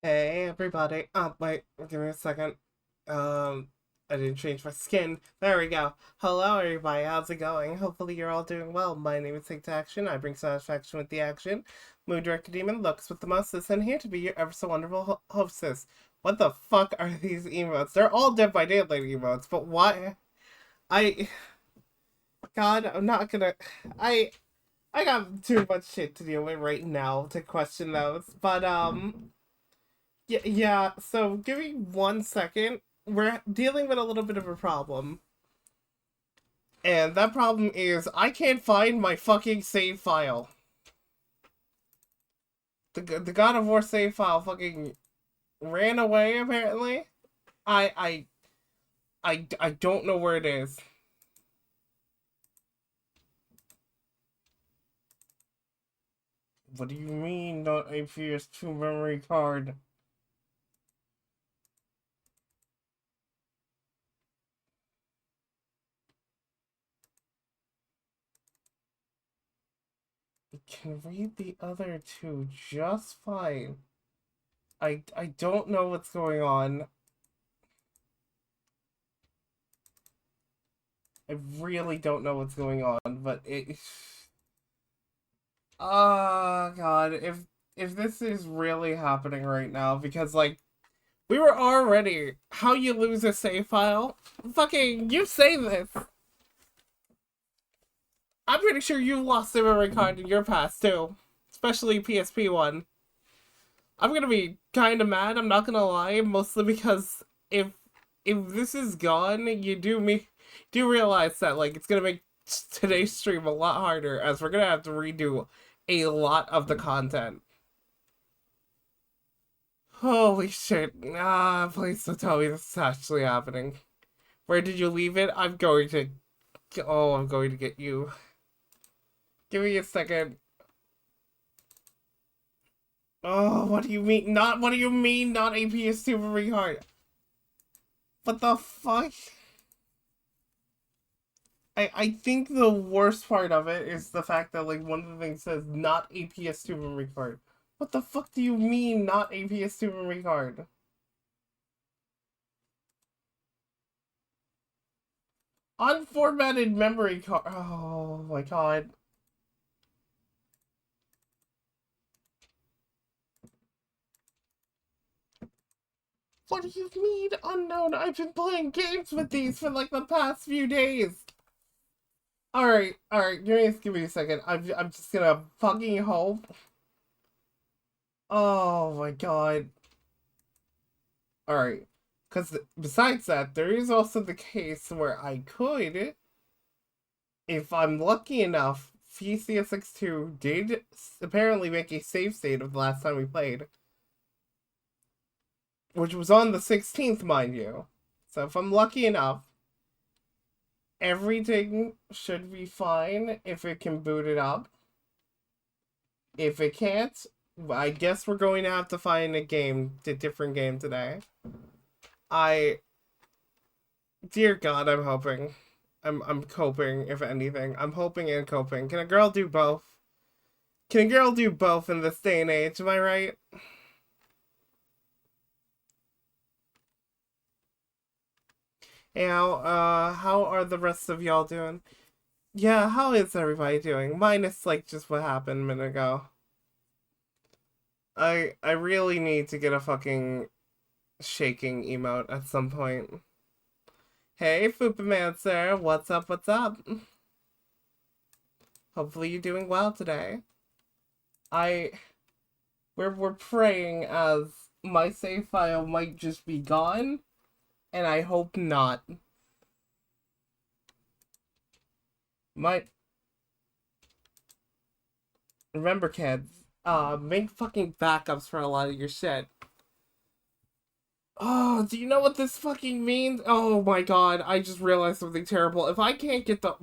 Hey everybody. Wait, give me a second. Um, I didn't change my skin. There we go. Hello everybody, how's it going? Hopefully you're all doing well. My name is Take to Action. I bring satisfaction with the action. Mood Director Demon looks with the mostest, and here to be your ever so wonderful hostess. What the fuck are these emotes? They're all Dead by Daylight emotes, but why? I, God, I'm not gonna. I, I got too much shit to deal with right now to question those. But yeah, so give me 1 second. We're dealing with a little bit of a problem. And that problem is I can't find my fucking save file. The God of War save file fucking ran away apparently. I I don't know where it is. What do you mean not a PS2 memory card? I can read the other two just fine. I don't know what's going on. I really don't know what's going on, but it. Oh God, if this is really happening right now, because like we were already how you lose a save file. Fucking you say this. I'm pretty sure you lost a memory card in your past too, especially PSP one. I'm gonna be kind of mad. I'm not gonna lie, mostly because if this is gone, you do realize that like it's gonna make today's stream a lot harder, as we're gonna have to redo a lot of the content. Holy shit! Please don't tell me this is actually happening. Where did you leave it? I'm going to. Oh, I'm going to get you. Give me a second. Oh, what do you mean? Not what do you mean? Not APS Super Retard? What the fuck? I think the worst part of it is the fact that like one of the things says not APS Super Retard. What the fuck do you mean not APS Super Retard? Unformatted memory card. Oh my god. What do you mean unknown? I've been playing games with these for like the past few days. Alright, give me a second. I'm just gonna fucking hope. Oh my god. Alright. Because besides that, there is also the case where I could, if I'm lucky enough, PCSX2 did apparently make a save state of the last time we played, which was on the 16th, mind you. So if I'm lucky enough, everything should be fine if it can boot it up. If it can't, I guess we're going to have to find a different game today. I, dear God, I'm hoping. I'm coping, if anything. I'm hoping and coping. Can a girl do both? Can a girl do both in this day and age? Am I right? Hey, how are the rest of y'all doing? Yeah, how is everybody doing? Minus like just what happened a minute ago. I really need to get a fucking shaking emote at some point. Hey, Fupamancer, what's up, what's up? Hopefully you're doing well today. I we're praying as my save file might just be gone, and I hope not. Might remember kids, make fucking backups for a lot of your shit. Oh, do you know what this fucking means? Oh my god, I just realized something terrible. If I can't get the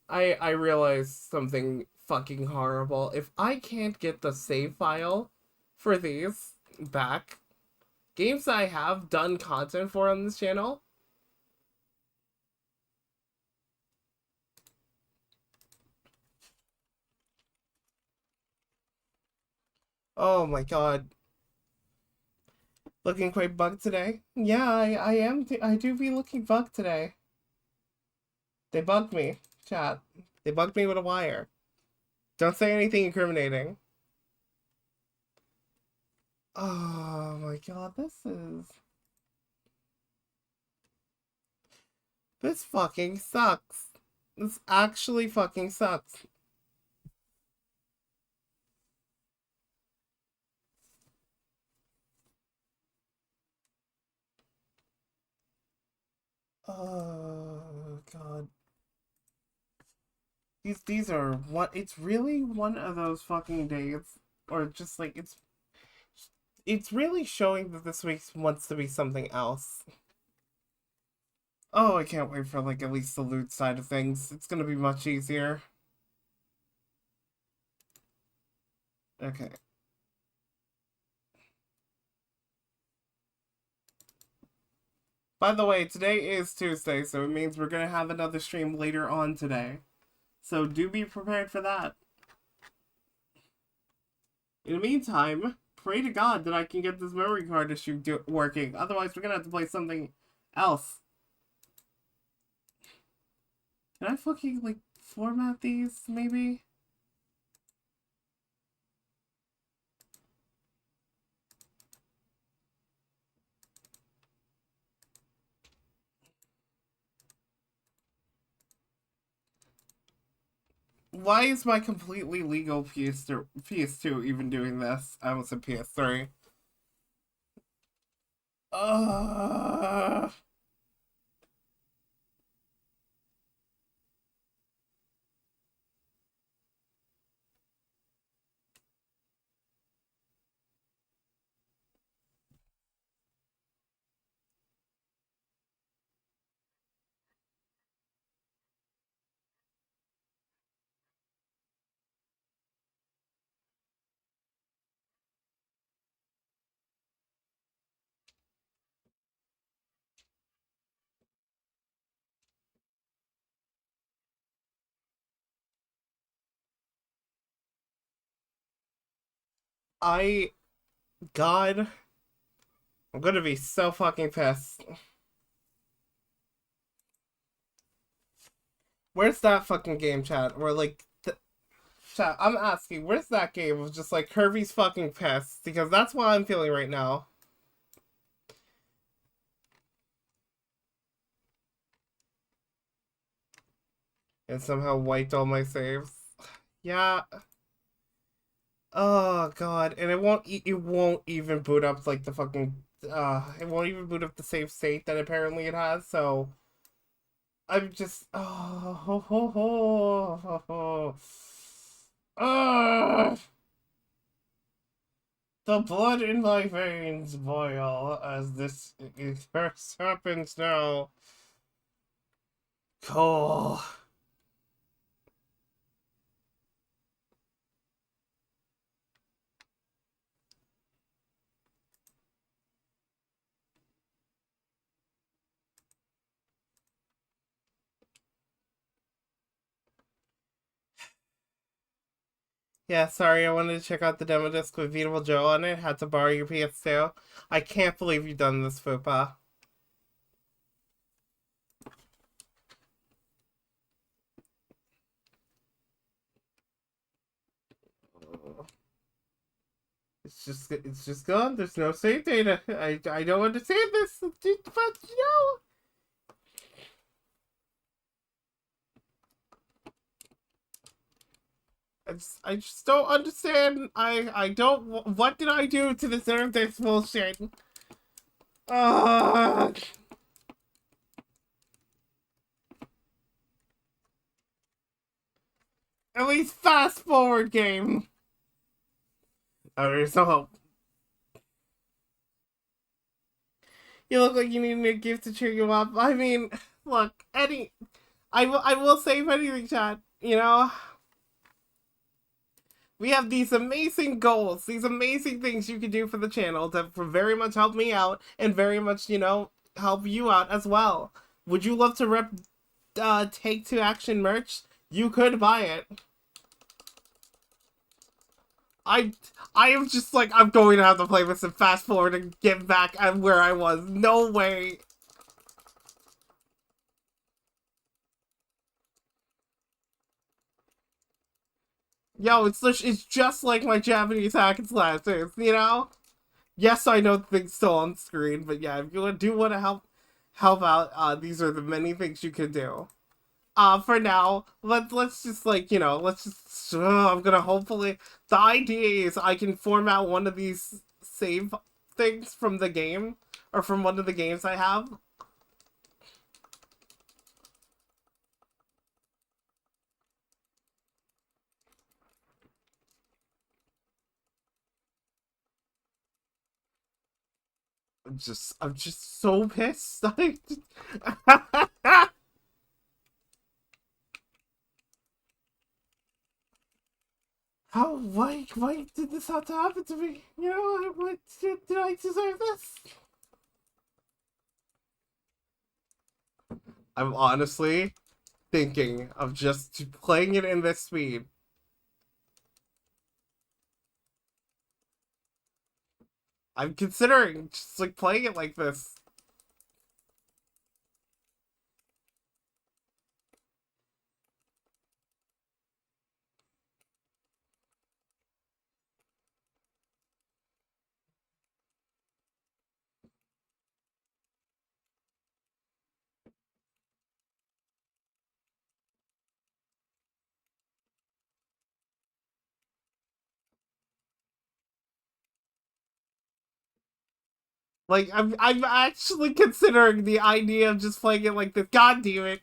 I realized something fucking horrible. If I can't get the save file for these back, games I have done content for on this channel. Oh my god. Looking quite bugged today. Yeah, I am. I do be looking bugged today. They bugged me, chat. They bugged me with a wire. Don't say anything incriminating. Oh my god, this fucking sucks. This actually fucking sucks. Oh god. These are what it's really one of those fucking days, or just like it's really showing that this week wants to be something else. Oh, I can't wait for like at least the loot side of things. It's gonna be much easier. Okay. By the way, today is Tuesday, so it means we're gonna have another stream later on today. So do be prepared for that. In the meantime, pray to God that I can get this memory card issue working. Otherwise, we're gonna have to play something else. Can I fucking, like, format these, maybe? Why is my completely legal PS2 even doing this? I almost said PS3. Uh, I... God... I'm gonna be so fucking pissed. Where's that fucking game, chat? Where, like... Chat, I'm asking, where's that game of just, like, Kirby's fucking pissed? Because that's what I'm feeling right now. And somehow wiped all my saves. Yeah. Oh god, and it won't even boot up like the fucking it won't even boot up the save state that apparently it has. So I'm just the blood in my veins boil as this happens now. Cool. Yeah, sorry, I wanted to check out the demo disc with Beautiful Joe on it. Had to borrow your PS2. I can't believe you've done this, Fupa. It's just gone. There's no save data. I don't understand this. But I just don't understand. I don't. What did I do to deserve this bullshit? Uh, at least fast forward game. Alright, so you look like you need a gift to cheer you up. I mean, look, I will save anything, chat. You know, we have these amazing goals, these amazing things you can do for the channel to very much help me out and very much, help you out as well. Would you love to rep Take Two Action merch? You could buy it. I I am just like, I'm going to have to play this and fast forward and get back at where I was. No way. Yo, it's just like my Japanese hack and slashes, you know? Yes, I know things still on screen, but yeah, if you do want to help out, these are the many things you can do. For now, let's just like, let's just. I'm gonna hopefully. The idea is I can format one of these save things from the game, or from one of the games I have. I'm just so pissed. Why did this have to happen to me? What did I deserve this? I'm honestly thinking of just playing it in this speed. I'm considering just like playing it like this. Like I'm actually considering the idea of just playing it like this. God damn it.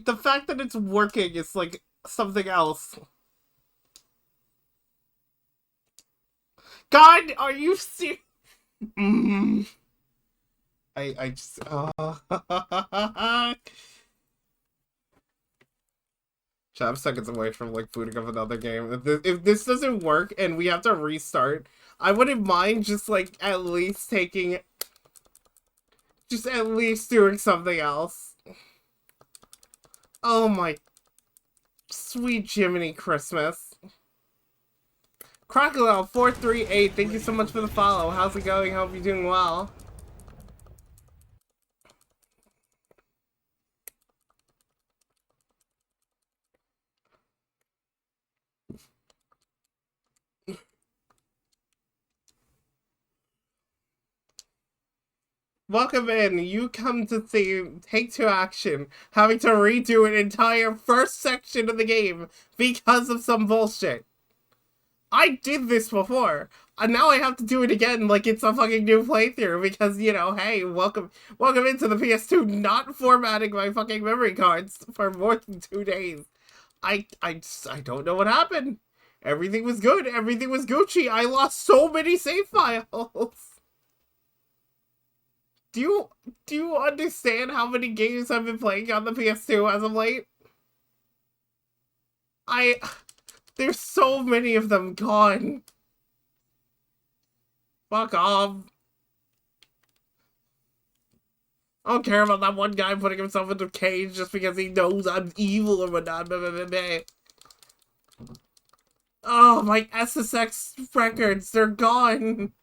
The fact that it's working is like something else. God, are you serious? Mm. I just I'm seconds away from like booting up another game. If this doesn't work and we have to restart, I wouldn't mind just like at least taking, just at least doing something else. Oh my sweet Jiminy Christmas. Crocodile 438, thank you so much for the follow. How's it going? Hope you're doing well. Welcome in. You come to see Take Two Action, having to redo an entire first section of the game because of some bullshit. I did this before, and now I have to do it again like it's a fucking new playthrough because, hey, welcome into the PS2 not formatting my fucking memory cards for more than 2 days. I don't know what happened. Everything was good. Everything was Gucci. I lost so many save files. Do you understand how many games I've been playing on the PS2 as of late? I There's so many of them gone. Fuck off. I don't care about that one guy putting himself into a cage just because he knows I'm evil or whatnot. Oh, my SSX records, they're gone.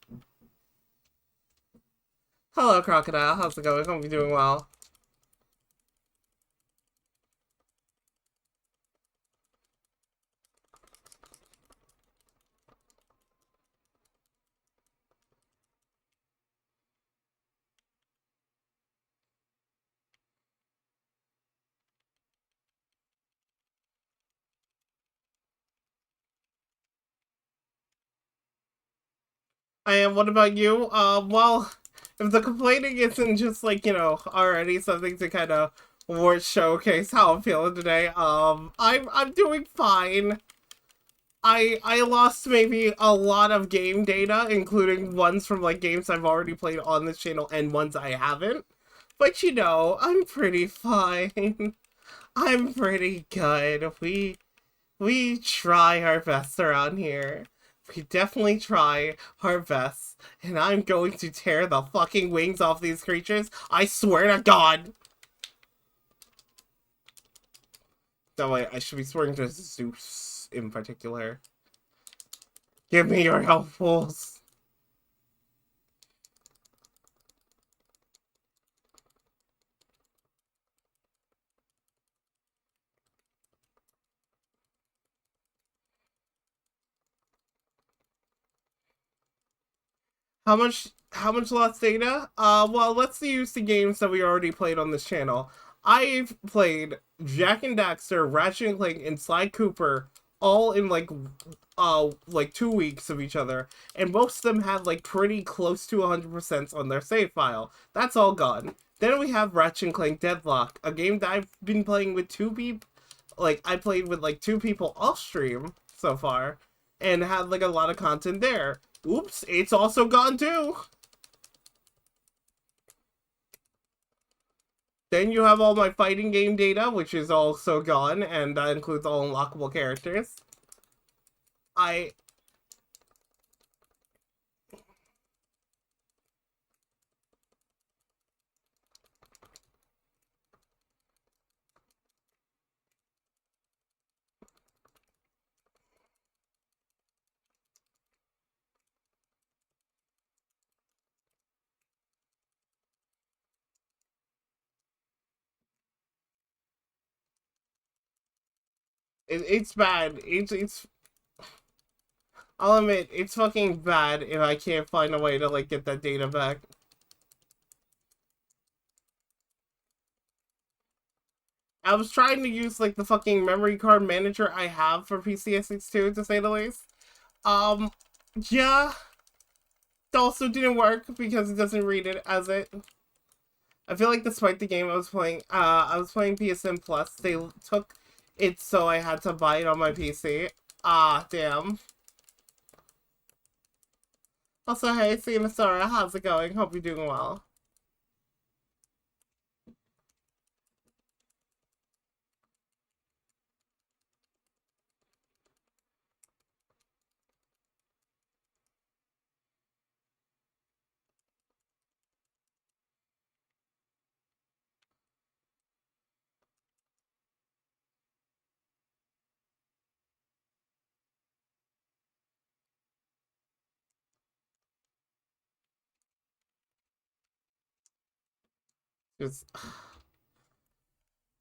Hello, Crocodile. How's it going? Hope you're doing well. And what about you? Well, if the complaining isn't just like, already something to kind of showcase how I'm feeling today, I'm doing fine. I lost maybe a lot of game data, including ones from like games I've already played on this channel and ones I haven't. But I'm pretty fine. I'm pretty good. We try our best around here. We definitely try our best. And I'm going to tear the fucking wings off these creatures. I swear to God. No, wait, I should be swearing to Zeus in particular. Give me your helpfuls. How much lost data? Well, let's use the games that we already played on this channel. I've played Jak and Daxter, Ratchet and Clank, and Sly Cooper all in like 2 weeks of each other, and most of them had like pretty close to 100% on their save file. That's all gone. Then we have Ratchet and Clank Deadlock, a game that I've been playing with two people. Like I played with like two people off stream so far, and had like a lot of content there. Oops, it's also gone too. Then you have all my fighting game data, which is also gone, and that includes all unlockable characters. I... it's bad. I'll admit, it's fucking bad if I can't find a way to, like, get that data back. I was trying to use, like, the fucking memory card manager I have for PCSX2, to say the least. Yeah. It also didn't work because it doesn't read it as it. I feel like despite the game I was playing PSN Plus, they took it so I had to buy it on my PC. Ah, damn. Also, hey, Sinasara, how's it going? Hope you're doing well. Just,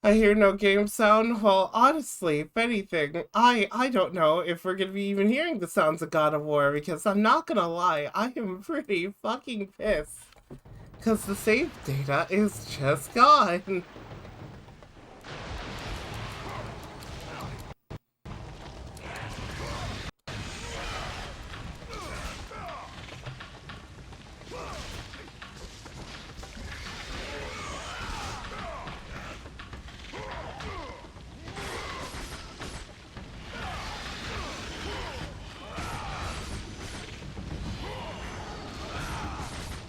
I hear no game sound. Well, honestly, if anything, I don't know if we're gonna be even hearing the sounds of God of War, because I'm not gonna lie, I am pretty fucking pissed. Because the save data is just gone.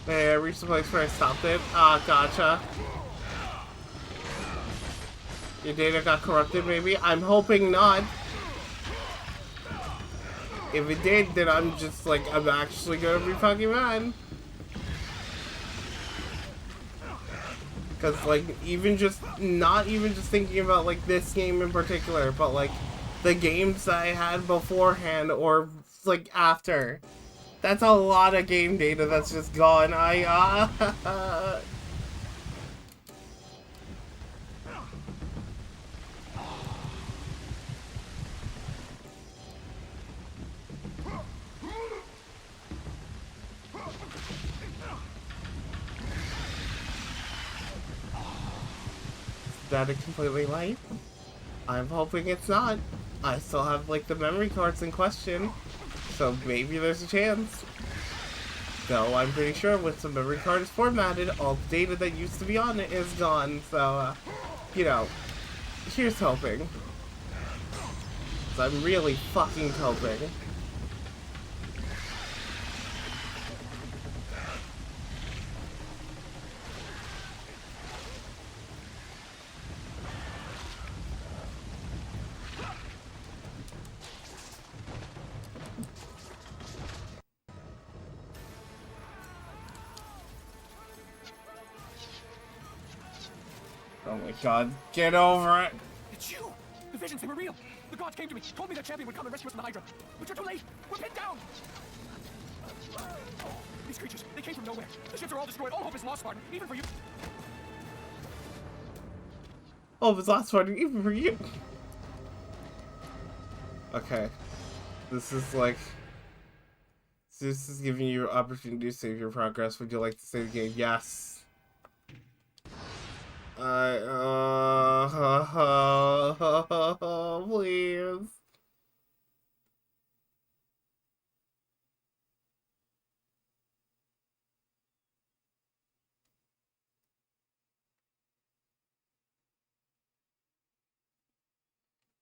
Hey, I reached the place where I stopped it. Ah, gotcha. Your data got corrupted, maybe? I'm hoping not. If it did, then I'm just like, I'm actually gonna be fucking mad. Because, like, not even just thinking about, like, this game in particular, but, like, the games that I had beforehand or, like, after. That's a lot of game data that's just gone. Is that a completely light? I'm hoping it's not. I still have, like, the memory cards in question. So maybe there's a chance. Though I'm pretty sure once the memory card is formatted, all the data that used to be on it is gone. So, you know, here's hoping. So I'm really fucking hoping. Oh my god, get over it! It's you! The visions, they were real! The gods came to me, told me that champion would come and rescue us from the Hydra. But you're too late! We're pinned down! These creatures, they came from nowhere. The ships are all destroyed. All hope is lost, Spartan. Even for you. Oh, it was last one, even for you! Okay. This is like... This is giving you an opportunity to save your progress. Would you like to save the game? Yes. Please.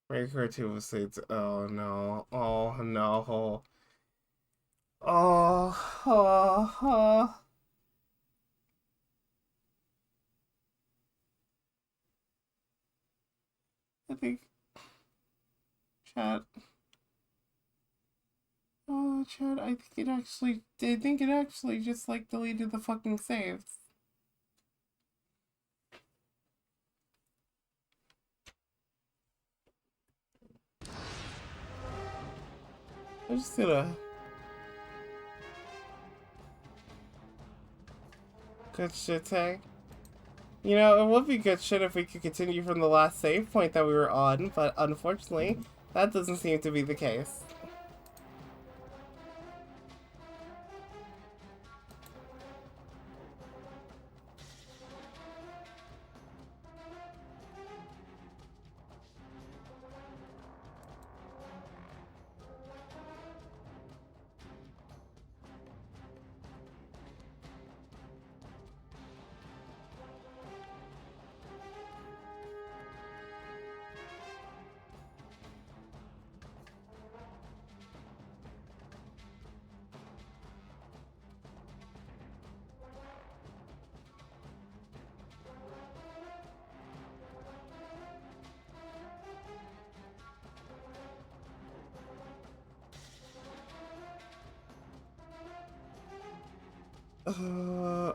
Maker 2 was saved. Oh no. Oh no. Oh. I think chat. Oh, chat. I think it actually just like deleted the fucking saves. I'm just gonna. Good shit, tag. You know, it would be good shit if we could continue from the last save point that we were on, but unfortunately, that doesn't seem to be the case.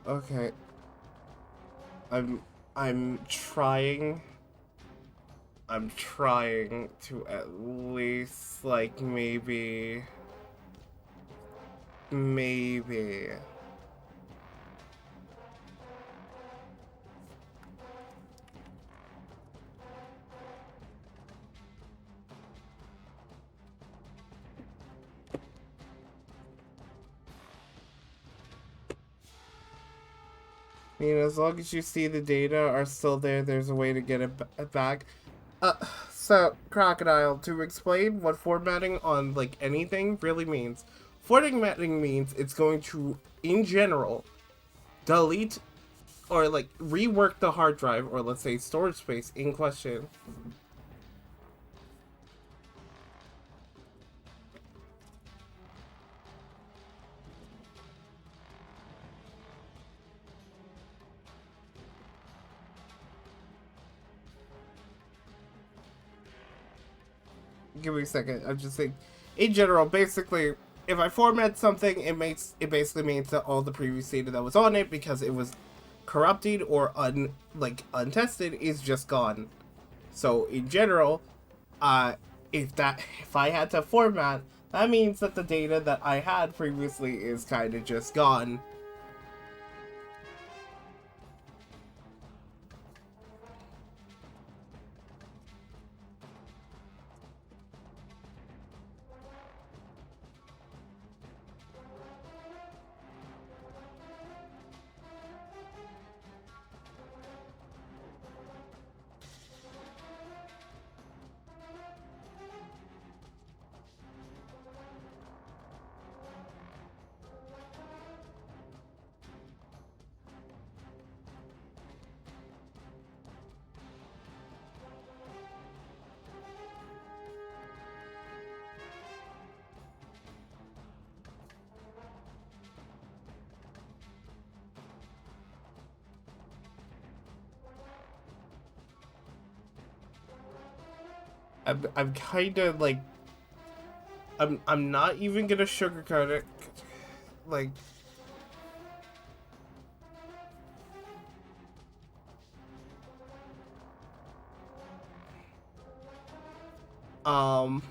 Okay. I'm trying. I'm trying to at least, like, maybe. You know, as long as you see the data are still there, there's a way to get it back. So, Crocodile, to explain what formatting on, like, anything really means. Formatting means it's going to, in general, delete or, like, rework the hard drive, or let's say storage space in question. Give me a second. I'm just saying, in general, basically, if I format something, it basically means that all the previous data that was on it, because it was corrupted or untested, is just gone. So in general, if I had to format, that means that the data that I had previously is kind of just gone. I'm kind of like, I'm not even gonna sugarcoat it, like. Um,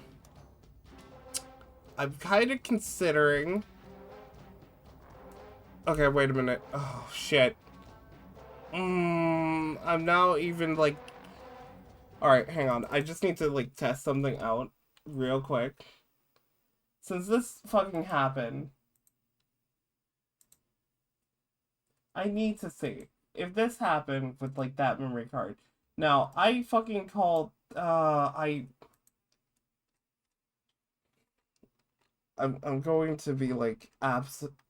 I'm kind of considering. Okay, wait a minute. Oh shit. I'm now even like. All right, hang on. I just need to like test something out real quick. Since this fucking happened, I need to see if this happened with like that memory card. Now, I fucking called. I'm going to be like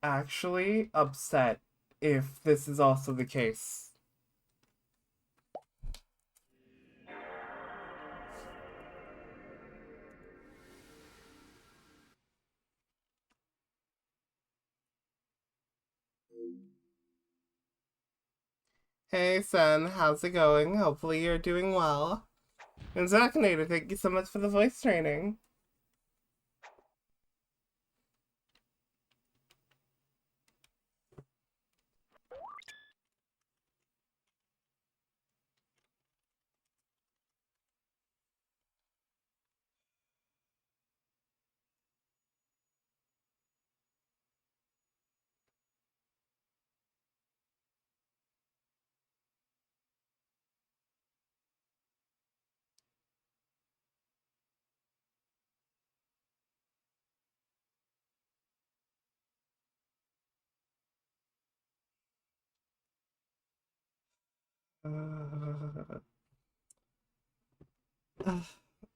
actually upset if this is also the case. Hey, son, how's it going? Hopefully you're doing well. And Zacinator, thank you so much for the voice training. Uh,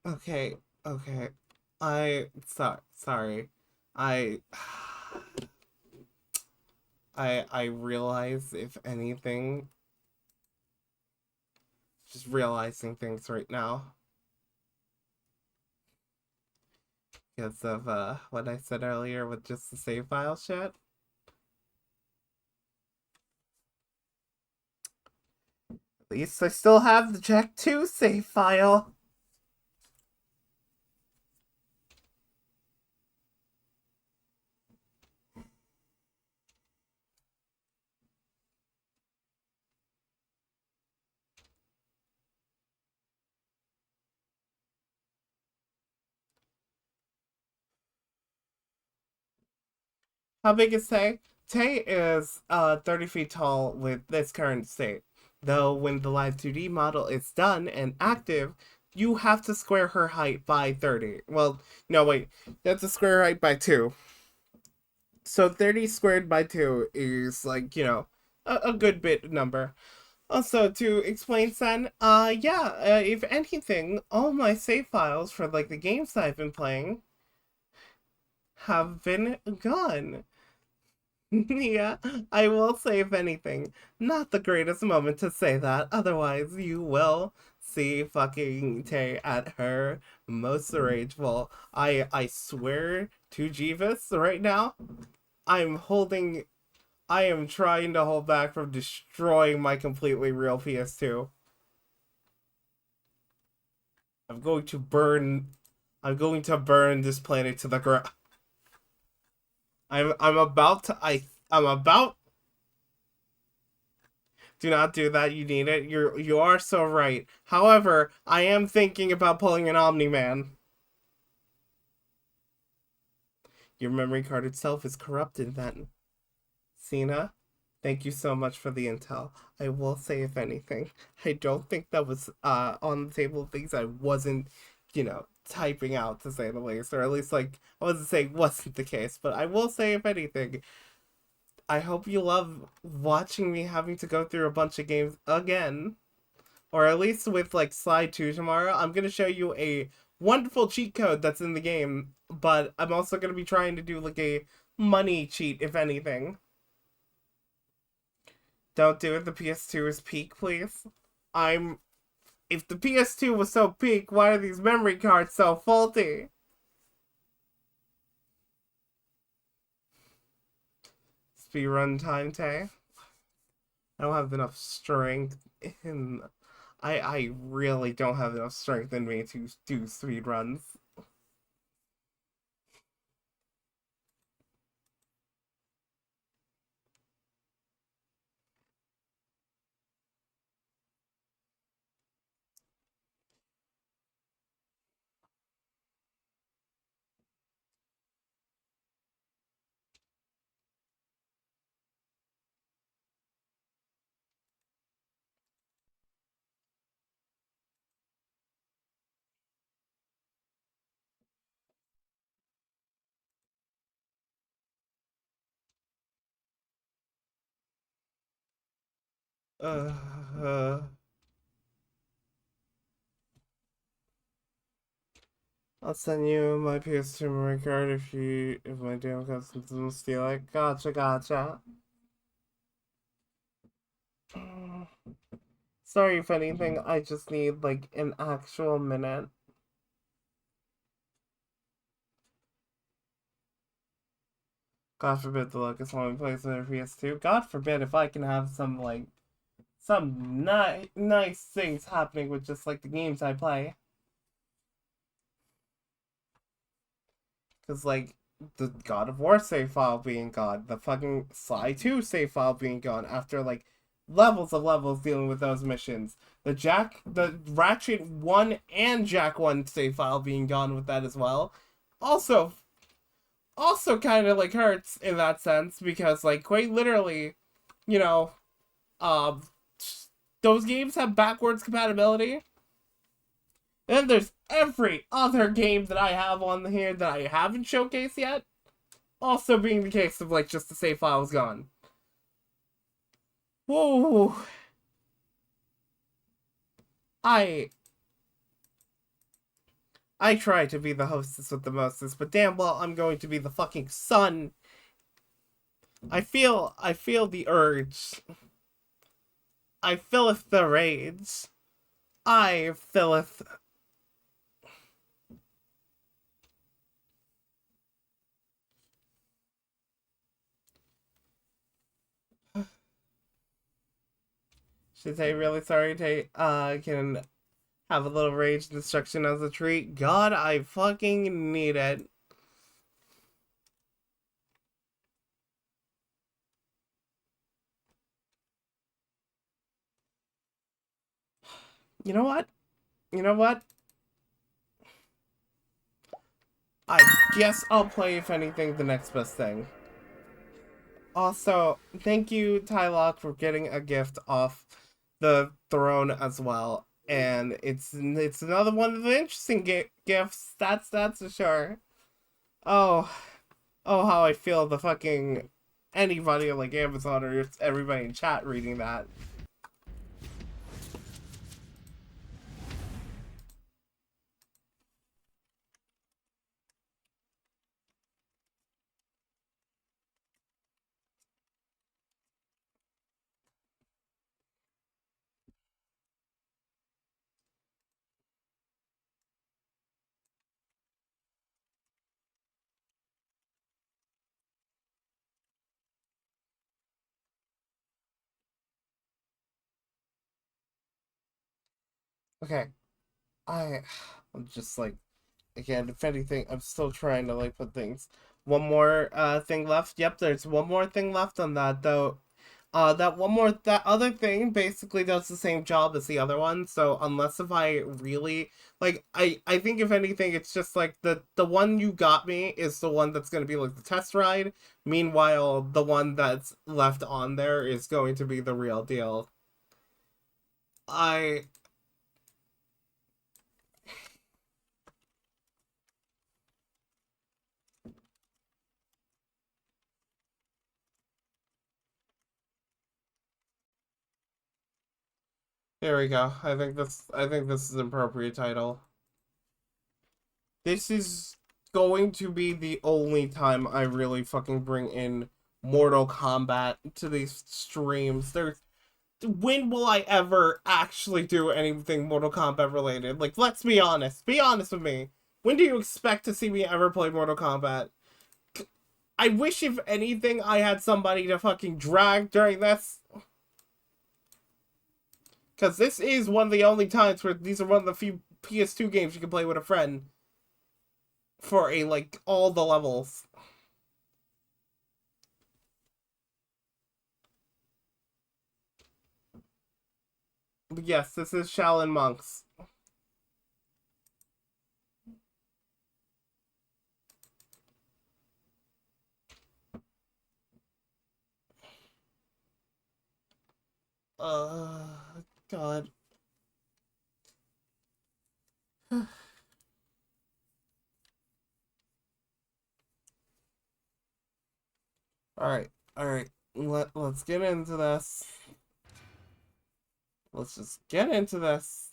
okay, okay. Sorry. I I realize if anything, just realizing things right now because of what I said earlier with just the save file shit. At least I still have the Jack 2 save file. How big is Tay? Tay is 30 feet tall with this current state. Though when the live 2D model is done and active, you have to square her height by 30. Well, no, wait. You have to square her height by 2. So 30 squared by 2 is like, a good bit number. Also, to explain, son, yeah, if anything, all my save files for like the games that I've been playing have been gone. Yeah, I will say, if anything, not the greatest moment to say that. Otherwise, you will see fucking Tay at her most rageful. I swear to Jeeves right now, I'm holding. I am trying to hold back from destroying my completely real PS2. I'm going to burn. I'm going to burn this planet to the ground. I'm about to. I'm about. Do not do that. You need it. You are so right. However, I am thinking about pulling an Omni Man. Your memory card itself is corrupted then. Cena, thank you so much for the intel. I will say, if anything, I don't think that was on the table of things I wasn't, typing out, to say the least, or at least like I wasn't saying wasn't the case. But I will say, if anything, I hope you love watching me having to go through a bunch of games again. Or at least with like slide 2 tomorrow, I'm going to show you a wonderful cheat code that's in the game, but I'm also going to be trying to do like a money cheat, if anything. Don't do it. The PS2 is peak, please. I'm. If the PS2 was so peak, why are these memory cards so faulty? Speedrun time, Tay. I don't have enough strength in. I really don't have enough strength in me to do speed runs. Uh, uh, I'll send you my PS2 memory card if my damn cousin doesn't steal it. Gotcha, gotcha. Sorry if anything, I just need like an actual minute. God forbid the Locust Mom plays with her PS2. God forbid if I can have some like some nice things happening with just like the games I play. Cause like the God of War save file being gone, the fucking Sly 2 save file being gone after like levels dealing with those missions. The Ratchet 1 and Jack 1 save file being gone with that as well. Also kind of like hurts in that sense because like quite literally, you know, um those games have backwards compatibility. And then there's every other game that I have on here that I haven't showcased yet. Also being the case of like just the save file is gone. Whoa. I I try to be the hostess with the mostest, but damn well I'm going to be the fucking son. I feel the urge. I feeleth the rage. I feeleth. Should I really sorry to can have a little rage destruction as a treat? God, I fucking need it. You know what? You know what? I guess I'll play, if anything, the next best thing. Also, thank you, Tylock, for getting a gift off the throne as well. And it's another one of the interesting gifts. That's for sure. Oh, oh, how I feel the fucking anybody like Amazon or everybody in chat reading that. Okay, I'm just like again, if anything, I'm still trying to like put things. One more thing left. Yep, there's one more thing left on that though. That other thing basically does the same job as the other one. So unless if I really like, I think if anything, it's just like the one you got me is the one that's gonna be like the test ride. Meanwhile, the one that's left on there is going to be the real deal. I There we go. I think this is an appropriate title. This is going to be the only time I really fucking bring in Mortal Kombat to these streams. There's when will I ever actually do anything Mortal Kombat related? Like, let's be honest. Be honest with me. When do you expect to see me ever play Mortal Kombat? I wish, if anything, I had somebody to fucking drag during this. Because this is one of the only times where these are one of the few PS2 games you can play with a friend for a like all the levels. But yes, this is Shaolin Monks. God. All right, all right. Let's get into this. let's just get into this.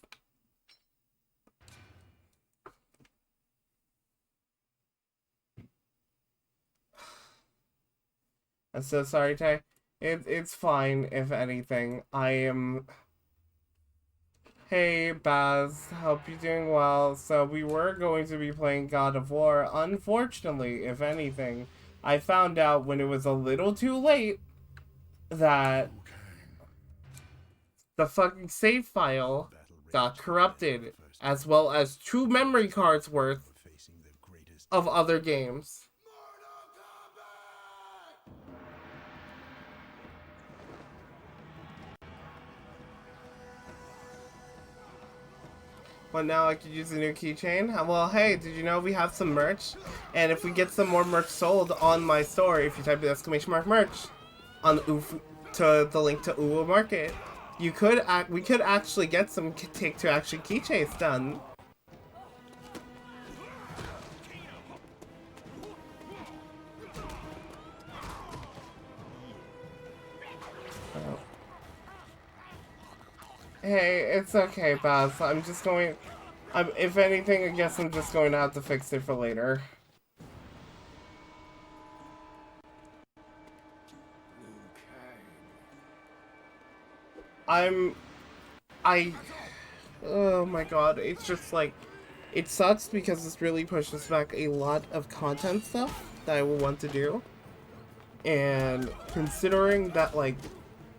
I'm so sorry, Tay. It's fine, if anything. I am... Hey, Baz. Hope you're doing well. So, we were going to be playing God of War. Unfortunately, if anything, I found out when it was a little too late that the fucking save file got corrupted, as well as 2 memory cards worth of other games. But now I could use a new keychain. Well, hey, did you know we have some merch? And if we get some more merch sold on my store, if you type the exclamation mark merch on to the link to Uwa Market, we could actually get some Take-Two Action keychains done. Hey, it's okay, Baz. If anything, I guess I'm just going to have to fix it for later. Oh my god, it's just like, it sucks because this really pushes back a lot of content stuff that I will want to do. And considering that, like,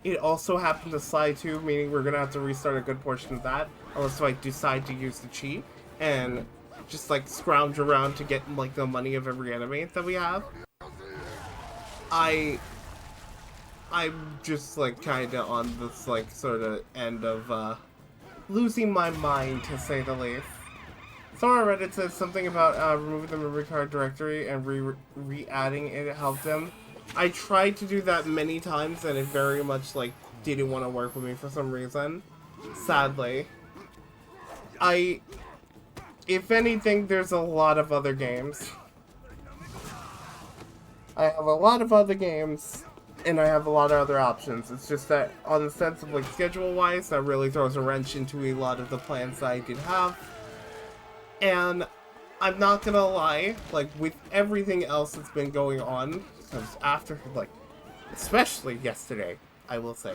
it also happened to slide too, meaning we're gonna have to restart a good portion of that, unless I decide to use the cheat and just like scrounge around to get like the money of every anime that we have. I'm just like kinda on this like sort of end of losing my mind, to say the least. Someone on Reddit said something about removing the memory card directory and re-adding it helped them. I tried to do that many times and it very much like didn't want to work with me for some reason. Sadly. If anything, there's a lot of other games. I have a lot of other games and I have a lot of other options. It's just that on the sense of like schedule-wise, that really throws a wrench into a lot of the plans that I did have. And I'm not gonna lie, like with everything else that's been going on, because after, like, especially yesterday, I will say.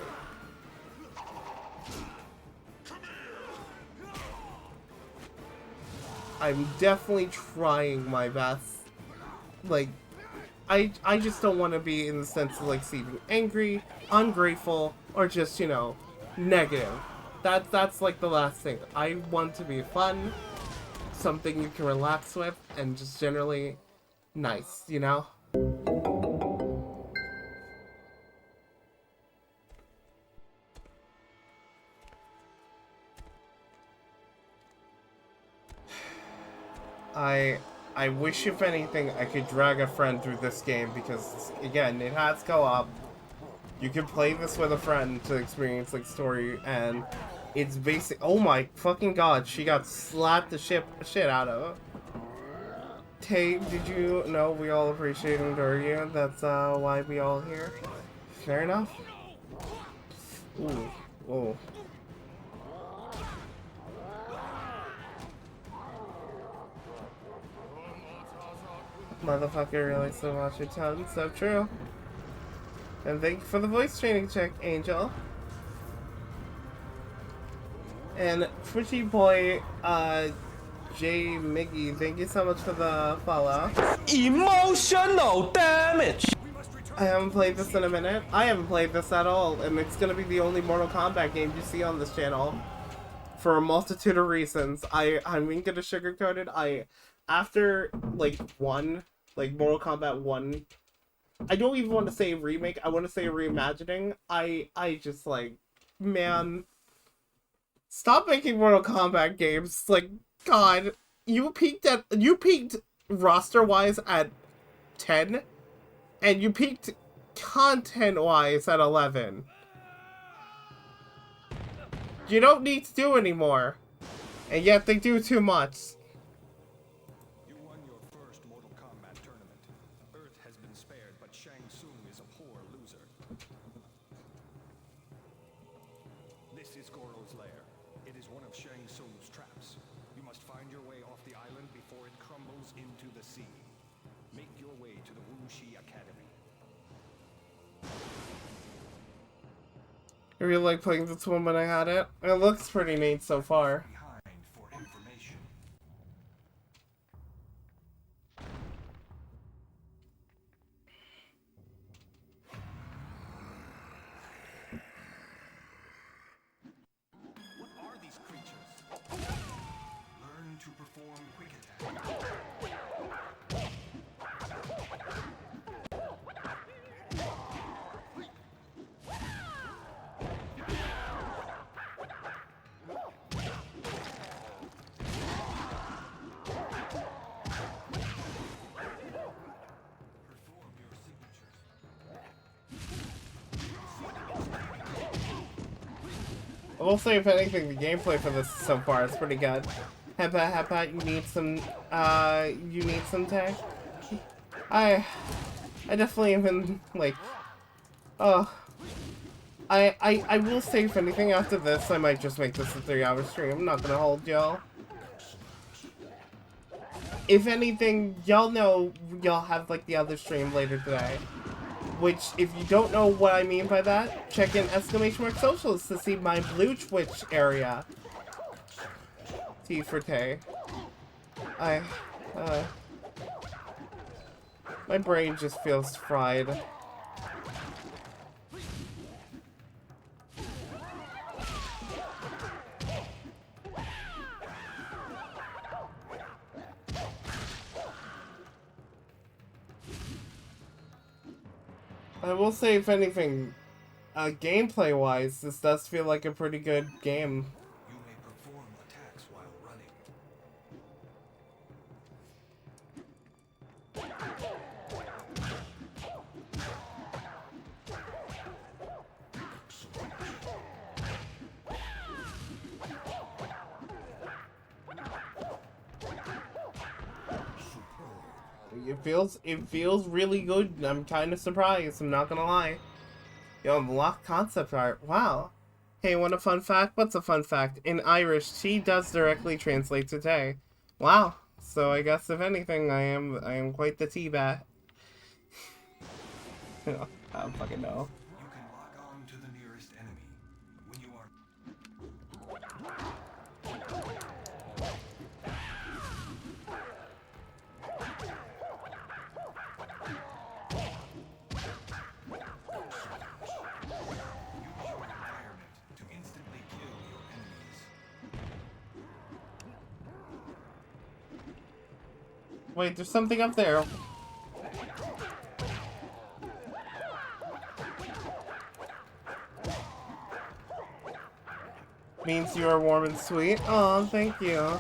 I'm definitely trying my best. Like, I just don't want to be in the sense of, like, seeming angry, ungrateful, or just, you know, negative. That's, like, the last thing. I want to be fun, something you can relax with, and just generally nice, you know? I wish, if anything, I could drag a friend through this game because, again, it has co-op. You can play this with a friend to experience, like, story, and it's basic. Oh my fucking god, she got slapped the shit out of. Tay, did you know we all appreciate and adore you? That's why we all here. Fair enough. Ooh, whoa. Motherfucker really so watch your tongue. So true. And thank you for the voice training check, Angel. And Twitchy Boy, J Miggy, thank you so much for the follow. Emotional damage! I haven't played this in a minute. I haven't played this at all, and it's gonna be the only Mortal Kombat game you see on this channel. For a multitude of reasons. I'm gonna sugarcoat it. After, like, Mortal Kombat 1, I don't even want to say remake, I want to say reimagining. I just, like, man, stop making Mortal Kombat games. Like, God, you peaked roster-wise at 10, and you peaked content-wise at 11. You don't need to do anymore. And yet they do too much. You won your first Mortal Kombat tournament. Earth has been spared, but Shang Tsung is a poor loser. This is Goro's lair. It is one of Shang Tsung's traps. You must find your way off the island before it crumbles into the sea. Make your way to the Wuxi Academy. I really like playing this one when I had it. It looks pretty neat so far. Behind for information. What are these creatures? Learn to perform quick attack. Perform your signatures. I will say, if anything, the gameplay for this so far is pretty good. Hepa, you need some tech? I definitely have been, like, oh. I will say, if anything, after this, I might just make this a 3-hour stream. I'm not gonna hold y'all. If anything, y'all know y'all have, like, the other stream later today. Which, if you don't know what I mean by that, check in !socials to see my blue Twitch area. T for Tay. My brain just feels fried. I will say, if anything, gameplay-wise, this does feel like a pretty good game. You may perform attacks while running. It feels really good. I'm kind of surprised, I'm not gonna lie. Yo, unlock concept art. Wow. Hey, want a fun fact? What's a fun fact? In Irish, she does directly translate to Tay. Wow. So I guess if anything, I am quite the T-bat. I don't fucking know. You can lock on to the nearest enemy. When you are... Use your environment to instantly kill your enemies. Wait, there's something up there. Means you are warm and sweet. Oh, thank you.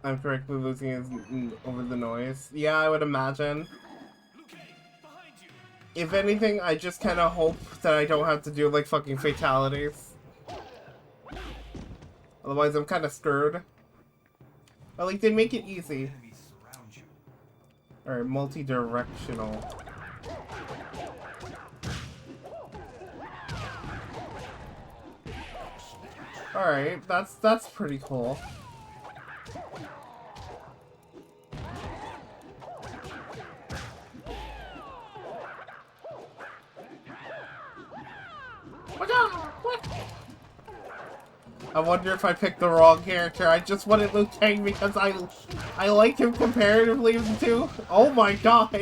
I'm correctly losing his over the noise. Yeah, I would imagine. If anything, I just kind of hope that I don't have to do, like, fucking fatalities. Otherwise, I'm kind of screwed. But, like, they make it easy. Enemies surround you. Alright, multi-directional. Alright, that's pretty cool. I wonder if I picked the wrong character. I just wanted Liu Kang because I like him comparatively too. Oh my god.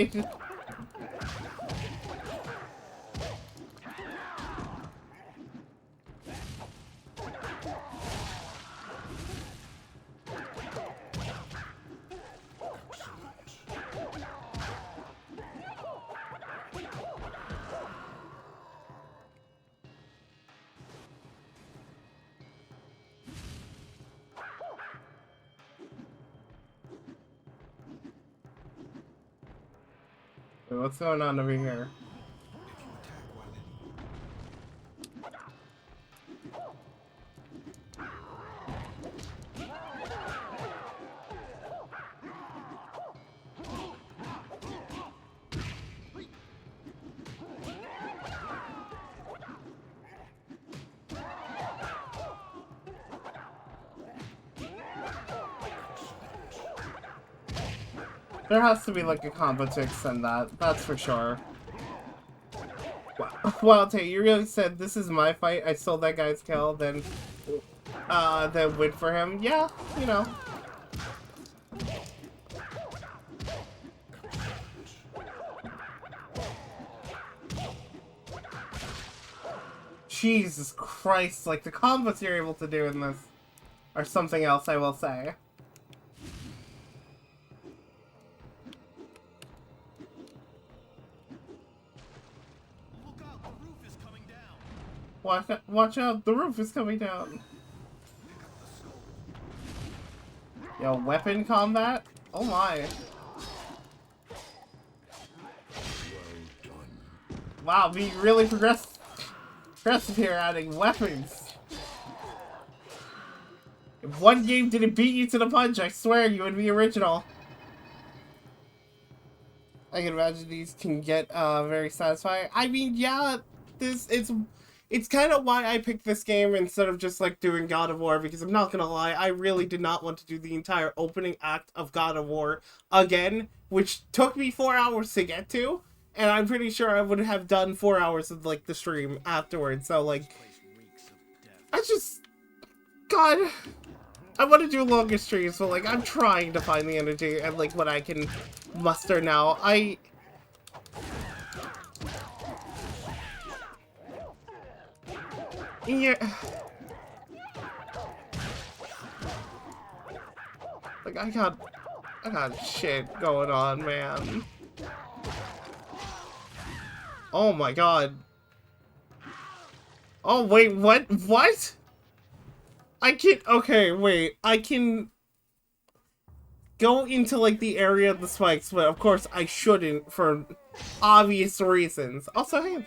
What's going on over here? If you attack while There has to be like a combo to extend that. That's for sure. Well, Tay, you really said this is my fight. I stole that guy's kill, then win for him. Yeah, you know. Jesus Christ, like the combos you're able to do in this are something else, I will say. Watch out, the roof is coming down. Yo, weapon combat? Oh my. Wow, we really progressive here, adding weapons. If one game didn't beat you to the punch, I swear you would be original. I can imagine these can get very satisfying. I mean, yeah, it's kind of why I picked this game instead of just like doing God of War, because I'm not gonna lie, I really did not want to do the entire opening act of God of War again, which took me 4 hours to get to, and I'm pretty sure I would have done 4 hours of like the stream afterwards. So like, God, I want to do longer streams, but like I'm trying to find the energy and like what I can muster now. Yeah. Like I got shit going on, man. Oh my god. Oh wait, what? What? Okay, wait. I can go into like the area of the spikes, but of course I shouldn't for obvious reasons. Also, hey.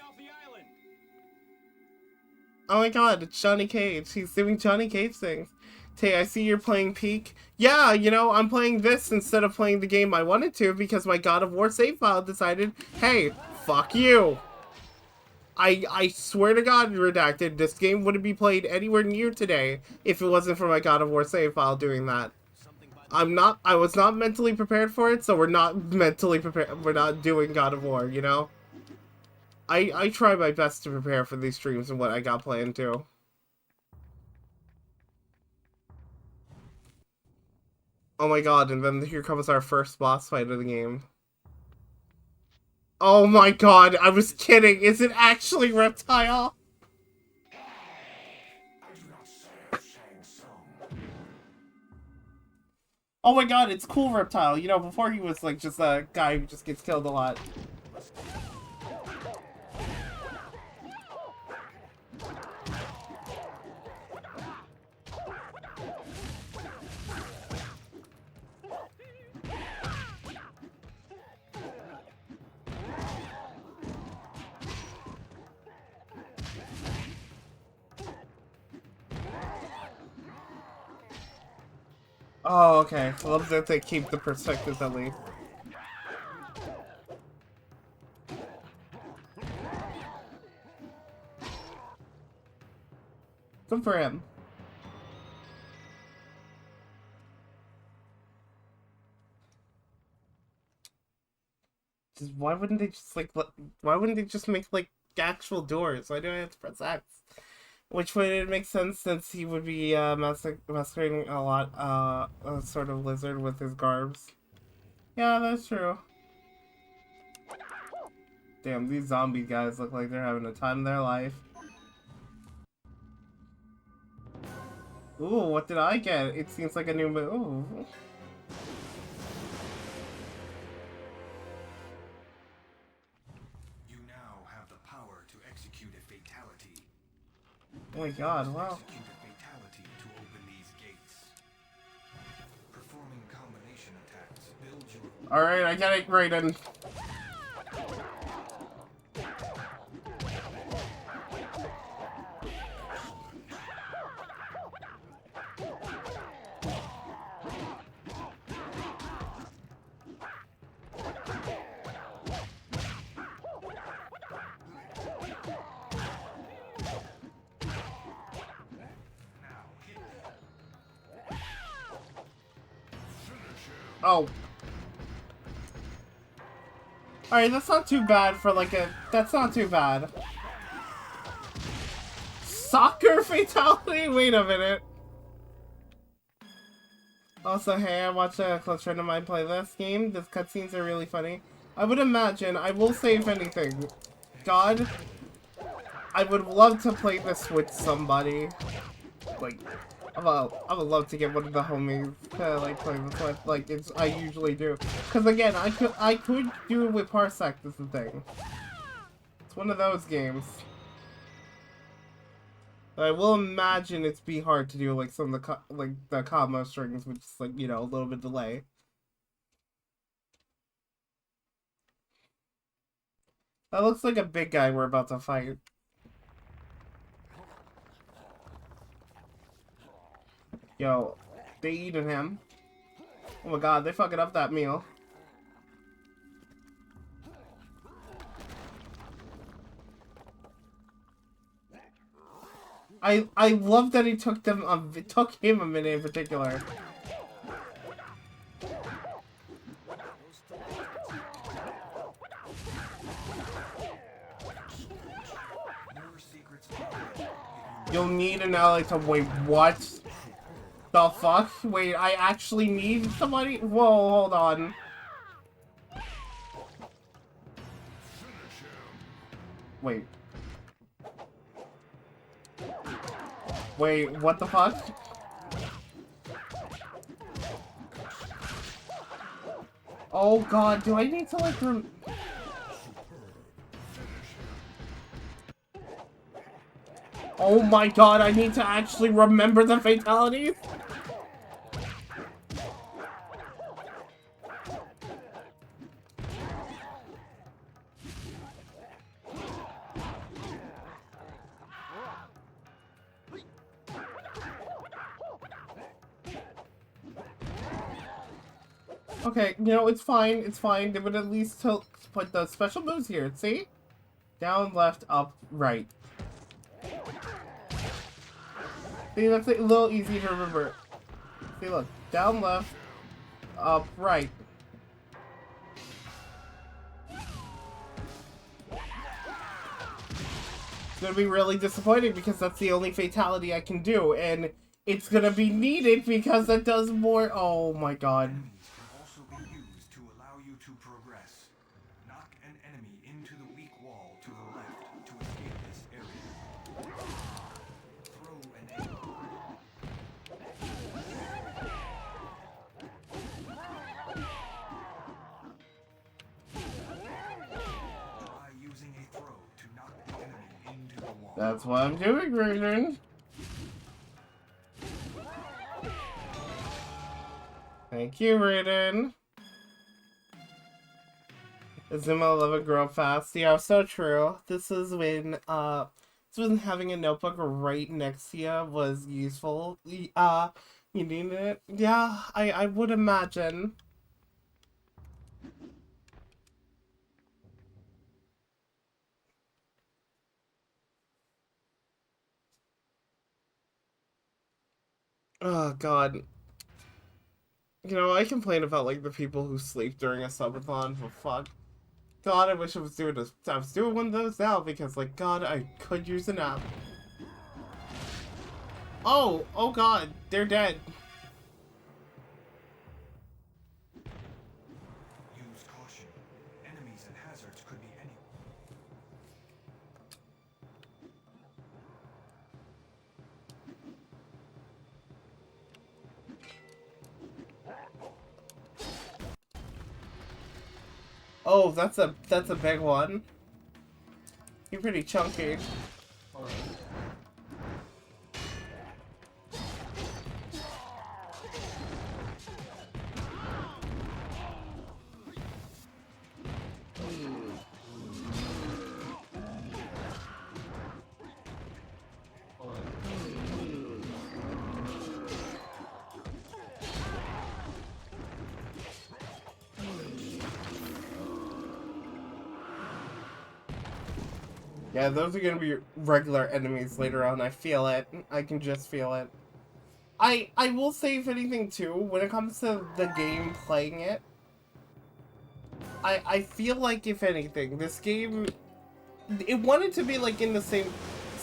Oh my god, it's Johnny Cage. He's doing Johnny Cage things. Tay, I see you're playing Peak. Yeah, you know, I'm playing this instead of playing the game I wanted to because my God of War save file decided, hey, fuck you. I swear to God, Redacted, this game wouldn't be played anywhere near today if it wasn't for my God of War save file doing that. I was not mentally prepared for it, so we're not mentally prepared. We're not doing God of War, you know? I try my best to prepare for these streams and what I got planned to. Oh my god, and then here comes our first boss fight of the game. Oh my god, I was kidding. Is it actually Reptile? Oh my god, it's cool Reptile. You know, before he was like just a guy who just gets killed a lot. Oh, okay. I love that they keep the perspectives at least. Good for him. Why wouldn't they just like why wouldn't they just make like actual doors? Why do I have to press X? Which would make sense since he would be masquerading a lot, a sort of lizard with his garbs. Yeah, that's true. Damn, these zombie guys look like they're having a time of their life. Ooh, what did I get? It seems like a new move. you now have the power to execute a fatality. Oh my god, wow. Execute a fatality to open these gates. Performing combination attacks builds your... Alright, I get it, Raiden. Oh. Alright, that's not too bad for like a... That's not too bad. Soccer fatality? Wait a minute. Also, hey, I watched a close friend of mine play this game. The cutscenes are really funny. I would imagine, I will say if anything, God, I would love to play this with somebody. Like, I would love to get one of the homies to like play this with, like I usually do. Cause again, I could do it with Parsec. This is the thing. It's one of those games. But I will imagine it's be hard to do like some of the combo strings, which is like, you know, a little bit delay. That looks like a big guy we're about to fight. Yo, they eating him. Oh my god, they fucking up that meal. I love that he took them took him a minute in particular. You'll need an ally to wait. What the fuck? Wait, I actually need somebody? Whoa, hold on. Wait. Wait, what the fuck? Oh god, do I need to like Oh my god, I need to actually remember the fatalities? Okay, you know, it's fine, it's fine. They would at least put the special moves here, see? Down, left, up, right. See, that's a little easy to remember. See, look. Down, left, up, right. It's gonna be really disappointing because that's the only fatality I can do, and it's gonna be needed because it does more. Oh my god. Also be used to allow you to progress. Knock an enemy into the weak wall to the left to escape this area. Throw an enemy. Try using a throw to knock the enemy into the wall. That's what I'm doing, Raiden. Thank you, Raiden. Zuma 11 grow up fast. Yeah, so true. This is when having a notebook right next to you was useful. You needed it. Yeah, I would imagine. Oh god. You know, I complain about like the people who sleep during a subathon, but fuck. God, I wish I was doing this. I was doing one of those now because, like, God, I could use a nap. Oh, oh God, they're dead. Use caution. Enemies and hazards could be anywhere. Oh, that's a big one. You're pretty chunky. Yeah, those are gonna be regular enemies later on. I feel it. I can just feel it. I will say, if anything, too, when it comes to the game playing it, I feel like, if anything, this game, it wanted to be, like, in the same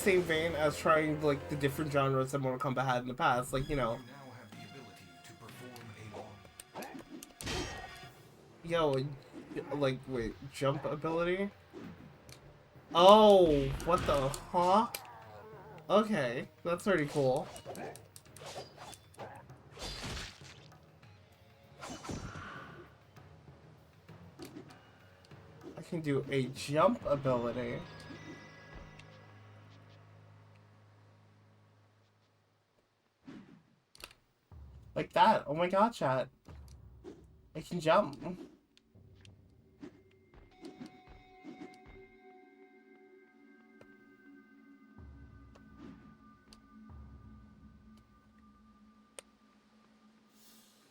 vein as trying, like, the different genres that Mortal Kombat had in the past. Like, you know, You now have the ability to perform a yo, like, wait, jump ability? Oh, what the, huh? Okay, that's pretty cool. I can do a jump ability. Like that. Oh my god, chat. I can jump.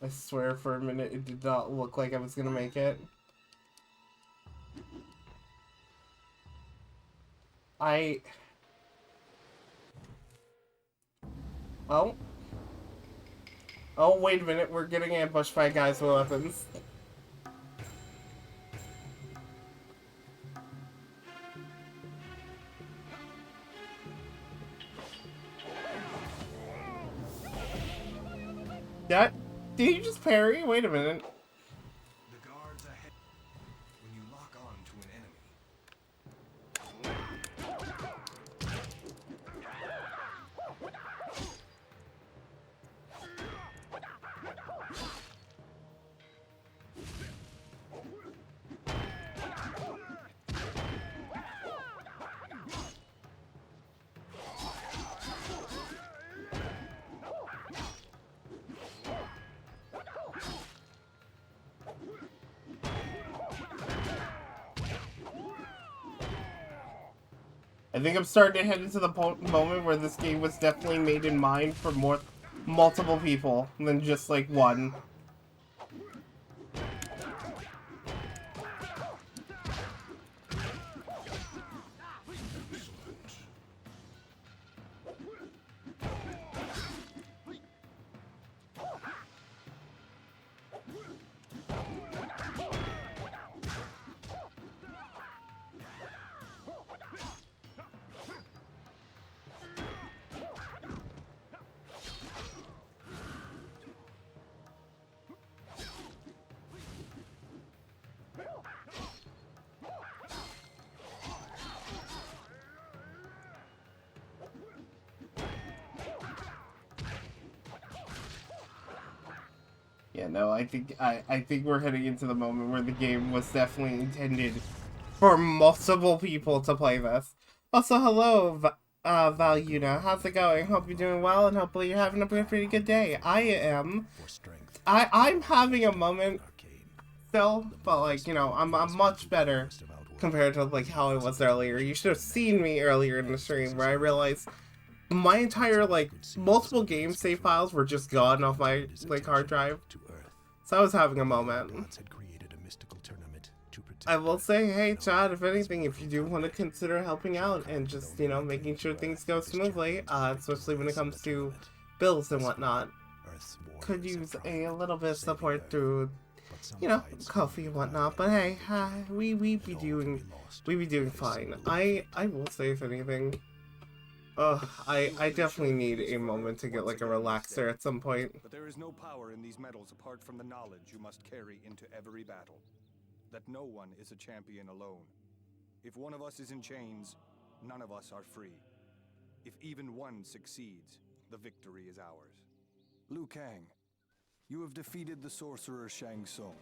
I swear for a minute it did not look like I was gonna make it. Oh. Oh, wait a minute. We're getting ambushed by guys with weapons. That? Did you just parry? Wait a minute. The guards ahead. When you lock on to an enemy, I think I'm starting to head into the moment where this game was definitely made in mind for multiple people than just like one. Yeah, no, I think we're heading into the moment where the game was definitely intended for multiple people to play this. Also, hello, Valyuna. How's it going? Hope you're doing well, and hopefully you're having a pretty good day. I am. I'm having a moment still, but like, you know, I'm much better compared to like how I was earlier. You should have seen me earlier in the stream where I realized my entire like multiple game save files were just gone off my like hard drive. So I was having a moment. I will say, hey Chad, if anything, if you do want to consider helping out and just, you know, making sure things go smoothly, especially when it comes to bills and whatnot, could use a little bit of support through, you know, coffee and whatnot. But hey, we be doing fine. I will say, if anything, I definitely need a moment to get like a relaxer at some point. but there is no power in these metals apart from the knowledge you must carry into every battle. That no one is a champion alone. If one of us is in chains, none of us are free. If even one succeeds, the victory is ours. Liu Kang, you have defeated the sorcerer Shang Tsung.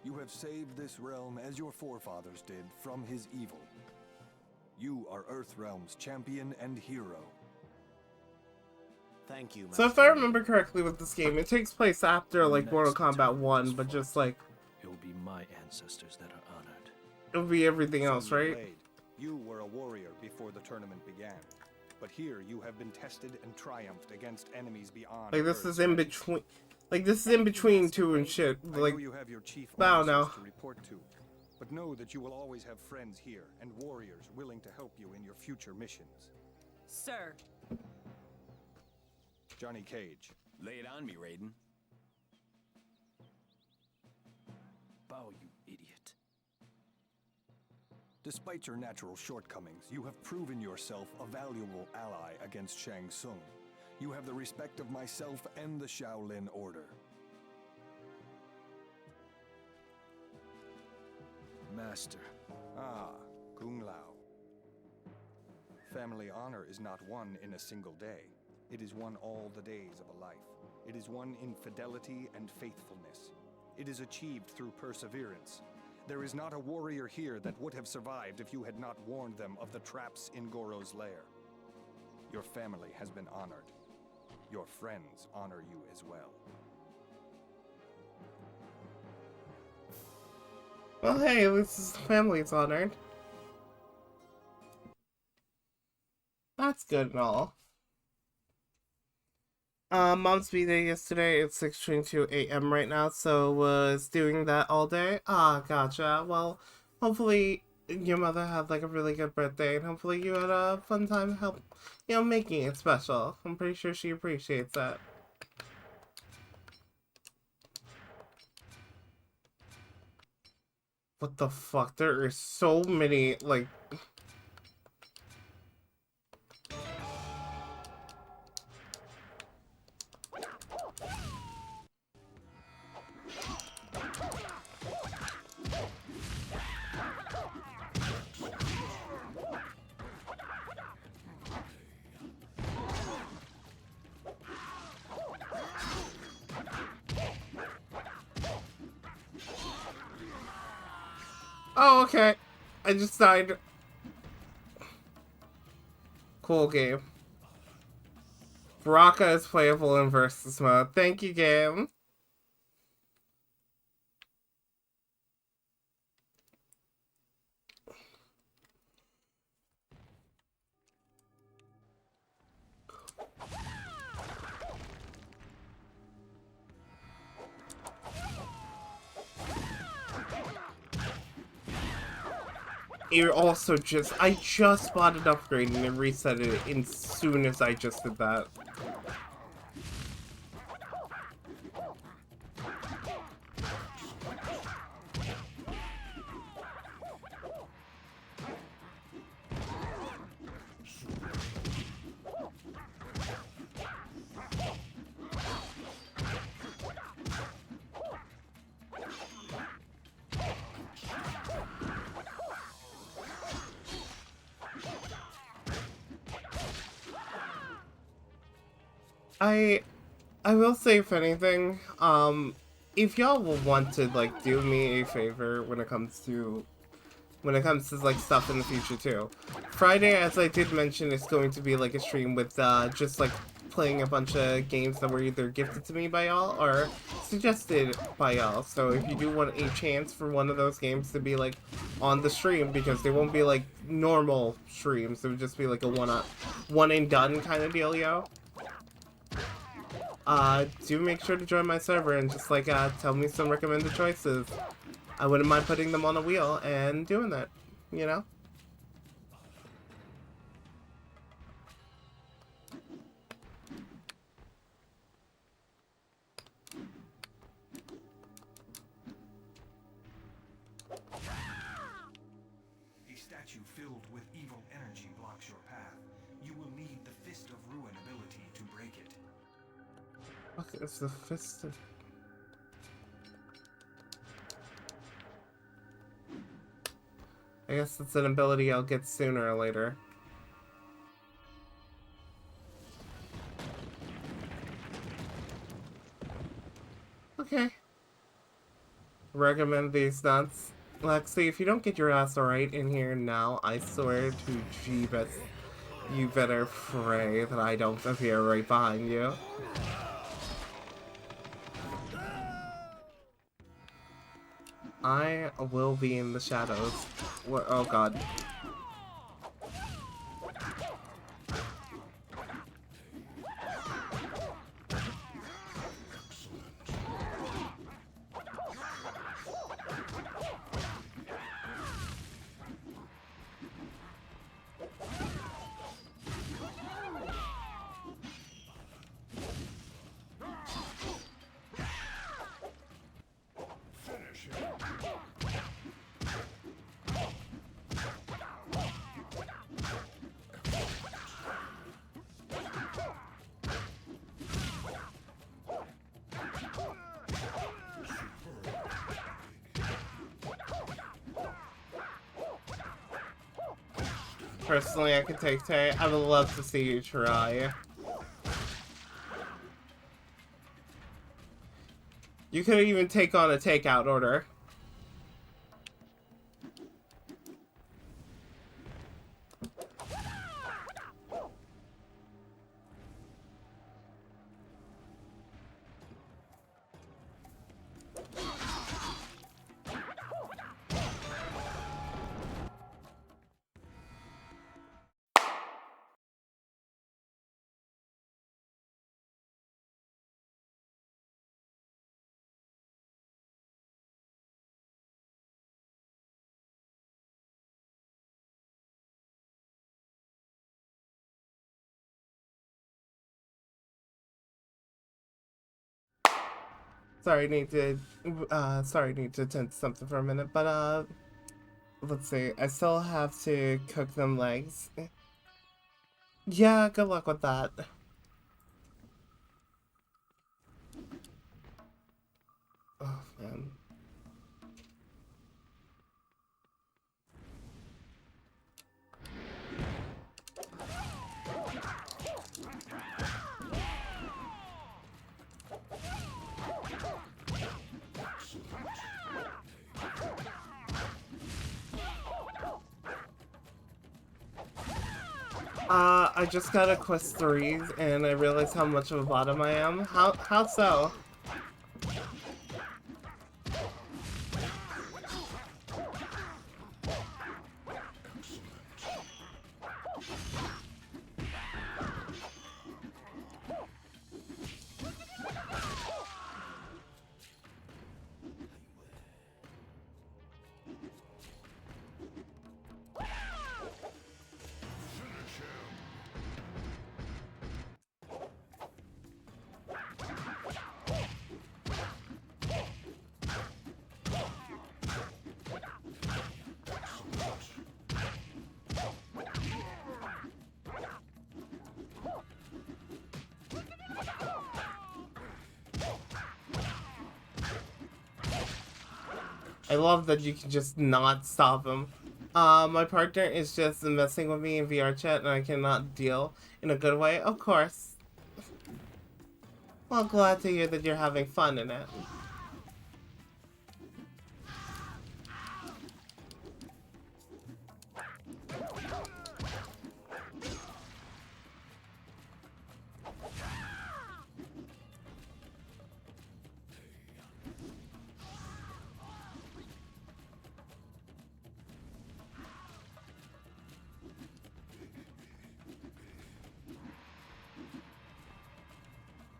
You have saved this realm as your forefathers did from his evil. You are Earthrealm's champion and hero. Thank you, So if I remember correctly with this game, it takes place after like Mortal Kombat 1, but just like it will be my ancestors that are honored. it would be everything else, right? You were a warrior before the tournament began, but here you have been tested and triumphed against enemies beyond. Like this is in between, like this is in between 2 and shit. Like I know you have your chief I don't know. to report to, but know that you will always have friends here and warriors willing to help you in your future missions. Sir. Johnny Cage. Lay it on me, Raiden. Bow, you idiot. Despite your natural shortcomings, you have proven yourself a valuable ally against Shang Tsung. You have the respect of myself and the Shaolin Order. Master. Ah, Kung Lao. Family honor is not won in a single day. It is won all the days of a life. It is won in fidelity and faithfulness. It is achieved through perseverance. There is not a warrior here that would have survived if you had not warned them of the traps in Goro's lair. Your family has been honored. Your friends honor you as well. Well, hey, at least his family's honored. That's good and all. Mom's B-Day yesterday. It's 6:22 a.m. right now, so was doing that all day. Ah, gotcha. Well, hopefully your mother had like a really good birthday, and hopefully you had a fun time making it special. I'm pretty sure she appreciates that. What the fuck? There are so many, like... Oh, okay. I just died. Cool game. Baraka is playable in versus mode. Thank you, game. You're also I just bought an upgrade and it reset it as soon as I just did that. I will say, if anything, if y'all will want to like do me a favor when it comes to like stuff in the future too. Friday, as I did mention, is going to be like a stream with just like playing a bunch of games that were either gifted to me by y'all or suggested by y'all. So if you do want a chance for one of those games to be like on the stream, because they won't be like normal streams, it would just be like a one and done kind of dealio. Do make sure to join my server and just like tell me some recommended choices. I wouldn't mind putting them on a wheel and doing that, you know? A statue filled with evil energy blocks your path. You will need the Fist of Ruin ability to break it. What is the Fist of... I guess it's an ability I'll get sooner or later. Okay. Recommend these nuts. Lexi, if you don't get your ass right in here now, I swear to Jeebus, you better pray that I don't appear right behind you. I will be in the shadows. What? Oh god. Personally, I could take Tay. I would love to see you try. You could even take on a takeout order. Sorry, need to attend to something for a minute, but let's see. I still have to cook them legs. Yeah, good luck with that. Oh man. I just got a quest 3 and I realized how much of a bottom I am. How so? I love that you can just not stop him. My partner is just messing with me in VR chat and I cannot deal in a good way. Of course. Well, glad to hear that you're having fun in it.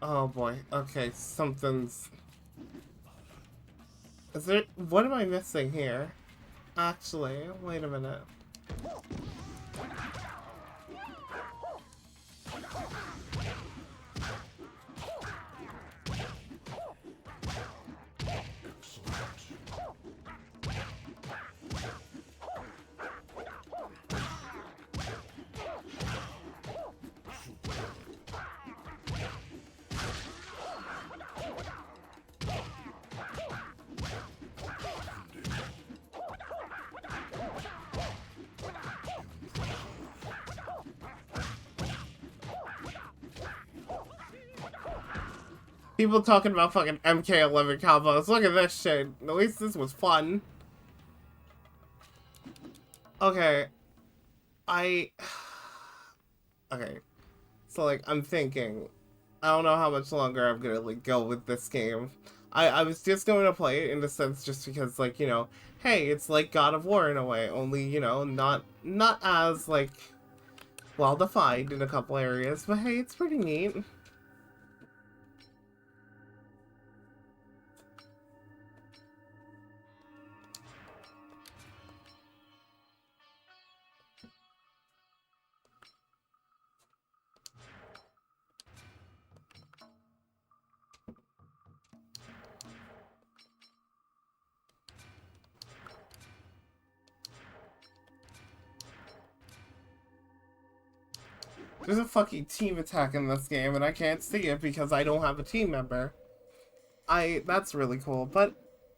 Oh boy. Okay, something's... Is there... What am I missing here? Actually, wait a minute. People talking about fucking MK11 combos. Look at this shit. At least this was fun. Okay. Okay. So, like, I'm thinking. I don't know how much longer I'm gonna, like, go with this game. I was just going to play it in a sense just because, like, you know, hey, it's like God of War in a way. Only, you know, not as, like, well-defined in a couple areas. But hey, it's pretty neat. There's a fucking team attack in this game, and I can't see it because I don't have a team member. That's really cool. But,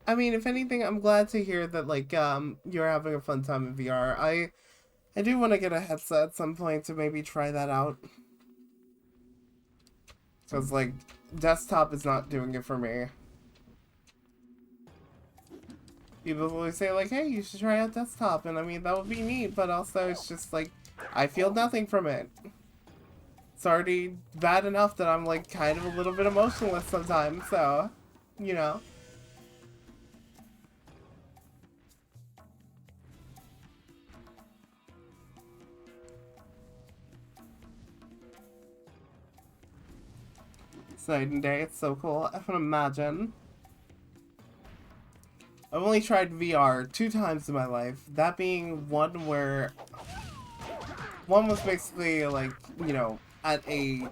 I mean, if anything, I'm glad to hear that, like, you're having a fun time in VR. I do want to get a headset at some point to maybe try that out. Because, like, desktop is not doing it for me. People always say, like, hey, you should try out desktop. And I mean, that would be neat, but also it's just, like, I feel nothing from it. It's already bad enough that I'm, like, kind of a little bit emotionless sometimes, so, you know. It's night and day, it's so cool. I can imagine. I've only tried VR 2 times in my life. That being one where... One was basically, like, you know, at a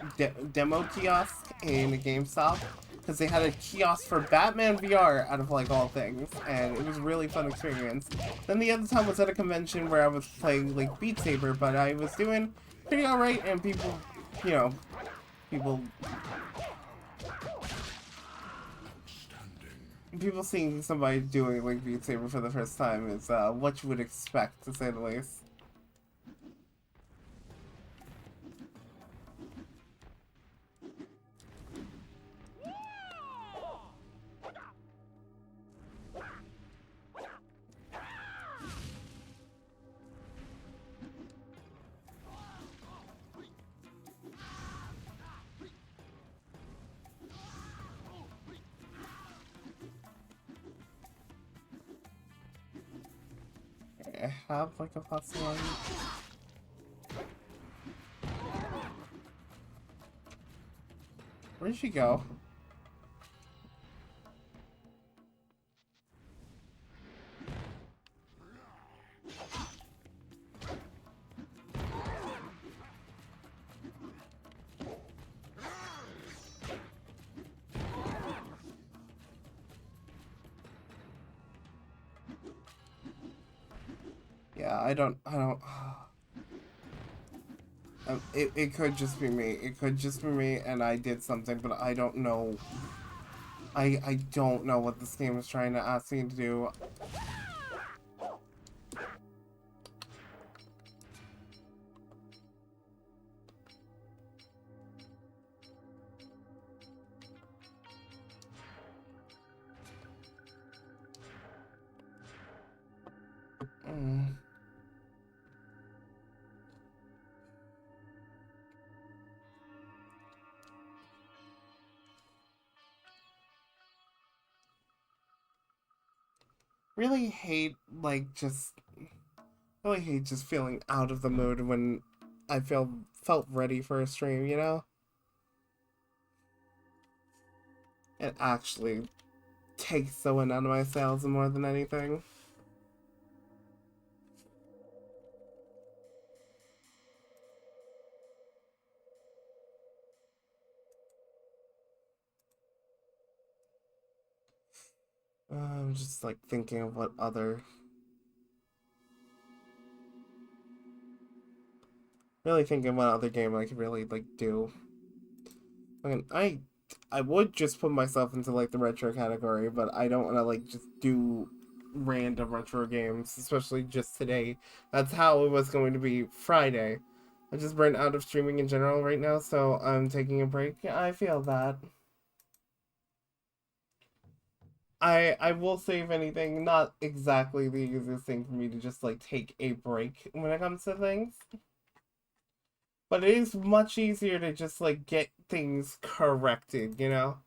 demo kiosk in a GameStop. Because they had a kiosk for Batman VR out of, like, all things. And it was a really fun experience. Then the other time was at a convention where I was playing, like, Beat Saber. But I was doing pretty alright. And people, you know, people seeing somebody doing, like, Beat Saber for the first time is what you would expect, to say the least. I have, like, a possibility. Where'd she go? Yeah, I don't, it could just be me. It could just be me and I did something, but I don't know. I don't know what this game is trying to ask me to do. Mm. Really hate, like, just... Really hate just feeling out of the mood when I felt ready for a stream, you know? It actually takes the wind out of my sails more than anything. I'm just, like, thinking of what other... Really thinking what other game I could really, like, do. I mean, I would just put myself into, like, the retro category, but I don't want to, like, just do random retro games, especially just today. That's how it was going to be Friday. I just burnt out of streaming in general right now, so I'm taking a break. I feel that. I will say, if anything, not exactly the easiest thing for me to just, like, take a break when it comes to things. But it is much easier to just, like, get things corrected, you know?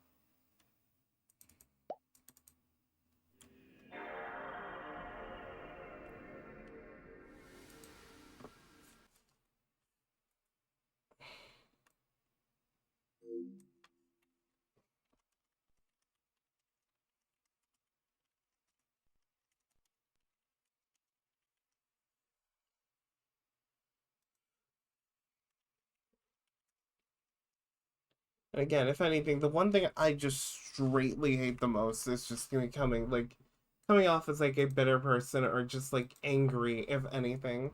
And again, if anything, the one thing I just straightly hate the most is just coming off as, like, a bitter person or just, like, angry, if anything.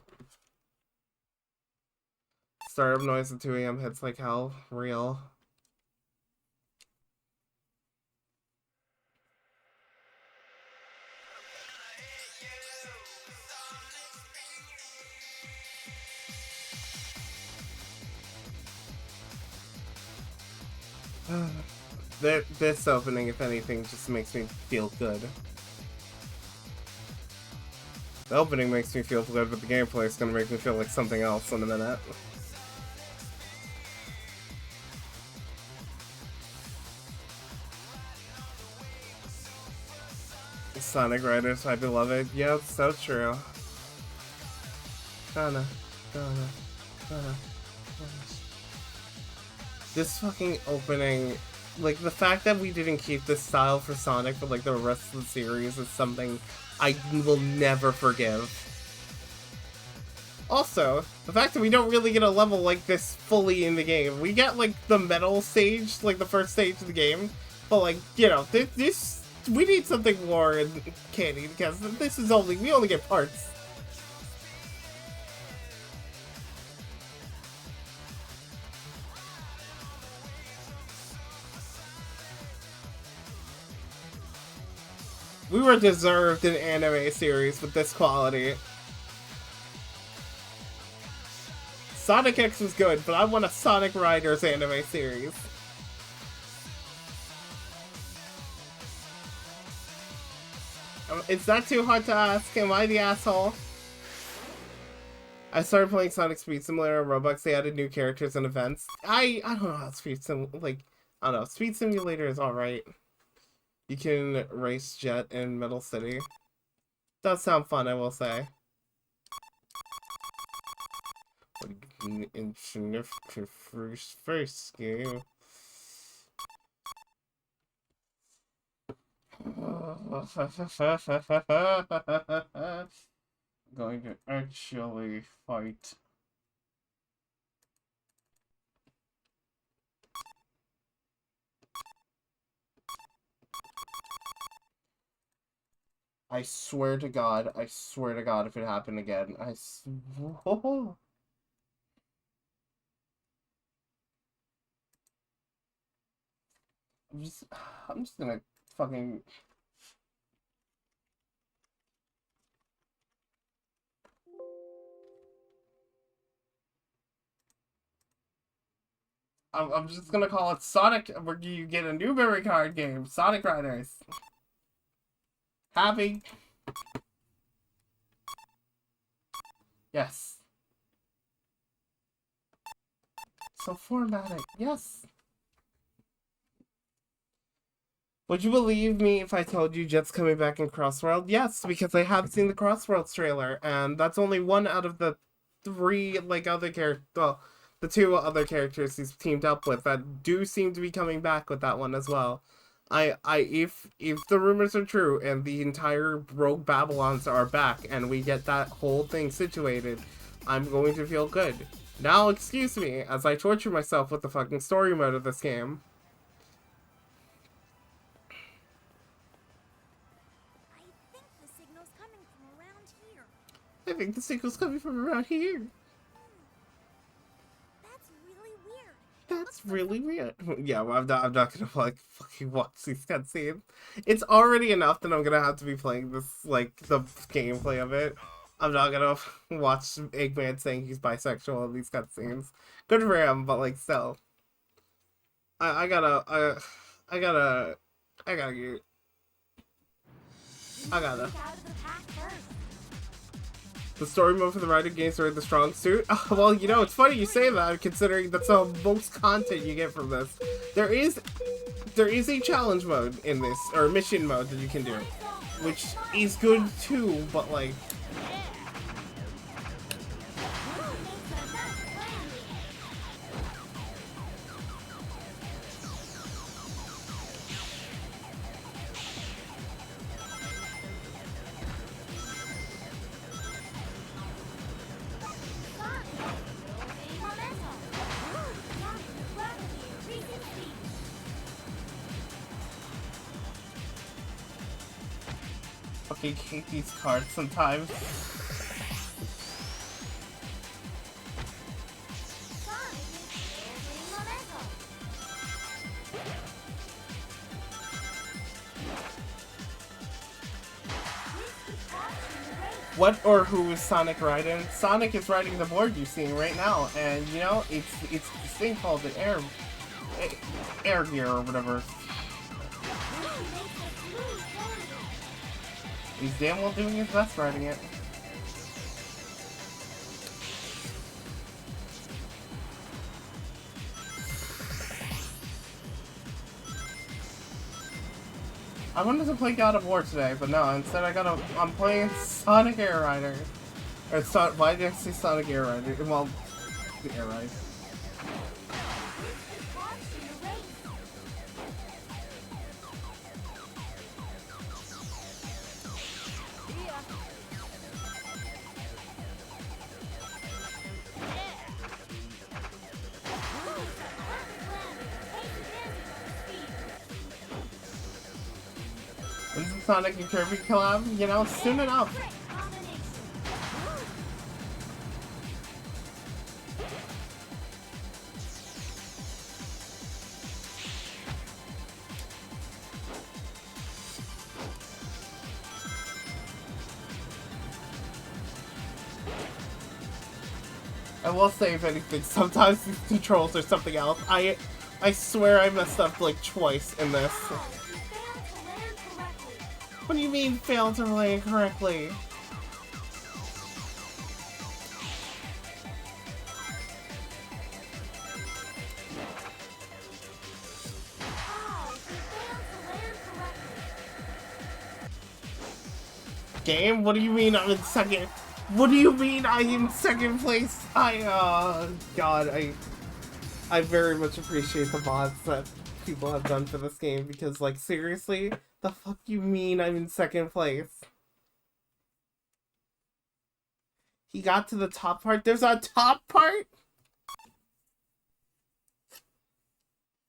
Startup noise at 2 a.m. hits like hell. Real. This opening, if anything, just makes me feel good. The opening makes me feel good, but the gameplay is gonna make me feel like something else in a minute. Sonic Riders, my beloved. Yeah, it's so true. Gonna. This fucking opening, like, the fact that we didn't keep this style for Sonic for, like, the rest of the series is something I will never forgive. Also, the fact that we don't really get a level like this fully in the game. We get, like, the metal stage, like, the first stage of the game, but, like, you know, this we need something more in Candy, because this is we only get parts. We were deserved an anime series with this quality. Sonic X was good, but I want a Sonic Riders anime series. Is that too hard to ask? Am I the asshole? I started playing Sonic Speed Simulator on Roblox. They added new characters and events. I don't know how I don't know. Speed Simulator is alright. You can race Jet in Metal City. Does sound fun, I will say. Insignificant first game. Going to actually fight. I swear to God, if it happened again, I'm just gonna fucking... I'm just gonna call it Sonic, where you get a Newberry card game, Sonic Riders. Happy. Yes. So formatted, yes. Would you believe me if I told you Jet's coming back in Crossworld? Yes, because I have seen the Crossworlds trailer, and that's only one out of the three, like, other characters, well, the two other characters he's teamed up with that do seem to be coming back with that one as well. If the rumors are true and the entire Rogue Babylons are back and we get that whole thing situated, I'm going to feel good. Now, excuse me, as I torture myself with the fucking story mode of this game. I think the signal's coming from around here. That's really weird. That's really weird. Yeah, well, I'm not gonna like fucking watch these cutscenes. It's already enough that I'm gonna have to be playing this, like, the gameplay of it. I'm not gonna watch Eggman saying he's bisexual in these cutscenes. Good for him, but like still. I gotta The story mode for the Rider games are in the strong suit. Well, you know, it's funny you say that, considering that's the most content you get from this. There is a challenge mode in this, or mission mode that you can do, which is good too, but like... I hate these cards sometimes. What or who is Sonic riding? Sonic is riding the board you're seeing right now, and you know, it's this thing called the air gear or whatever. He's damn well doing his best riding it. I wanted to play God of War today, but no, instead I'm playing Sonic Air Rider. Or why did I say Sonic Air Rider? Well, the Air Ride. When's the Sonic and Kirby collab? You know, soon enough. I will say, if anything, sometimes these controls are something else. I swear I messed up like twice in this. What do you mean, failed to relay correctly? Game? What do you mean I'm in second? What do you mean I'm in second place? God, I very much appreciate the mods that people have done for this game, because, like, seriously, the fuck you mean I'm in second place? He got to the top part? There's a top part?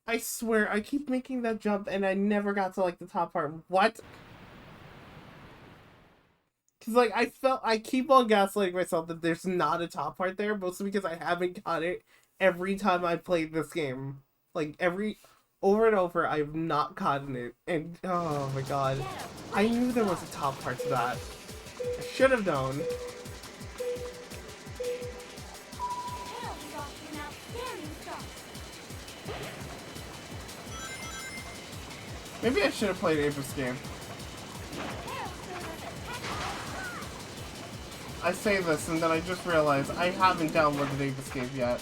I swear, I keep making that jump and I never got to, like, the top part. What? Because, like, I keep on gaslighting myself that there's not a top part there, mostly because I haven't got it every time I played this game. Like, over and over, I've not gotten it. And, oh my god. I knew there was a top part to that. I should have known. Maybe I should have played Apis game. I say this and then I just realized I haven't downloaded Apis game yet.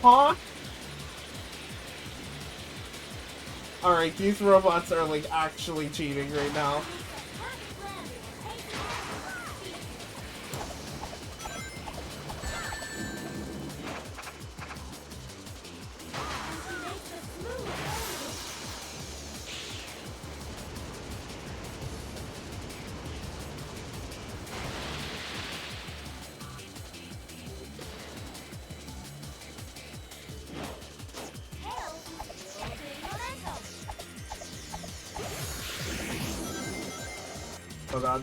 Huh? Alright, these robots are like actually cheating right now. Oh god.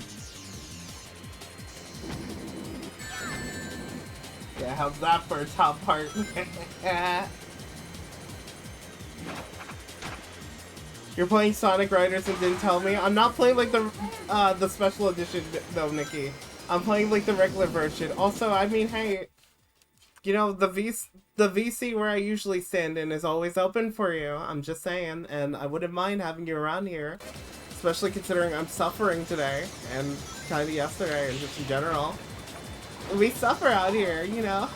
Yeah, how's that for a top part? You're playing Sonic Riders and didn't tell me? I'm not playing like the special edition though, Nikki. I'm playing like the regular version. Also, I mean, hey, you know, the VC where I usually stand in is always open for you. I'm just saying, and I wouldn't mind having you around here. Especially considering I'm suffering today, and kind of yesterday, and just in general. We suffer out here, you know?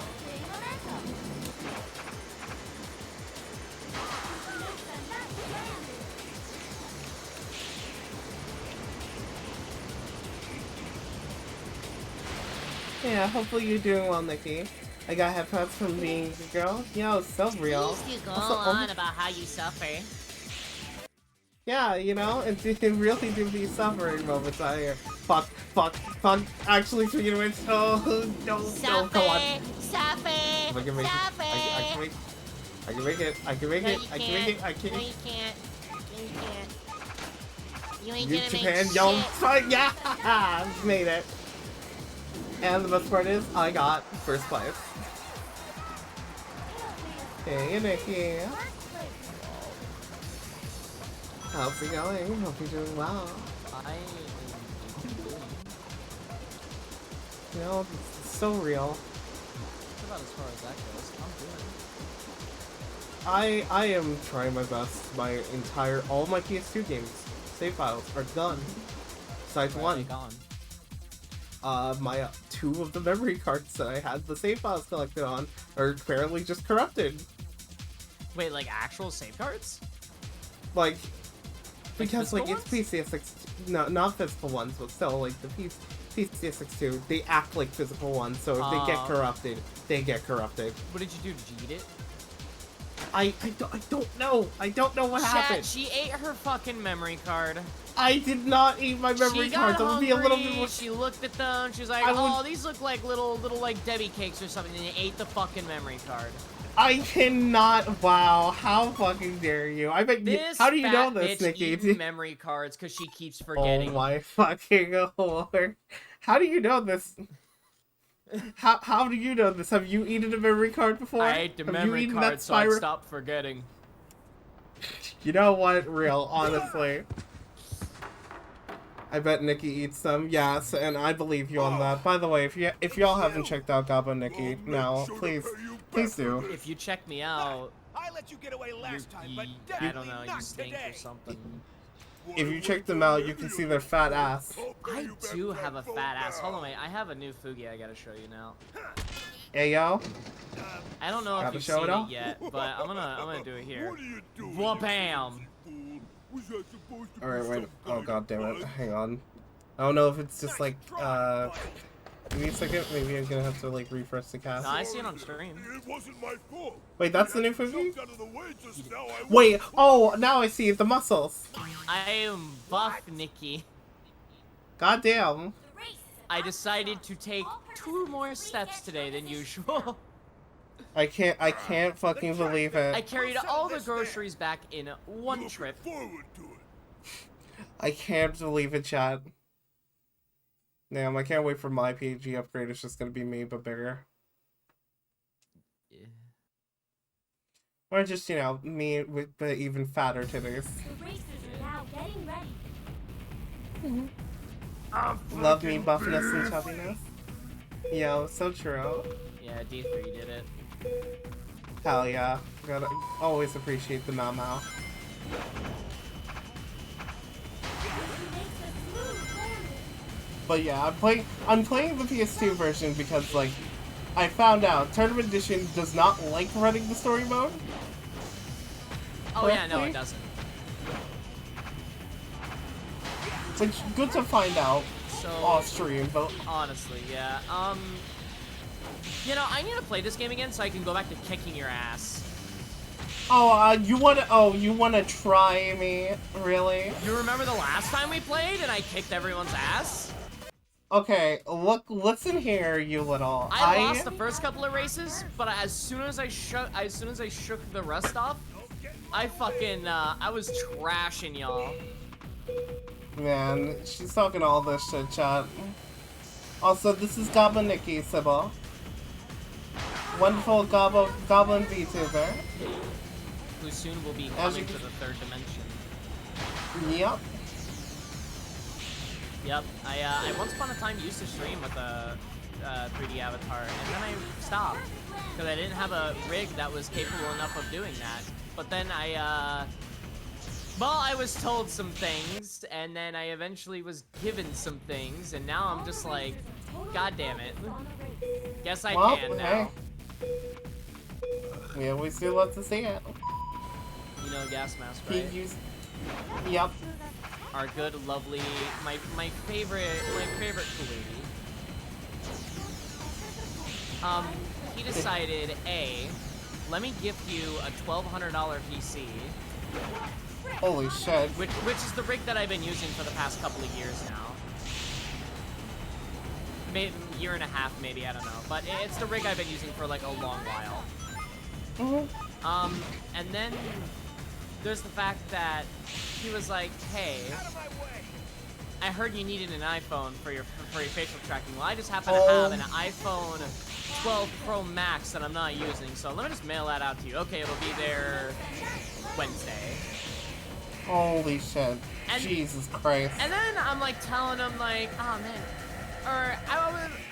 Yeah, hopefully you're doing well, Nikki. I got headphones from being a girl. Yo, so real. Please do go Also, on about how you suffer. Yeah, you know, it really do be suffering moments out here. Fuck. Actually, speaking of which, oh, no, come on. Stop it! I can make it. Stop I can make it. I can make No, it. you I can can't. make it. I can No, make you it. can't. No, you can't. You ain't You gonna Japan, make yo, shit. try, yeah, made it. And the best part is, I got first place. Hey, Nikki. How's it going? Hope you're doing well. I am doing You know, it's so real. about as far as that goes. I'm doing. I am trying my best. All my PS2 games, save files are done. Besides Where are one. they gone? My 2 of the memory cards that I had the save files collected on are apparently just corrupted. Wait, like actual save cards? Like, because physical like it's PCSX, no, not physical ones, but still like the PCSX2, they act like physical ones, so if they get corrupted, they get corrupted. What did you do? Did you eat it? I don't know. I don't know what happened. She ate her fucking memory card. I did not eat my memory She got cards. I would be a little bit hungry, more. She looked at them. She was like, "Oh, these look like little like Debbie cakes or something." And they ate the fucking memory card. I cannot. Wow, how fucking dare you? I bet. How do you know this, Nikki? Eating memory cards because she keeps forgetting. Oh my fucking lord! How do you know this? How do you know this? Have you eaten a memory card before? I ate the Have memory you eaten card that so I Spyro? stopped forgetting. You know what? Real, honestly. I bet Nikki eats them. Yes, and I believe you on that. By the way, if y'all haven't checked out Gabo Nikki now, please do. If you check me out, I let you get away last time, but I don't know, you not stink today. or something. If you check them out, you can see their fat ass. I do have a fat ass. Hold on, wait. I have a new Fugi I gotta show you now. Hey yo. I don't know if Gotta you've show seen it off? it yet, but I'm gonna do it here. What are you doing? Wha-bam! Was I supposed to Alright, be wait. some Oh kind god of damn it. bug? Hang on. I don't know if it's just like, Nice try, bud. give me a second. Maybe I'm gonna have to like refresh the cast. No, I see it on stream. It wasn't my fault. Wait, that's the new Jumped Fugi? out of the way just now, I Wait, was- oh, now I see the muscles. I am buff, Nikki. God damn. I decided to take 2 more steps today than usual. I can't fucking believe I it. carried all the groceries back in one Looking trip. forward to it. I can't believe it, chat. Damn, I can't wait for my PG upgrade. It's just gonna be me, but bigger. Yeah. Or just, you know, me with the even fatter titties. The racers are now getting ready. Love me buffness and chubbiness. Yo, so true. Yeah, D3 did it. Hell yeah. Gotta always appreciate the Mau. But yeah, I'm playing the PS2 version because like I found out Tournament Edition does not like running the story mode. Oh yeah, no, correctly. it doesn't. Which good to find out So off stream, but honestly, yeah. You know, I need to play this game again so I can go back to kicking your ass. you wanna try me, really? You remember the last time we played and I kicked everyone's ass? Okay, listen here, you little. I lost the first couple of races, but as soon as I shook the rust off, I fucking I was trashing y'all. Man, she's talking all this shit, chat. Also, this is Goblin Nikki, Sybil. Wonderful Goblin VTuber. Who soon will be As coming you to can- the 3rd dimension. Yep. Yep, I once upon a time used to stream with a 3D avatar, and then I stopped because I didn't have a rig that was capable enough of doing that. But then I was told some things, and then I eventually was given some things, and now I'm just like, God damn it. Guess I Well, can now. We always do love to see it. You know Gas Mask, He right? used. Yep. Our good, lovely, my favorite Kuwaiti. He decided, A, let me gift you a $1,200 PC, Holy shit. which is the rig that I've been using for the past couple of years now. Maybe year and a half, maybe, I don't know. But it's the rig I've been using for like a long while. And then there's the fact that he was like, hey, I heard you needed an iPhone for your facial tracking. Well, I just happen to have an iPhone 12 Pro Max that I'm not using, so let me just mail that out to you. Okay, it'll be there Wednesday. Holy shit. And- Jesus Christ. And then I'm like telling him like, oh man, or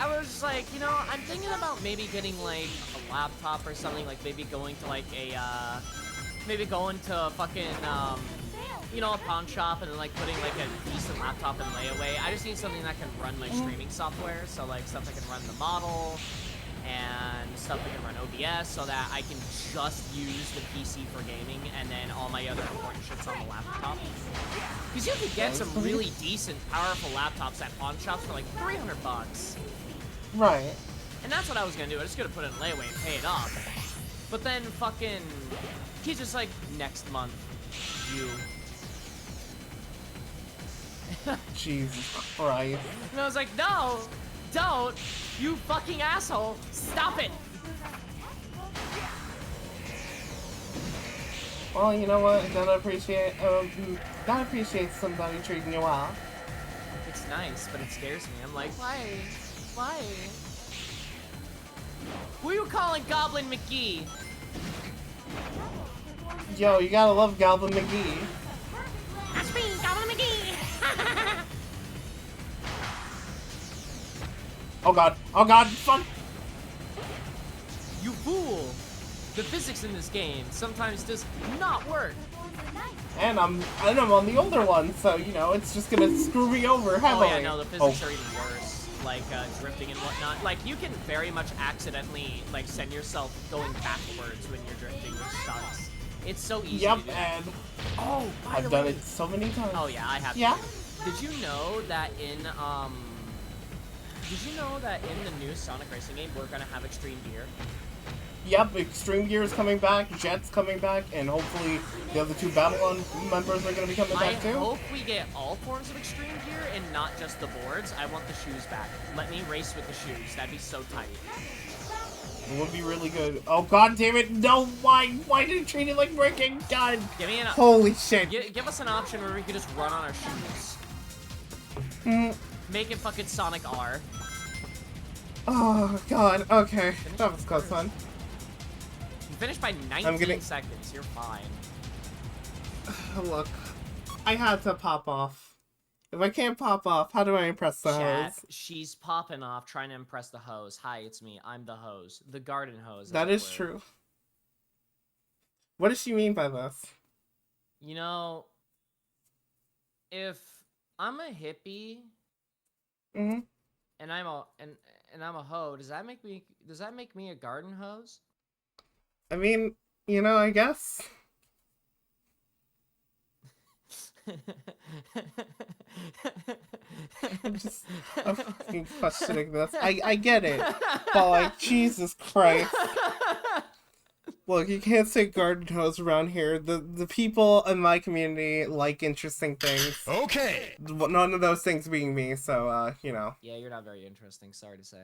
I was just like, you know, I'm thinking about maybe getting like a laptop or something, like maybe going to like maybe going to a fucking you know, a pawn shop and then like putting like a decent laptop in layaway. I just need something that can run my streaming software, so like stuff that can run the model and stuff that can run OBS, so that I can just use the PC for gaming and then all my other important shit's on the laptop. Because you could get some really decent, powerful laptops at pawn shops for like $300. Right. And that's what I was gonna do. I was just gonna put it in layaway and pay it off. But then fucking, he's just like, next month, you. Jesus Christ. And I was like, no, don't, you fucking asshole, stop it. Well, you know what? Gotta appreciate somebody treating you well. It's nice, but it scares me. I'm like, why? Why? Who are you calling Goblin McGee? Yo, you gotta love Goblin McGee. That's me, Goblin McGee. Oh god. Oh god, fuck! You fool! The physics in this game sometimes does not work. And I'm on the older one, so you know it's just gonna screw me over heavily. Oh yeah, no, the physics are even worse. Like drifting and whatnot. Like you can very much accidentally like send yourself going backwards when you're drifting, which sucks. It's so easy. Yep, to do. and Oh, by I've the done way. it so many times. Oh yeah, I have. Yeah. Did you know that in the new Sonic Racing game we're gonna have Extreme Gear? Yep, Extreme Gear is coming back, Jet's coming back, and hopefully the other two Babylon members are gonna be coming I back too. hope we get all forms of Extreme Gear and not just the boards. I want the shoes back. Let me race with the shoes. That'd be so tight. It would be really good. Oh god damn it! No, why? Why did it treat it like breaking? God. Give me an. Holy shit. Give us an option where we could just run on our shoes. Make it fucking Sonic R. Oh god. Okay, that was close one. You finished by 19 seconds. You're fine. Look, I had to pop off. If I can't pop off, how do I impress the Chat, hose? she's popping off trying to impress the hose. Hi, it's me. I'm the hose. The garden hose. That is true. What does she mean by this? You know, if I'm a hippie Mm-hmm. and I'm a hoe, does that make me a garden hose? I mean, you know, I guess. I'm fucking questioning this. I get it. But like, Jesus Christ. Look, you can't say garden hose around here. The people in my community like interesting things. Okay. None of those things being me, so, you know. Yeah, you're not very interesting, sorry to say.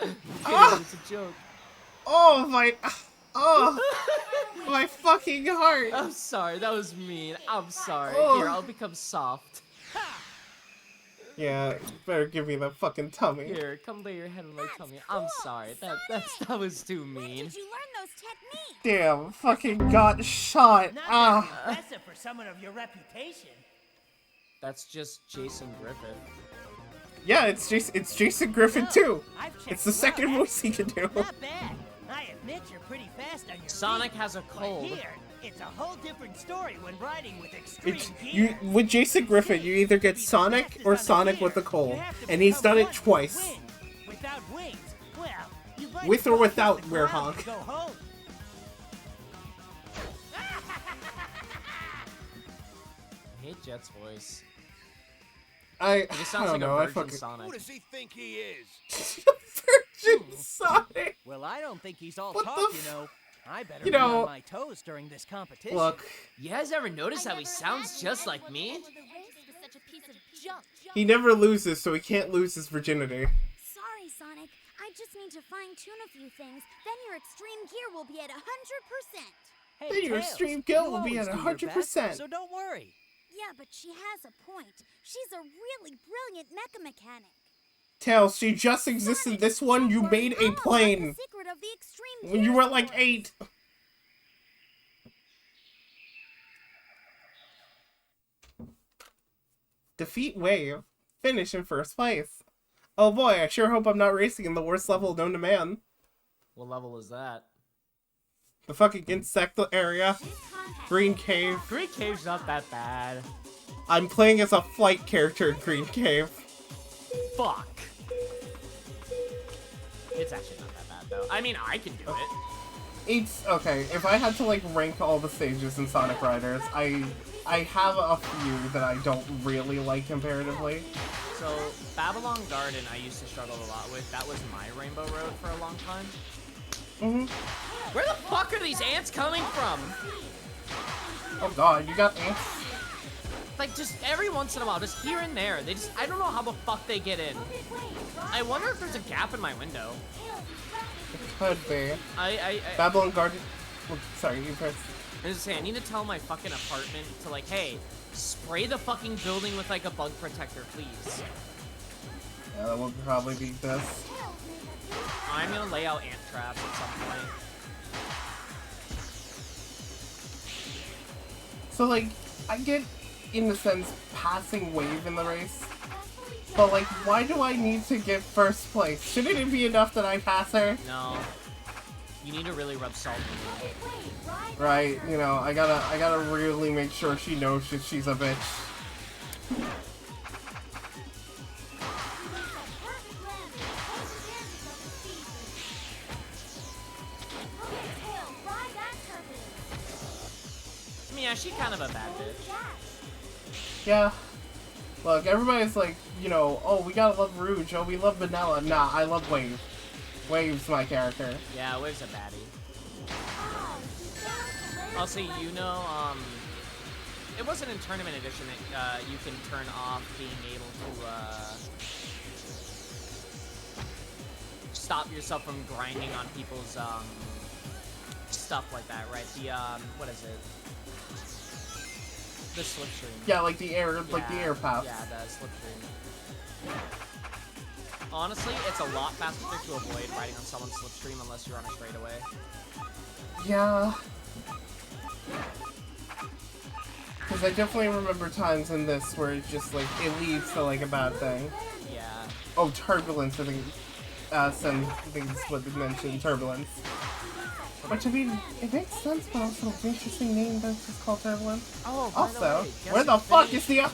It's a joke. Oh, my... Oh! My fucking heart! I'm sorry, that was mean. I'm sorry. Oh. Here, I'll become soft. Yeah, better give me the fucking tummy. Here, come lay your head on my tummy. I'm sorry. That was too Where mean. did you learn those techniques? Damn, fucking got shot. Not Ah. very impressive for someone of your reputation. That's just Jason Griffith. Yeah, it's Jason Griffin too. I've checked It's the you out, second voice he can do. Not bad. I admit you're pretty fast on your Sonic feet. has a cold. But here, it's a whole different story when riding with extreme It's gear. you with Jason Griffin. You either get Sonic or Sonic with a cold, and he's done it twice. Without wings, well, you might With or fall without to the ground Werehog. to go home. I hate Jet's voice. I He just I sounds don't like know. a I virgin fucking Sonic. Who does he think he is? Virgin Sonic. Well, I don't think he's all What talk, the you know. I better You be know, on my toes during this competition. look, You guys ever notice how he sounds just like me? he never loses, so he can't lose his virginity. Sorry, Sonic. I just need to fine-tune a few things. Then your extreme gear will be at 100%. Hey, Then your Tails, extreme skill you will be always at do your best, 100%. so don't worry. Yeah, but she has a point. She's a really brilliant mecha mechanic. Tails, she just existed. Sonic, This one, you don't made worry, a I'll unlock plane the secret of the extreme when you gear were like source. 8. Defeat Wave. Finish in first place. Oh boy, I sure hope I'm not racing in the worst level known to man. What level is that? The fucking insect area. Green Cave. Green Cave's not that bad. I'm playing as a flight character in Green Cave. Fuck. It's actually not that bad though. I mean, I can do it. It's okay. If I had to like rank all the stages in Sonic Riders, I have a few that I don't really like comparatively. So, Babylon Garden I used to struggle a lot with. That was my Rainbow Road for a long time. Where the fuck are these ants coming from? Oh god, you got ants? Like, just every once in a while, just here and there. They just, I don't know how the fuck they get in. I wonder if there's a gap in my window. Could be. I Babylon Garden. Oh, sorry, you pressed. I was just saying, I need to tell my fucking apartment to like, hey, spray the fucking building with like a bug protector, please. Yeah, that would probably be this. I'm gonna lay out ant traps at some point. So like, I get, in a sense, passing wave in the race. But like, why do I need to get first place? Shouldn't it be enough that I pass her? No. You need to really rub salt in it. Right, you know, I gotta really make sure she knows that she's a bitch. I mean, yeah, she's kind of a bad bitch. Yeah. Look, everybody's like, you know, oh, we gotta love Rouge, oh, we love Vanilla. Nah, I love Wave. Wave's my character. Yeah, Wave's a baddie. Also, you know, it wasn't in Tournament Edition that you can turn off being able to stop yourself from grinding on people's stuff like that, right? The what is it? The slipstream. Yeah, like the air, like the air path. Yeah, the slipstream. Honestly, it's a lot faster to avoid riding on someone's slipstream unless you're on a straightaway. Yeah. Because I definitely remember times in this where it's just like, it leads to like a bad thing. Yeah. Oh, Turbulence, I think. Some things what they mentioned, Turbulence. Which, I mean, it makes sense, but also an interesting name that's just called Turbulence. Oh, by Also, the way, guess where the who fuck finished- is the...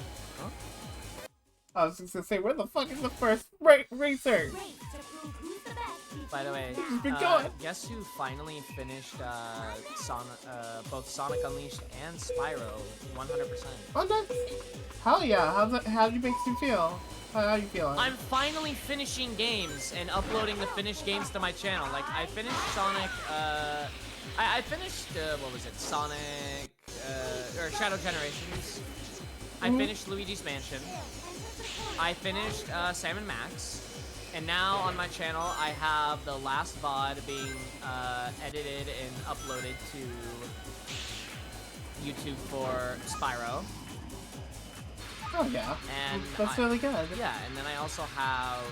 I was just gonna say, where the fuck is the first racer? By the way, It's been going. guess who finally finished both Sonic Unleashed and Spyro 100%? Oh, nice. Hell yeah. How do you make you feel? How you feeling? I'm finally finishing games and uploading the finished games to my channel. Like, I finished Sonic, I finished, what was it? Sonic, or Shadow Generations. I finished Luigi's Mansion. I finished Sam & Max. And now on my channel, I have the last VOD being edited and uploaded to YouTube for Spyro. Oh yeah. And that's really good. Yeah, and then I also have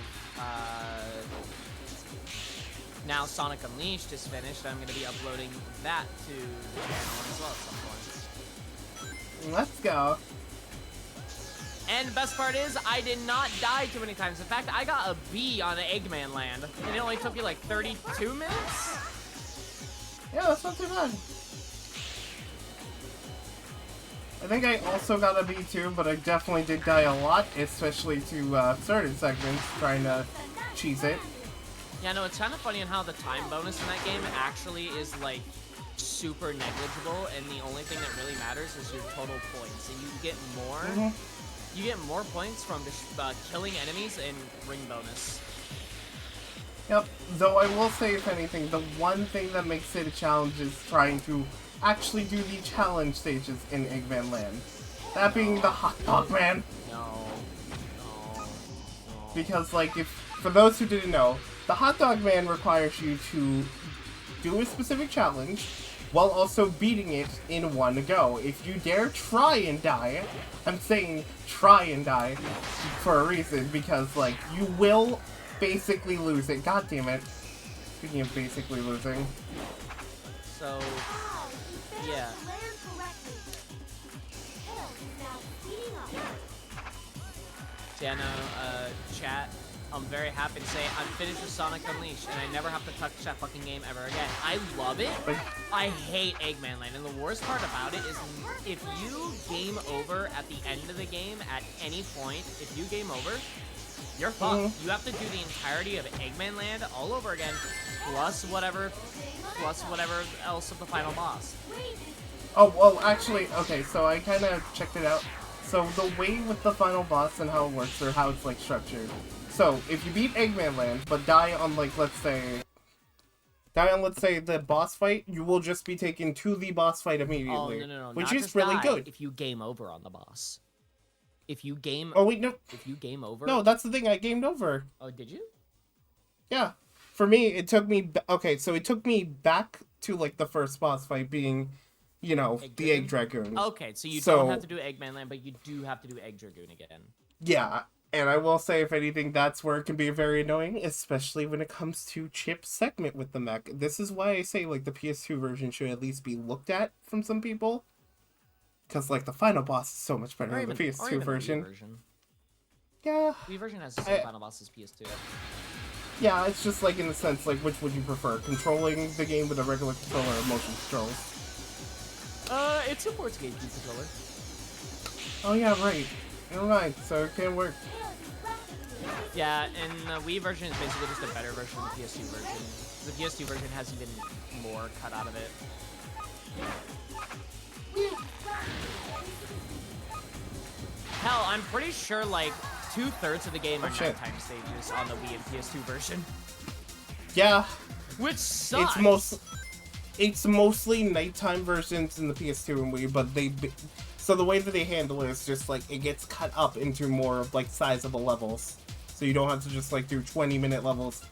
now Sonic Unleashed is finished. I'm going to be uploading that to the channel as well at some point. Let's go. And the best part is, I did not die too many times. In fact, I got a B on Eggman Land, and it only took me like 32 minutes? Yeah, that's not too bad. I think I also got a B too, but I definitely did die a lot, especially to certain segments, trying to cheese it. Yeah, no, it's kind of funny on how the time bonus in that game actually is like super negligible, and the only thing that really matters is your total points, and you get more. You get more points from just killing enemies and ring bonus. Yep, though I will say, if anything, the one thing that makes it a challenge is trying to actually do the challenge stages in Eggman Land. That being the hot dog man. No. Because, like, if for those who didn't know, the hot dog man requires you to do a specific challenge while also beating it in one go. If you dare try and die, I'm saying try and die for a reason, because, like, you will basically lose it. God damn it. Speaking of basically losing. So, yeah. Yeah, no, chat, I'm very happy to say I'm finished with Sonic Unleashed, and I never have to touch that fucking game ever again. I love it. I hate Eggman Land, and the worst part about it is if you game over at the end of the game at any point, if you game over, you're fucked. You have to do the entirety of Eggman Land all over again, plus whatever else of the final boss. Oh, well, actually, okay, so I kind of checked it out. So the way with the final boss and how it works, or how it's, like, structured. So, if you beat Eggman Land, but die on, like, let's say, the boss fight, you will just be taken to the boss fight immediately. Oh, no. Which Not is just really die, good. if you game over on the boss. If you game... Oh, wait, no. If you game over... No, that's the thing, I gamed over. Oh, did you? Yeah. For me, it took me... Okay, so it took me back to, like, the first boss fight being, you know, the Egg Dragoon. Okay, so you don't have to do Eggman Land, but you do have to do Egg Dragoon again. Yeah, and I will say, if anything, that's where it can be very annoying, especially when it comes to Chip's segment with the mech. This is why I say, like, the PS2 version should at least be looked at from some people. Because, like, the final boss is so much better than the PS2 version. Yeah. Wii version has the same final boss as PS2. Yeah, it's just, like, in a sense, like, which would you prefer? Controlling the game with a regular controller or motion controls? It supports GameCube controller. Oh, yeah, right. Never mind, so it can work. Yeah, and the Wii version is basically just a better version of the PS2 version. The PS2 version has even more cut out of it. Hell, I'm pretty sure like 2/3 of the game are nighttime stages on the Wii and PS2 version. Yeah. Which sucks. It's mostly nighttime versions in the PS2 and Wii, but so the way that they handle it is just like it gets cut up into more like sizable levels. So you don't have to just like do 20-minute levels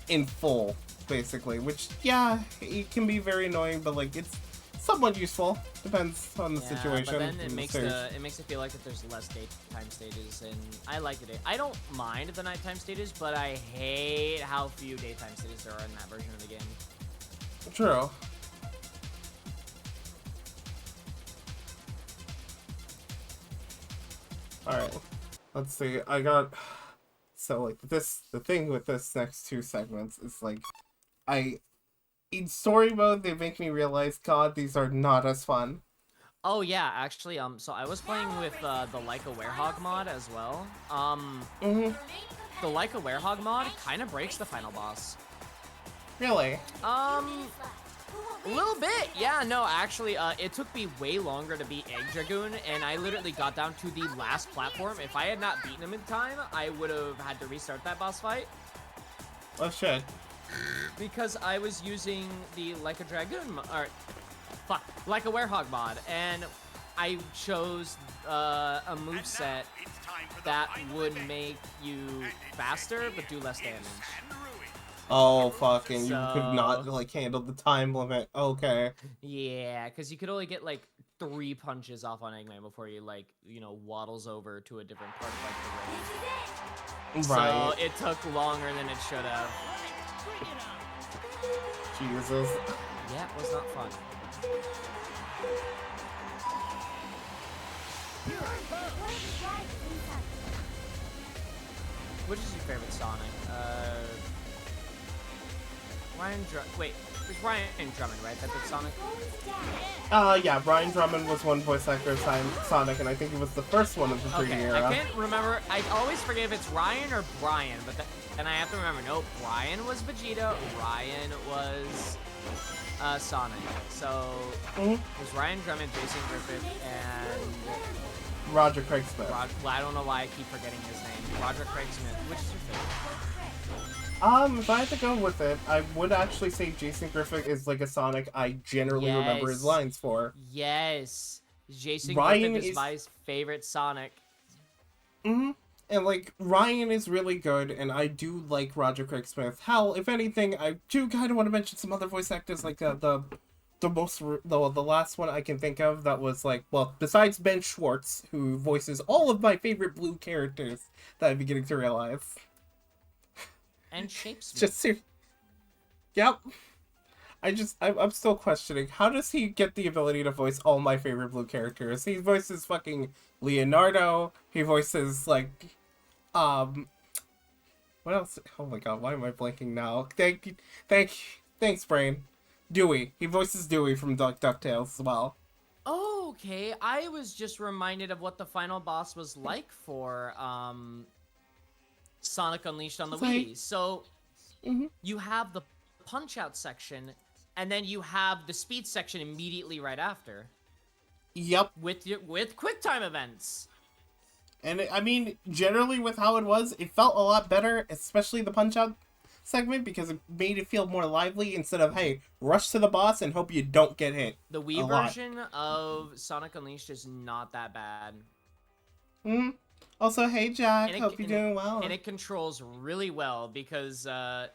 in full, basically. Which, yeah, it can be very annoying, but like it's somewhat useful. Depends on the situation. But then it makes it feel like that there's less daytime stages, and I like it. I don't mind the nighttime stages, but I hate how few daytime stages there are in that version of the game. True. Alright, let's see, so like the thing with this next two segments is like, in story mode they make me realize, God, these are not as fun. Oh yeah, actually, so I was playing with the Like a Werehog mod as well. The Like a Werehog mod kind of breaks the final boss. Really? A little bit, yeah, no, actually, it took me way longer to beat Egg Dragoon, and I literally got down to the last platform. If I had not beaten him in time, I would have had to restart that boss fight. Oh shit. Because I was using the Like a Werehog mod, and I chose a moveset that would make you faster, but do less damage. Oh, fucking, you could not, like, handle the time limit. Okay. Yeah, because you could only get, like, 3 punches off on Eggman before he, like, you know, waddles over to a different part of, like, the ring. Right. So it took longer than it should have. Jesus. Yeah, it was not fun. Which is your favorite Sonic? It's Ryan Drummond, right? That did Sonic? Yeah, Ryan Drummond was one voice actor assigned Sonic, and I think it was the first one of the 3D era. I can't remember. I always forget if it's Ryan or Brian, but then I have to remember, nope, Brian was Vegeta, Ryan was Sonic. So it was Ryan Drummond, Jason Griffith, and Roger Craig Smith. Well, I don't know why I keep forgetting his name. Roger Craig Smith. Which is your favorite? If I had to go with it, I would actually say Jason Griffith is like a Sonic I generally remember his lines for. Yes. Jason Ryan Griffith is is my favorite Sonic. Mm-hmm. And, like, Ryan is really good, and I do like Roger Craig Smith. Hell, if anything, I do kind of want to mention some other voice actors, like, the last one I can think of that was, like, well, besides Ben Schwartz, who voices all of my favorite blue characters that I'm beginning to realize. And Shapesmith. Just, yep. I'm still questioning, how does he get the ability to voice all my favorite blue characters? He voices fucking Leonardo, he voices, like, what else? Oh my god, why am I blanking now? Thanks, Brain. Dewey. He voices Dewey from DuckTales as well. Oh, okay. I was just reminded of what the final boss was like for, Sonic Unleashed on the Wii. So, you have the Punch-Out section, and then you have the Speed section immediately right after. Yep. With QuickTime events. And I mean, generally with how it was, it felt a lot better, especially the Punch-Out segment, because it made it feel more lively instead of, hey, rush to the boss and hope you don't get hit. The Wii version of Sonic Unleashed is not that bad. Also, hey Jack, hope you're doing well. And it controls really well because, well,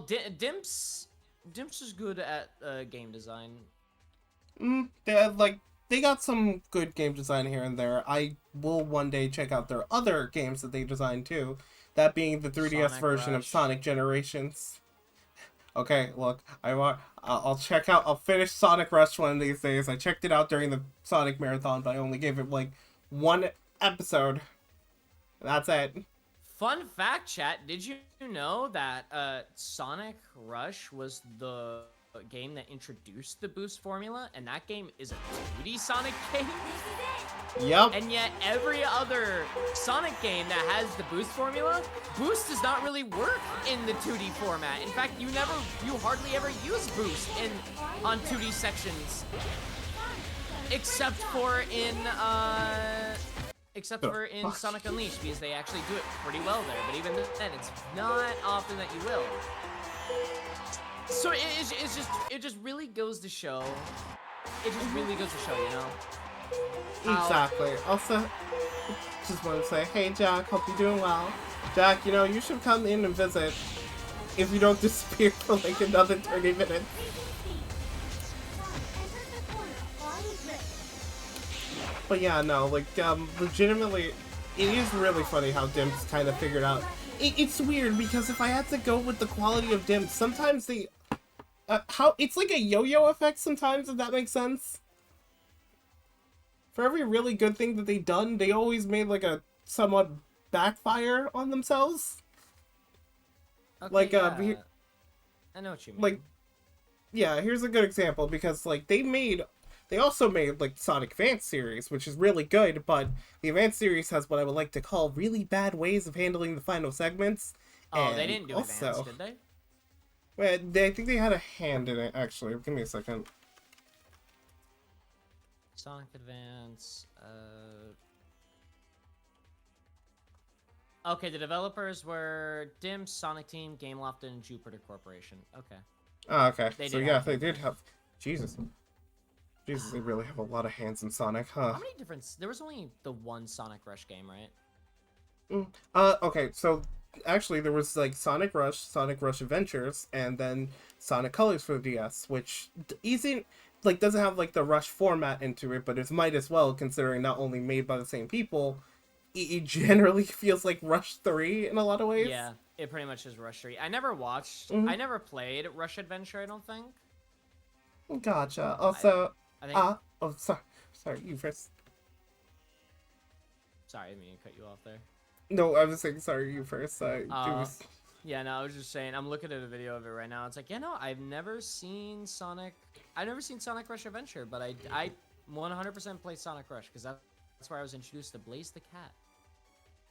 Dimps is good at game design. They got some good game design here and there. I will one day check out their other games that they designed too. That being the 3DS Sonic version Rush. of Sonic Generations. Okay, look, I'll finish Sonic Rush one of these days. I checked it out during the Sonic Marathon, but I only gave it like one episode. That's it. Fun fact, chat, did you know that Sonic Rush was the game that introduced the boost formula, and that game is a 2D Sonic game? Yep. And yet every other Sonic game that has the boost formula, boost does not really work in the 2D format. In fact, you hardly ever use boost on 2D sections, except for in Sonic Unleashed, because they actually do it pretty well there. But even then, it's not often that you will. So it just really goes to show. It just really goes to show, you know. Exactly. Also, just want to say, hey Jack, hope you're doing well. Jack, you should come in and visit if you don't disappear for like another 30 minutes. But yeah, no, like, legitimately, it is really funny how Dimps kind of figured out. It's weird, because if I had to go with the quality of Dimps, sometimes they... it's like a yo-yo effect sometimes, if that makes sense. For every really good thing that they've done, they always made, like, a somewhat backfire on themselves. Okay, like, yeah. I know what you mean. Like, yeah, here's a good example, because, like, they also made, like, Sonic Advance series, which is really good, but the Advance series has what I would like to call really bad ways of handling the final segments. Oh, and they didn't do also, Advance, did they? Well, I think they had a hand in it, actually. Give me a second. Sonic Advance, Okay, the developers were Dim, Sonic Team, Gameloft, and Jupiter Corporation. Okay. Oh, okay. So yeah, have they did have... Jesus, they really have a lot of hands in Sonic, huh? How many different... There was only the one Sonic Rush game, right? Okay, so actually there was, like, Sonic Rush Adventures, and then Sonic Colors for the DS, which isn't... like, doesn't have, like, the Rush format into it, but it might as well, considering not only made by the same people, it generally feels like Rush 3 in a lot of ways. Yeah, it pretty much is Rush 3. I never watched... I never played Rush Adventure, I don't think. Gotcha. Also... I think... oh, sorry, you first. Sorry, I didn't mean to cut you off there. No, I was saying sorry, you first. Yeah, no, I was just saying, I'm looking at a video of it right now. It's like, I've never seen Sonic Rush Adventure, but I 100% play Sonic Rush, because that's where I was introduced to Blaze the Cat.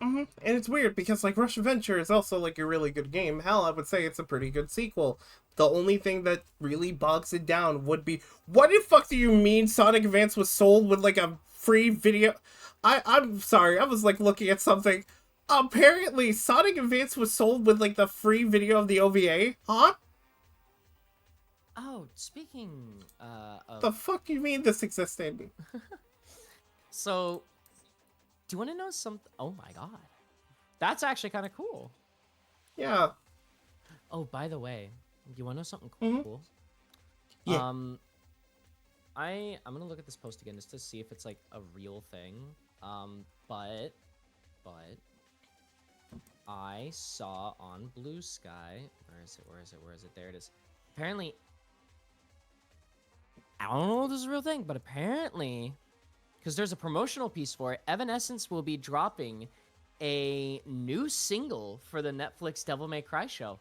And it's weird, because, like, Rush Adventure is also, like, a really good game. Hell, I would say it's a pretty good sequel. The only thing that really bogs it down would be, what the fuck do you mean Sonic Advance was sold with, like, a free video. I'm sorry, I was like looking at something. Apparently, Sonic Advance was sold with like the free video of the OVA. Huh? Oh, speaking of... The fuck you mean this existed? So, do you want to know something? Oh my god. That's actually kind of cool. Yeah. Oh, by the way, you want to know something cool? Yeah. I'm gonna look at this post again just to see if it's like a real thing. But I saw on Blue Sky. Where is it? There it is. Apparently, I don't know if this is a real thing, but apparently, because there's a promotional piece for it, Evanescence will be dropping a new single for the Netflix Devil May Cry show.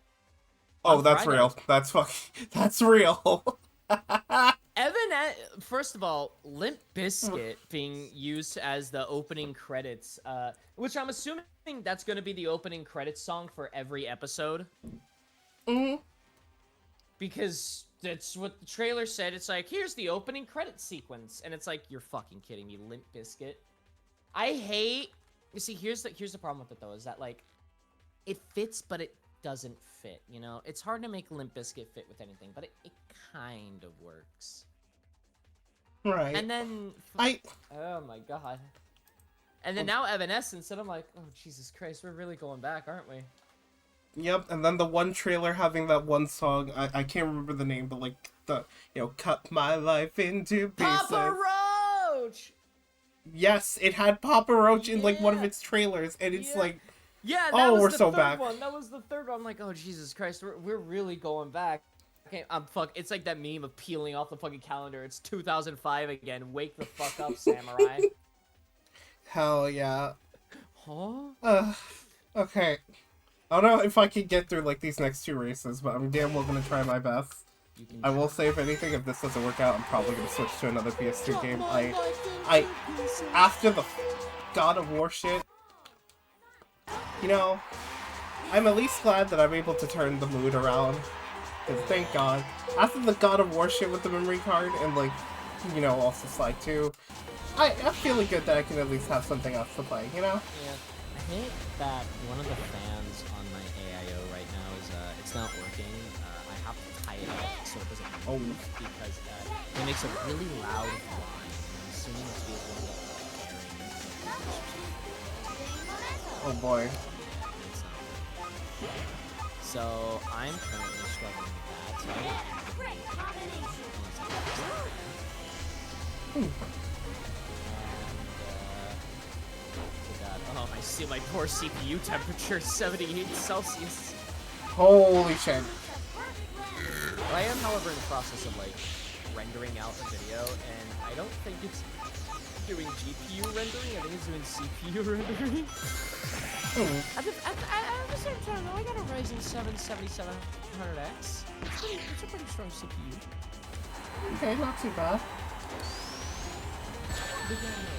Oh, on that's Friday. real. That's fucking. That's real. First of all, Limp Bizkit being used as the opening credits, which I'm assuming that's going to be the opening credits song for every episode. Because that's what the trailer said. It's like, here's the opening credits sequence. And it's like, you're fucking kidding me, Limp Bizkit. I hate... You see, here's the problem with it, though, is that, like, it fits, but it doesn't fit, you know? It's hard to make Limp Bizkit fit with anything, but it kind of works. Right. And then... Oh, my God. And then now Evanescence, and I'm like, oh, Jesus Christ, we're really going back, aren't we? Yep, and then the one trailer having that one song, I can't remember the name, but like the, cut my life into pieces. Papa Roach! Yes, it had Papa Roach in like one of its trailers, and it's like, yeah, that oh, was we're the so third back. one. That was the third one. I'm like, oh, Jesus Christ, we're really going back. Okay, it's like that meme of peeling off the fucking calendar. It's 2005 again. Wake the fuck up, samurai. Hell yeah. Huh? Okay. I don't know if I can get through like these next two races, but I'm damn well gonna try my best. I will say, if anything, if this doesn't work out, I'm probably gonna switch to another PS2 game. I after the God of War shit, I'm at least glad that I'm able to turn the mood around. Because thank God, after the God of War shit with the memory card and like, also Slide 2, I'm feeling good that I can at least have something else to play, Yeah. I hate that one of the fans on my AIO right now is, it's not working. I have to tie it up so it doesn't move because it makes a really loud whine. I'm assuming it's because one of the Oh boy. So I'm currently struggling with that. So oh, I see my poor CPU temperature, 78 Celsius. Holy shit. I am, however, in the process of, like, rendering out a video, and I don't think it's doing GPU rendering, I think it's doing CPU rendering. At the same time, though, I got a Ryzen 7 7700X. It's a pretty strong CPU. Okay, not too bad. But yeah, no,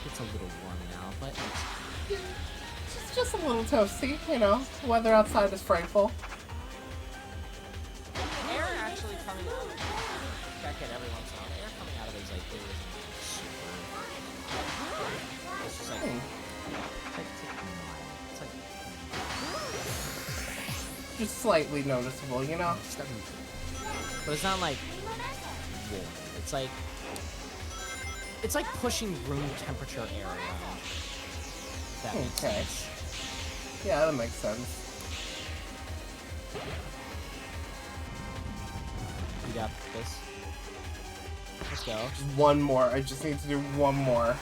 it's a little warm now, but It's just a little toasty, Weather outside is frightful. air actually coming out. Check it every once in a while. Air coming out of it is like super. It's just like Just slightly noticeable, it's nothing, but it's not like warm. It's like pushing room temperature air around. If that makes sense. Yeah, that makes sense. You got this. Let's go. One more. I just need to do one more.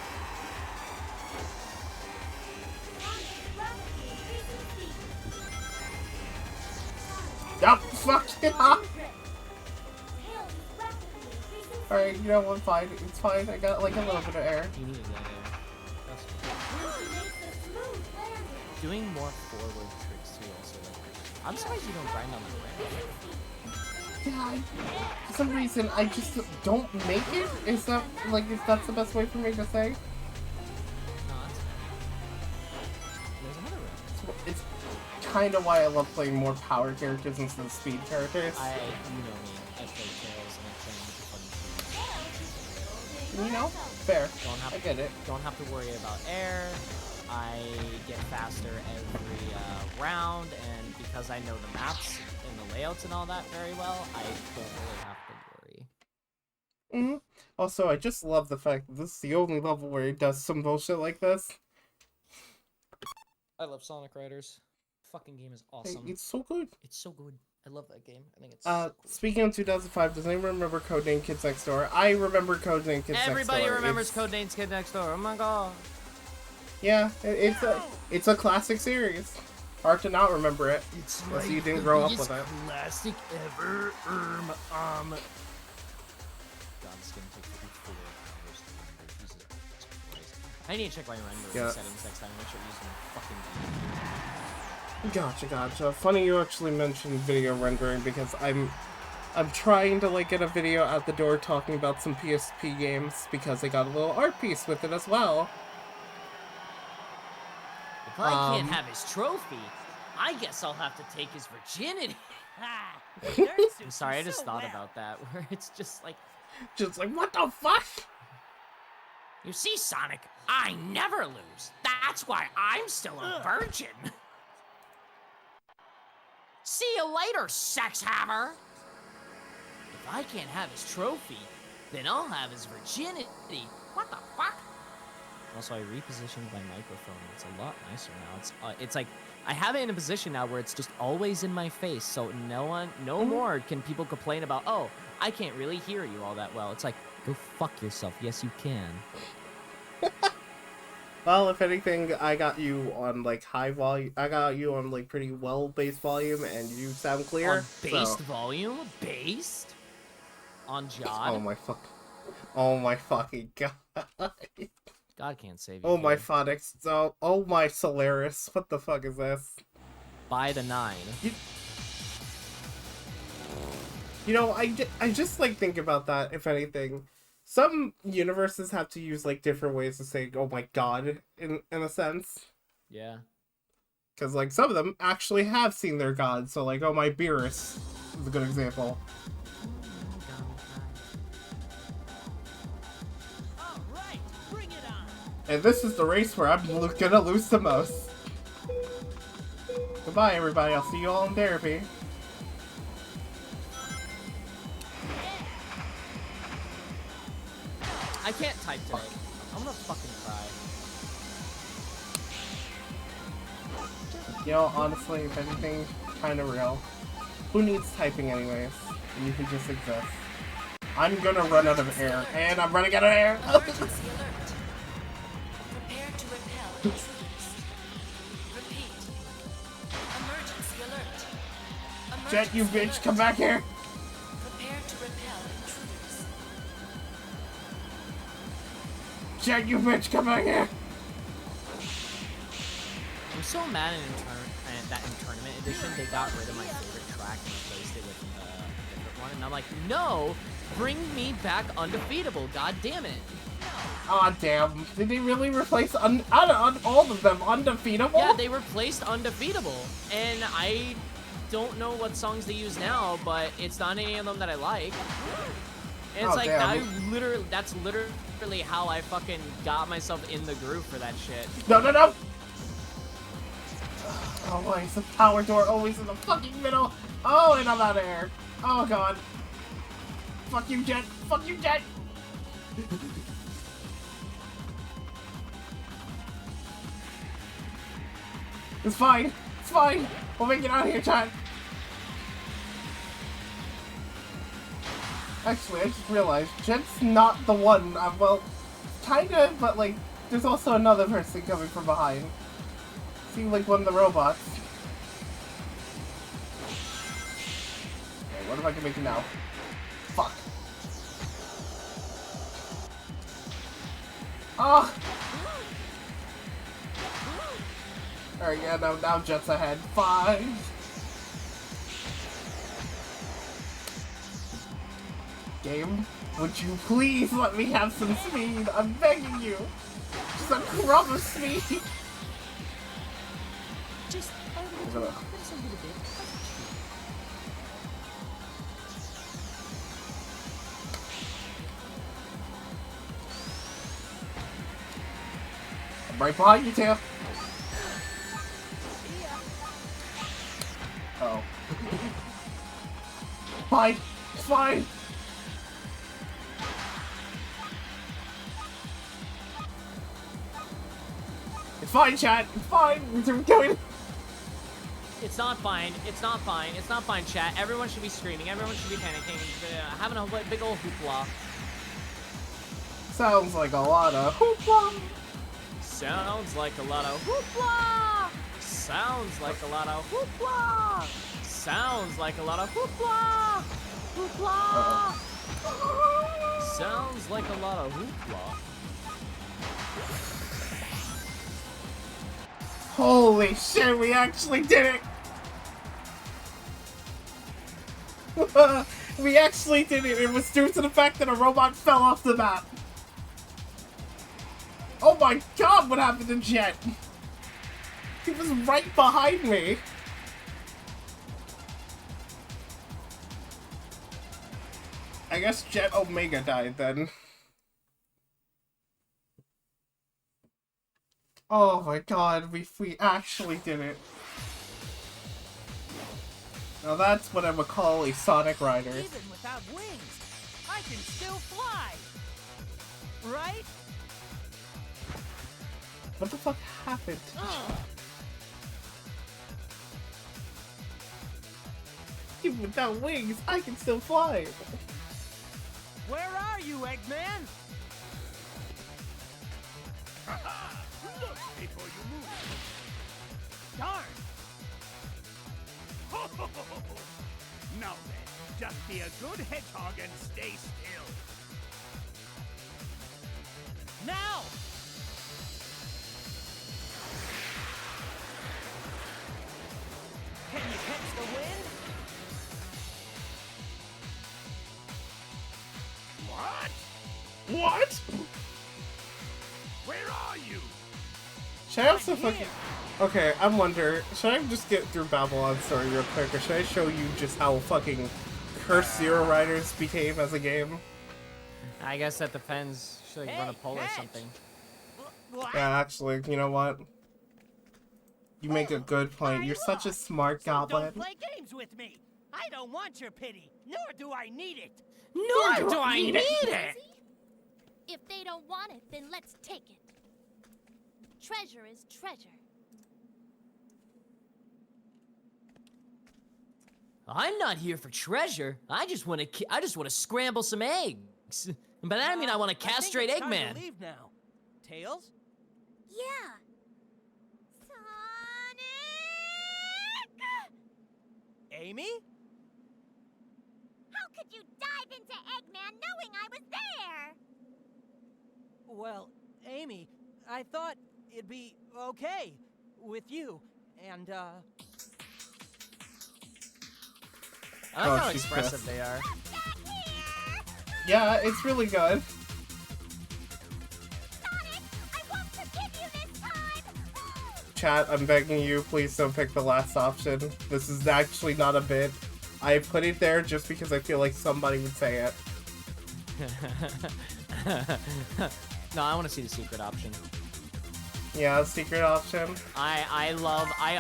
Yup, fuck it up. Alright, I'm fine. It's fine. I got like a little bit of air. You needed that air. That's fine. Doing more forward tricks too also. I'm surprised you don't grind on the ramp. Yeah, for some reason, I just don't make it. Is that, if that's the best way for me to say? No, that's fine. There's another ramp. It's kind of why I love playing more power characters instead of speed characters. You know me. I play Tails and I train with the funny You know, fair. I get it. Don't have to worry about air. I get faster every round, and because I know the maps and the layouts and all that very well, I don't really have to worry. Mm-hmm. Also, I just love the fact that this is the only level where he does some bullshit like this. I love Sonic Riders. Fucking game is awesome. It's so good. It's so good. I love that game. I think it's so cool. Speaking of 2005, does anyone remember Codename Kids Next Door? I remember Codename Kids Next Door. Everybody remembers Codename's Kid Next Door. Oh my god. Yeah, it's a classic series. Hard to not remember it. It's unless like you didn't the grow up biggest with it. classic ever. God, this game takes 4 hours to render. Jesus Christ. I need to check my rendering settings next time. Make sure I'm using fucking. Gotcha. Funny you actually mentioned video rendering because I'm trying to like get a video out the door talking about some PSP games because I got a little art piece with it as well. If I can't have his trophy, I guess I'll have to take his virginity. I'm sorry, I just thought about that, where it's just like, what the fuck? You see, Sonic, I never lose. That's why I'm still a virgin. See you later, sex hammer. If I can't have his trophy, then I'll have his virginity. What the fuck? Also, I repositioned my microphone. It's a lot nicer now. It's like I have it in a position now where it's just always in my face, so no more can people complain about, oh, I can't really hear you all that well. It's like, go fuck yourself. Yes, you can. Well, if anything, I got you on like high volume. I got you on like pretty well based volume, and you sound clear. On based volume, based on Jod. Oh my fucking god. God can't save you. Oh my phonics. Oh my Solaris. What the fuck is this? By the 9. You know, I just like think about that. If anything, some universes have to use like different ways to say "oh my god" in a sense. Yeah. Because like some of them actually have seen their god. So like, oh my Beerus is a good example. And this is the race where I'm gonna lose the most. Goodbye, everybody. I'll see you all in therapy. I can't type today. I'm gonna fucking cry. You know, honestly, if anything, kinda real. Who needs typing anyways? You can just exist. I'm gonna run out of air, and I'm running out of air! Emergency alert. Prepare to repel intruders. Repeat. Emergency alert. Jet, you bitch, come back here! Prepare to repel intruders. Jet, you bitch, come back here! I'm so mad that in Tournament Edition they got rid of my favorite track and replaced it with a different one, and I'm like, no! Bring me back Undefeatable, god damn it! Aw, damn. Did they really replace all of them Undefeatable? Yeah, they replaced Undefeatable, and I don't know what songs they use now, but it's not any of them that I like. And it's like, damn. that's literally how I fucking got myself in the groove for that shit. No! Oh, why is the power door always in the fucking middle? Oh, and I'm out of air. Oh, God. Fuck you, Jet. Fuck you, Jet. It's fine. It's fine. We'll make it out of here, Jet. Actually, I just realized Jet's not the one. Well, kinda, but like, there's also another person coming from behind. Seems like one of the robots. Okay, what if I can make it now? Fuck. Oh! Alright, yeah, now Jet's ahead. 5. Game, would you please let me have some speed? I'm begging you. Just a crumb of speed. Just a little bit. Right behind you, Tim. Oh. Fine. It's fine. It's fine, chat. It's fine. We're going. It's not fine. It's not fine. It's not fine, chat. Everyone should be screaming. Everyone should be panicking. Having a big old hoopla. Sounds like a lot of hoopla. Sounds like a lot of hoopla. Sounds like a lot of hoopla. Sounds like a lot of hoopla. Hoopla. Sounds like a lot of hoopla. Holy shit, we actually did it! We actually did it. It was due to the fact that a robot fell off the map. Oh my god, what happened to Jet? He was right behind me. I guess Jet Omega died then. Oh my god, we actually did it. Now that's what I would call a Sonic Rider. Even without wings, I can still fly. Right? What the fuck happened? Even without wings, I can still fly. Where are you, Eggman? Look before you move. Darn! Now then, just be a good hedgehog and stay still. Now! Can you catch the wind? What? What? Where are you? Should I also fucking... Okay, I'm wondering, should I just get through Babylon's story real quick, or should I show you just how fucking cursed Zero Riders became as a game? I guess that depends. Should I run a poll or something? Yeah, actually, you know what? You make a good point. You're such a smart goblin. Don't play games with me. I don't want your pity, nor do I need it. Nor do I need it! If they don't want it, then let's take it. Treasure is treasure. I'm not here for treasure. I just want to scramble some eggs. But I mean, I want to castrate I think it's time Eggman. to leave now. Tails? Yeah. Sonic! Amy? How could you dive into Eggman knowing I was there? Well, Amy, I thought it'd be okay with you, and, I like how she's expressive pissed. they are. Yeah, it's really good. Sonic, I won't forgive you this time! Chat, I'm begging you, please don't pick the last option. This is actually not a bit. I put it there just because I feel like somebody would say it. No, I want to see the secret option. Yeah, secret option. I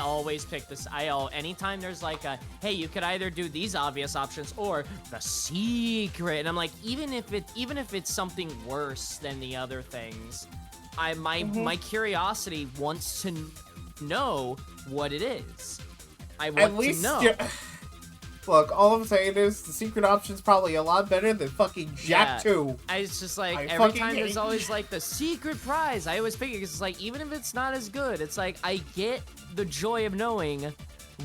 always pick this. Anytime there's like a, hey, you could either do these obvious options or the secret, and I'm like, even if it's something worse than the other things, my curiosity wants to know what it is. I want to know. Look, all I'm saying is the secret option's probably a lot better than fucking Jack 2. It's just like, I every fucking time hate there's always like the secret prize. I always figure, because it's like, even if it's not as good, it's like, I get the joy of knowing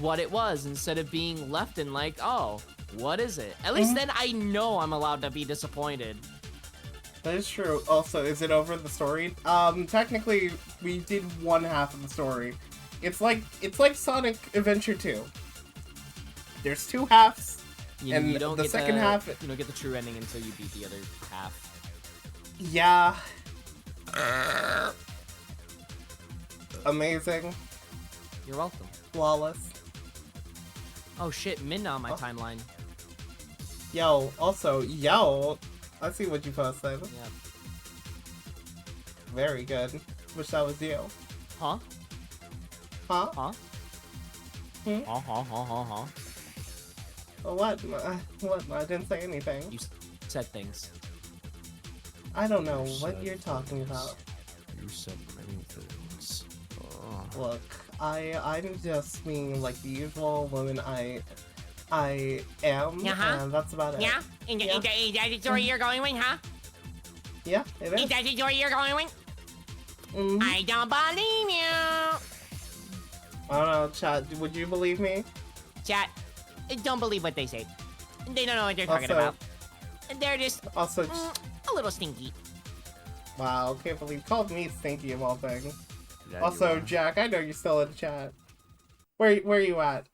what it was instead of being left in like, oh, what is it? At least then I know I'm allowed to be disappointed. That is true. Also, is it over the story? Technically, we did one half of the story. It's like Sonic Adventure 2. There's two halves, and you don't the get second half... You don't get the true ending until you beat the other half. Yeah. Amazing. You're welcome. Flawless. Oh shit, Min on my timeline. Yo, also, yo, I see what you posted. Yep. Very good. wish that was you. Huh? Huh? Huh? Hmm? Huh? What? What? I didn't say anything. You said things. I don't know what you're talking about. You said many things. Look, I'm just being like the usual woman I am, and that's about it. Yeah? Is that the story you're going with, huh? Yeah, it is. Is that the story you're going with? Mhm. I don't believe you. I don't know, chat. Would you believe me? Chat, don't believe what they say. They don't know what they're talking Also- about. They're just Also, a little stinky. wow, can't believe called me stinky of all things. Yeah, Also, you are. Jack, I know you're still in the chat. Where are you at?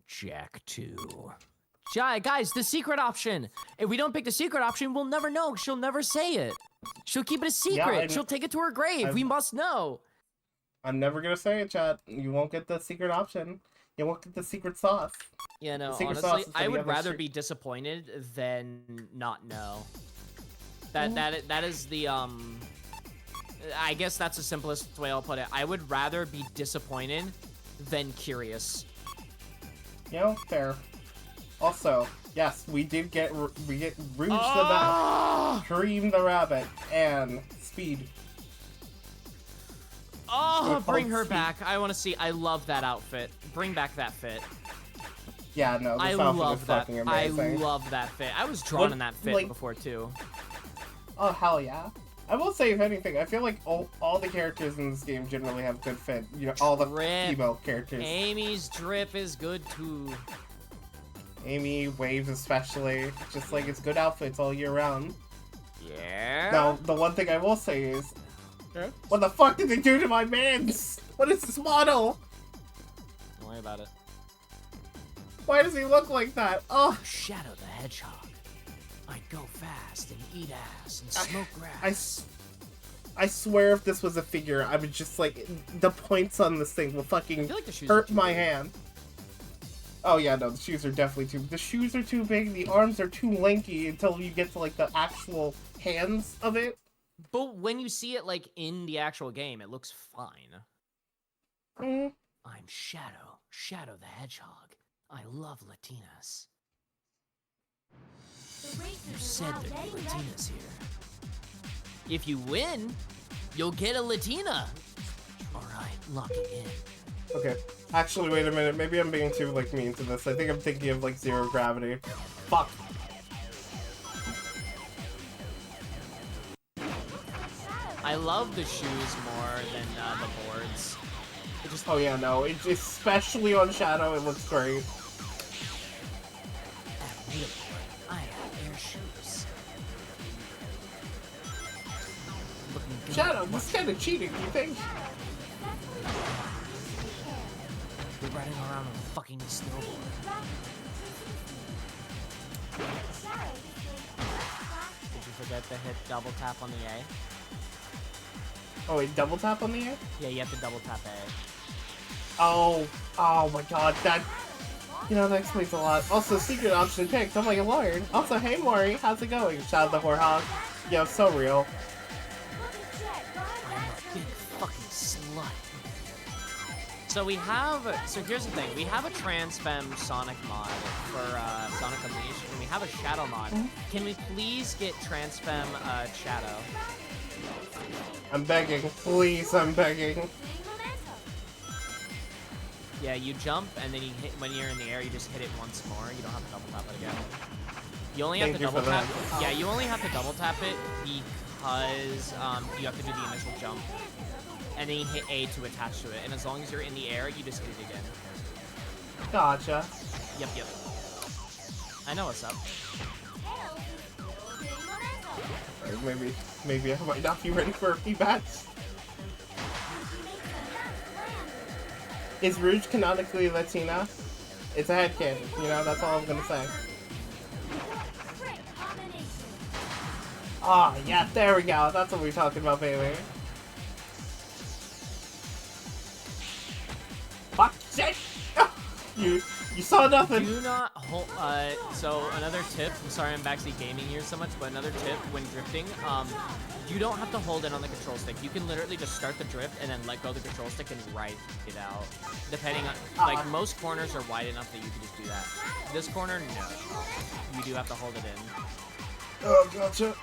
Jack 2. Guys, the secret option. If we don't pick the secret option, we'll never know. She'll never say it. She'll keep it a secret. She'll take it to her grave. We must know. I'm never gonna say it, chat. You won't get the secret option. You won't get the secret sauce. Yeah, no, The secret sauce honestly, is for I the would other rather shit. be disappointed than not know. That is the I guess that's the simplest way I'll put it. I would rather be disappointed than curious. You know, fair. Also, yes, we get Rouge the Bat, Cream the Rabbit, and Speed. Oh, It's bring called her Speed. back. I want to see. I love that outfit. Bring back that fit. Yeah, no, this I outfit love is that. fucking I amazing. love that fit. I was drawn What- in that fit like- before too. Oh, hell yeah. I will say, if anything, I feel like all the characters in this game generally have good fit. You know, all the Drip. female characters. Amy's drip is good too. Amy, Waves especially. Just like, it's good outfits all year round. Yeah. Now, the one thing I will say is, what the fuck did they do to my mans? What is this model? Don't worry about it. Why does he look like that? Oh, Shadow the Hedgehog. I go fast and eat ass and smoke grass. I swear if this was a figure, I would just like, the points on this thing will fucking feel like the shoes are hurt too my big. hand. Oh yeah, no, the shoes are definitely the shoes are too big, the arms are too lanky until you get to like the actual hands of it. But when you see it like in the actual game, it looks fine. Mm. I'm Shadow the Hedgehog. I love Latinas. You said there'd be Latinas here. If you win, you'll get a Latina. Alright, lock it in. Okay. Actually, wait a minute. Maybe I'm being too like mean to this. I think I'm thinking of like Zero Gravity. Fuck. I love the shoes more than the boards. It just, oh yeah, no. It, especially on Shadow, it looks great. At Wheelboard, I have air shoes. Looking good. Shadow, this is kind of cheating. You think? We're riding around on a fucking snowboard. Did you forget to hit double tap on the A? Oh wait, double tap on the A? Yeah, you have to double tap A. Oh my god, that... You know, that explains a lot. Also, secret option picked. Oh my lord. Also, hey Maury, how's it going? Shout out the Warhog. Yo, so real. I'm a big fucking slut. So we have, so here's the thing. We have a Transfem Sonic mod for Sonic Unleashed, and we have a Shadow mod. Can we please get Transfem Shadow? I'm begging. Please, I'm begging. Yeah, you jump, and then you hit, when you're in the air, you just hit it once more. You don't have to double tap it again. You only have Thank to you for double tap. that. Yeah, you only have to double tap it because you have to do the initial jump, and then you hit A to attach to it. And as long as you're in the air, you just hit it again. Gotcha. Yep. I know what's up. Maybe I might not be ready for a rematch. Is Rouge canonically Latina? It's a headcanon, you know, that's all I'm gonna say. Ah, yeah, there we go. That's what we're talking about, baby. Fuck, shit! You saw nothing! Do not So another tip, I'm sorry I'm backseat gaming here so much, but another tip when drifting, you don't have to hold in on the control stick. You can literally just start the drift and then let go of the control stick and ride it out. Depending on, like, most corners are wide enough that you can just do that. This corner, no. You do have to hold it in. Oh, gotcha.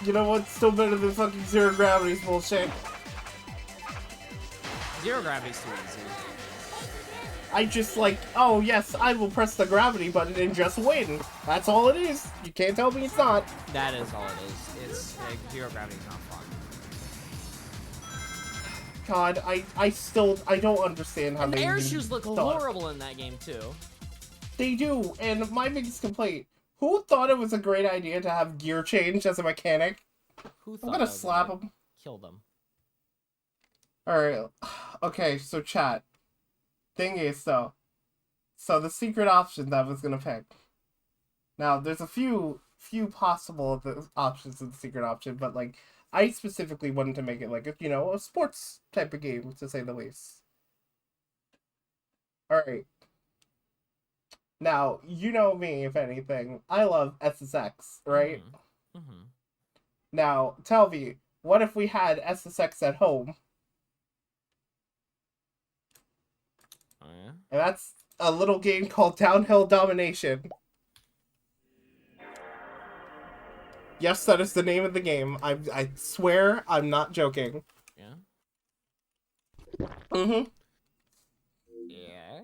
You know what's still better than fucking zero gravity's bullshit? Zero gravity's too easy. I just like, oh yes, I will press the gravity button and just win. That's all it is. You can't tell me it's not. That is all it is. It's like, zero gravity's not fun. God, I don't understand how And they air even shoes look thought. horrible in that game too. They do, and my biggest complaint: who thought it was a great idea to have gear change as a mechanic? Who I'm thought gonna that was slap right? him. Kill them. All right, okay. So chat. Thing is, though, so the secret option that I was gonna pick. Now, there's a few possible options in the secret option, but like I specifically wanted to make it like a sports type of game, to say the least. All right. Now, you know me, if anything, I love SSX, right? Mm-hmm. Now, tell me, what if we had SSX at home? Oh, yeah? And that's a little game called Downhill Domination. Yes, that is the name of the game. I swear I'm not joking. Yeah? Mm-hmm. Yeah?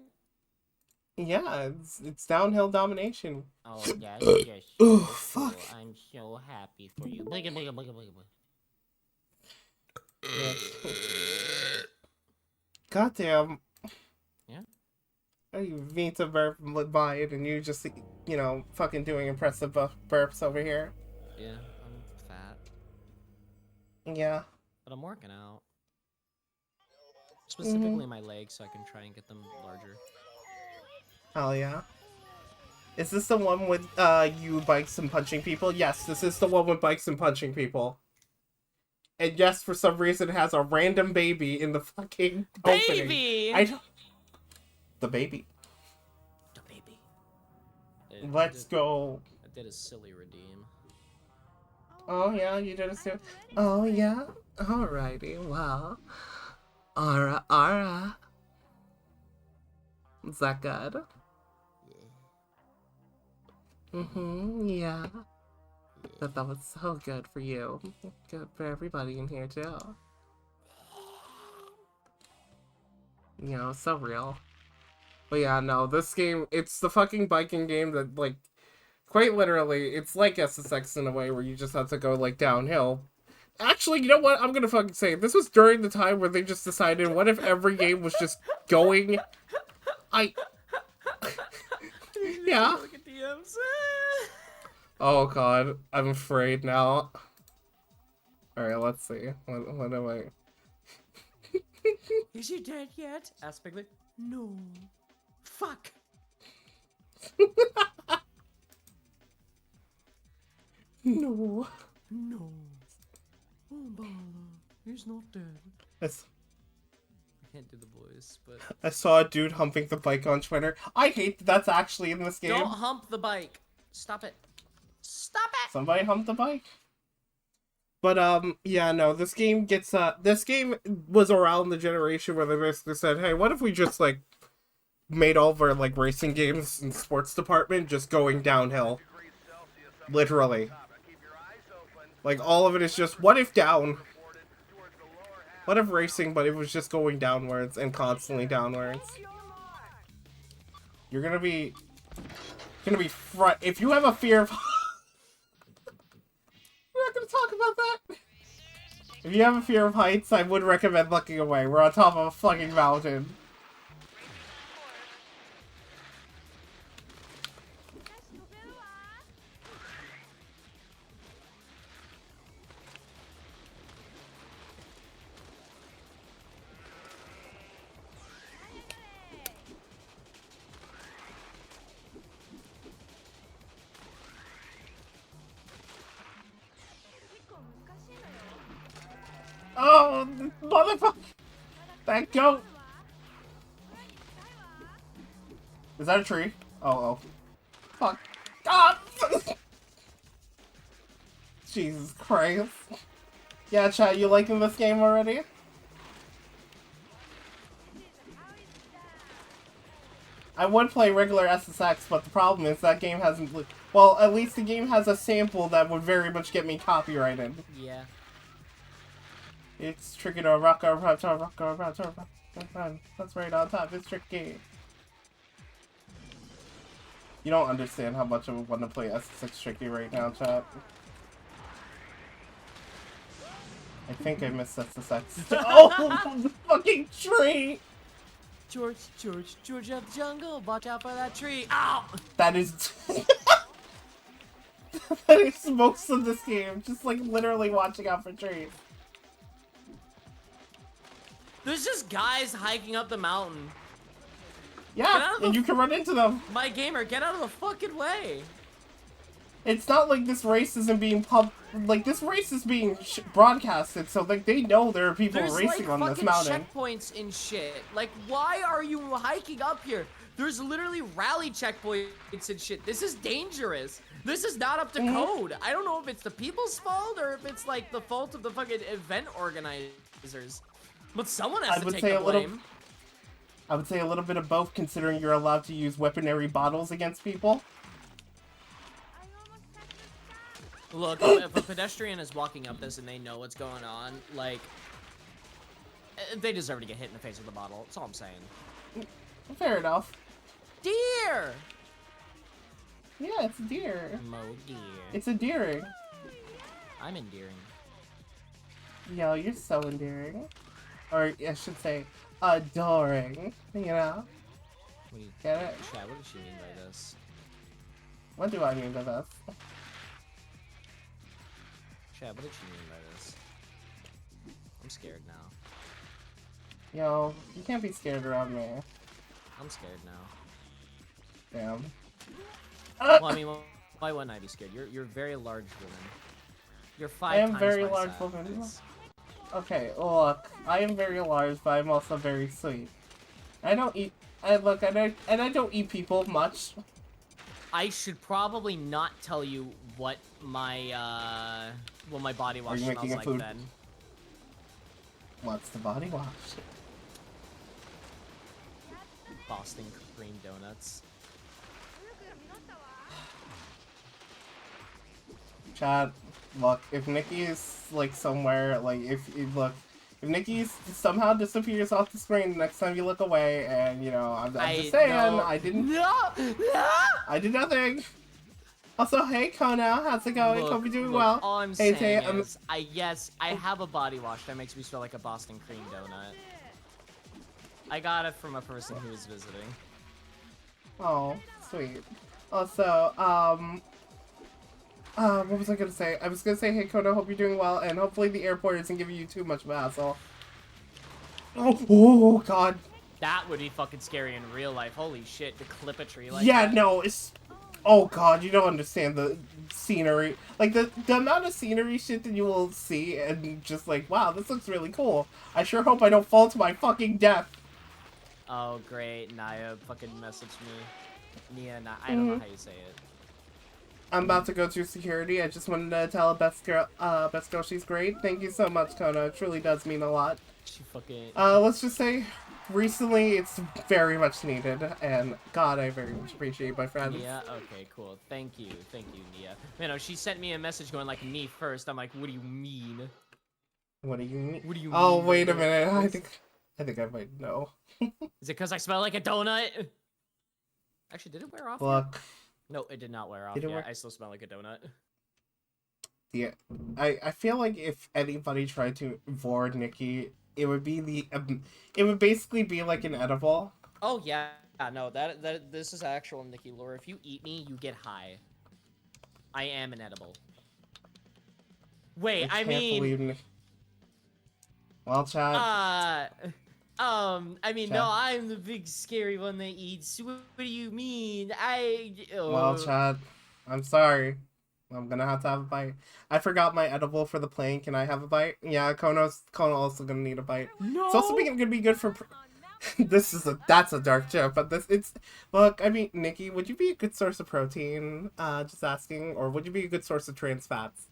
Yeah, it's Downhill Domination. Oh, yes, yes. Oh, so fuck. cool. I'm so happy for you. Bligga, bligga, bligga, bligga, bligga. Yes. Goddamn. Yeah? You mean to burp by it and you just, fucking doing impressive burps over here. Yeah, I'm fat. Yeah. But I'm working out. Specifically my legs, so I can try and get them larger. Hell yeah. Is this the one with, you bikes and punching people? Yes, this is the one with bikes and punching people. And yes, for some reason it has a random baby in the fucking baby! opening. The baby. The baby. Let's go. I did a silly redeem. Oh yeah, you did it too. Oh yeah? Alrighty, well. Ara. Is that good? Yeah. That was so good for you. Good for everybody in here too. So real. But yeah, no, this game, it's the fucking biking game that, like, quite literally, it's like SSX in a way where you just have to go, like, downhill. Actually, you know what? I'm gonna fucking say it. This was during the time where they just decided, what if every game was just going... Yeah. Look at DMs. Oh god, I'm afraid now. Alright, let's see. What am I... Is he dead yet? Ask Bigly. No. Fuck. No. No. Oh, Bala. He's not dead. I can't do the voice, but... I saw a dude humping the bike on Twitter. I hate that that's actually in this game. Don't hump the bike. Stop it. Stop it! Somebody hump the bike. But, yeah, no, this game gets, this game was around the generation where they basically said, hey, what if we just, like, made all of our, like, racing games and sports department just going downhill? Literally. Like, all of it is just, what if down? What if racing, but it was just going downwards and constantly downwards? You're gonna be if you have a fear of... We're not gonna talk about that. If you have a fear of heights, I would recommend looking away. We're on top of a fucking mountain. Oh, motherfucker! That goat! Is that a tree? Oh. Fuck. Ah! Jesus Christ. Yeah, chat, you liking this game already? I would play regular SSX, but the problem is that game hasn't... Well, at least the game has a sample that would very much get me copyrighted. Yeah. It's tricky to rock. That's right on top. It's tricky. You don't understand how much I would want to play SSX tricky right now, chat. I think I missed SSX. Oh, the fucking tree! George of the jungle, watch out for that tree. Ow! That is... that is most of this game. Just like literally watching out for trees. There's just guys hiking up the mountain. Yeah, and you can run into them. My gamer, get out of the fucking way. It's not like this race isn't being like this race is being broadcasted, so like they know there are people racing like on this mountain. There's checkpoints and shit. Like, why are you hiking up here? There's literally rally checkpoints and shit. This is dangerous. This is not up to code. I don't know if it's the people's fault or if it's like the fault of the fucking event organizers. But someone has to take the blame. I would say a little bit of both, considering you're allowed to use weaponry bottles against people. Look, if a pedestrian is walking up this and they know what's going on, like, they deserve to get hit in the face with a bottle. That's all I'm saying. Fair enough. Deer! Yeah, it's a deer. Mo deer. It's endearing. I'm endearing. Yo, you're so endearing. Or, I should say, adoring. You know? Get it? Chad, what does she mean by this? What do I mean by this? Chad, what did she mean by this? I'm scared now. Yo, you can't be scared around me. I'm scared now. Damn. Well, I mean, why wouldn't I be scared? You're a very large woman. You're 5 times I am very my large size. woman. Okay, look, I am very large, but I'm also very sweet. I don't eat. I don't eat people much. I should probably not tell you what my body wash smells like then. What's the body wash? Boston cream donuts. Chat, look, if Nikki is like somewhere, like if Nikki somehow disappears off the screen next time you look away, and you know, I'm just saying, I didn't. No! I did nothing. Also, hey Kona, how's it going? Hope you're doing well. All I'm saying is, I have a body wash that makes me smell like a Boston cream donut. I got it from a person who was visiting. Oh, sweet. Also, what was I gonna say? I was gonna say, hey Kona, hope you're doing well, and hopefully the airport isn't giving you too much of a hassle. Oh god. That would be fucking scary in real life. Holy shit, to clip a tree like yeah, that. no, it's... Oh god, you don't understand the scenery. Like, the amount of scenery shit that you will see, and just like, wow, this looks really cool. I sure hope I don't fall to my fucking death. Oh, great. Naya fucking messaged me. I don't know how you say it. I'm about to go through security. I just wanted to tell best girl she's great. Thank you so much, Kona. It truly does mean a lot. She fucking... let's just say, recently, it's very much needed, and God, I very much appreciate my friends. Yeah, okay, cool. Thank you, Nia. Man, she sent me a message going like, me first. I'm like, what do you mean? What do you mean? What do you mean? Oh, mean? wait a minute. I think I might know. Is it because I smell like a donut? Actually, did it wear off? Look. No, it did not wear off. Yeah, I still smell like a donut. Yeah, I feel like if anybody tried to board Nikki, it would be it would basically be like an edible. Oh yeah, no, this is actual Nikki lore. If you eat me, you get high. I am an edible. Wait, I mean. Well, chat. I mean, no, I'm the big scary one that eats. What do you mean? Well, Chad, I'm sorry. I'm gonna have to have a bite. I forgot my edible for the plane. Can I have a bite? Yeah, Kona's also gonna need a bite. No. It's also gonna be good for. That's a dark joke, but look, I mean, Nikki, would you be a good source of protein? Just asking, or would you be a good source of trans fats?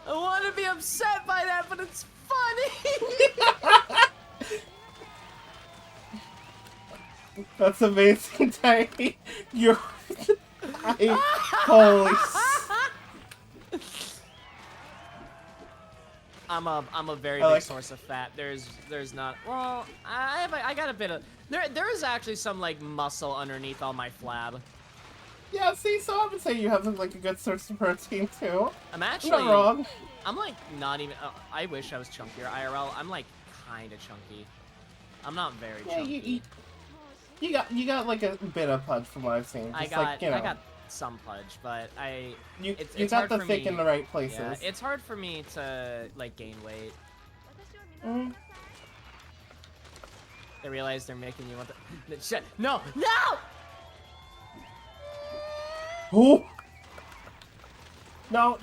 I want to be upset by that, but it's funny. That's amazing, Tiny. You're... holy... I'm a very big source of fat. There's not. Well, I got a bit of. There is actually some like muscle underneath all my flab. Yeah, see, so I would say you have like a good source of protein too. I'm actually not wrong. I'm like not even. I wish I was chunkier IRL. I'm like kind of chunky. I'm not very chunky. You got like a bit of punch from what I've seen. Just I got some pudge, but you got the thick in the right places. Yeah, it's hard for me to like gain weight. They realize they're making you want the shit. No! Oh! No!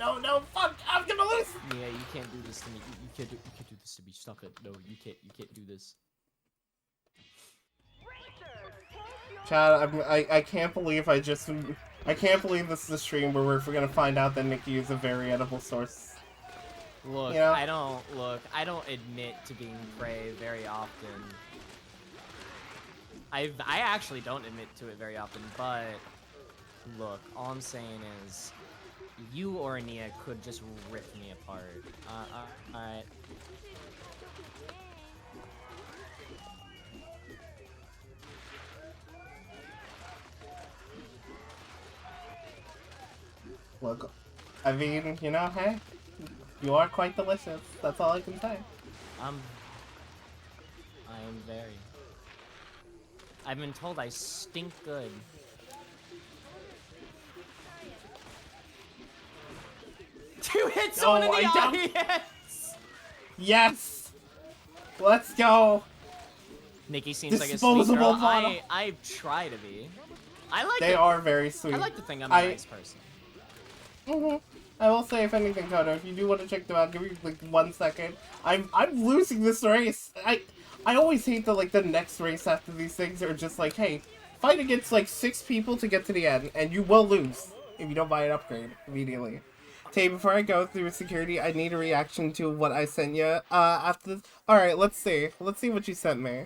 Fuck! I'm gonna lose. Yeah, you can't do this to me. You can't do this to me. Stop it. No, you can't do this. Chad, I can't believe I can't believe this is a stream where we're gonna find out that Nikki is a very edible source. Look, you know? I don't admit to being prey very often. I actually don't admit to it very often, but look, all I'm saying is you or Ania could just rip me apart. Alright. Look, I mean, you know, hey, you are quite delicious. That's all I can say. I am very. I've been told I stink good. You hit someone in the audience! Yes! Let's go! Nikki seems Disposable like a sweet girl. model. I try to be. They are very sweet. I like to think I'm a nice person. I will say, if anything, Kodo, if you do want to check them out, give me like 1 second. I'm losing this race. I always hate that the next race after these things are just like, hey, fight against like 6 people to get to the end, and you will lose if you don't buy an upgrade immediately. Tay, before I go through security, I need a reaction to what I sent you. After this. All right, let's see what you sent me.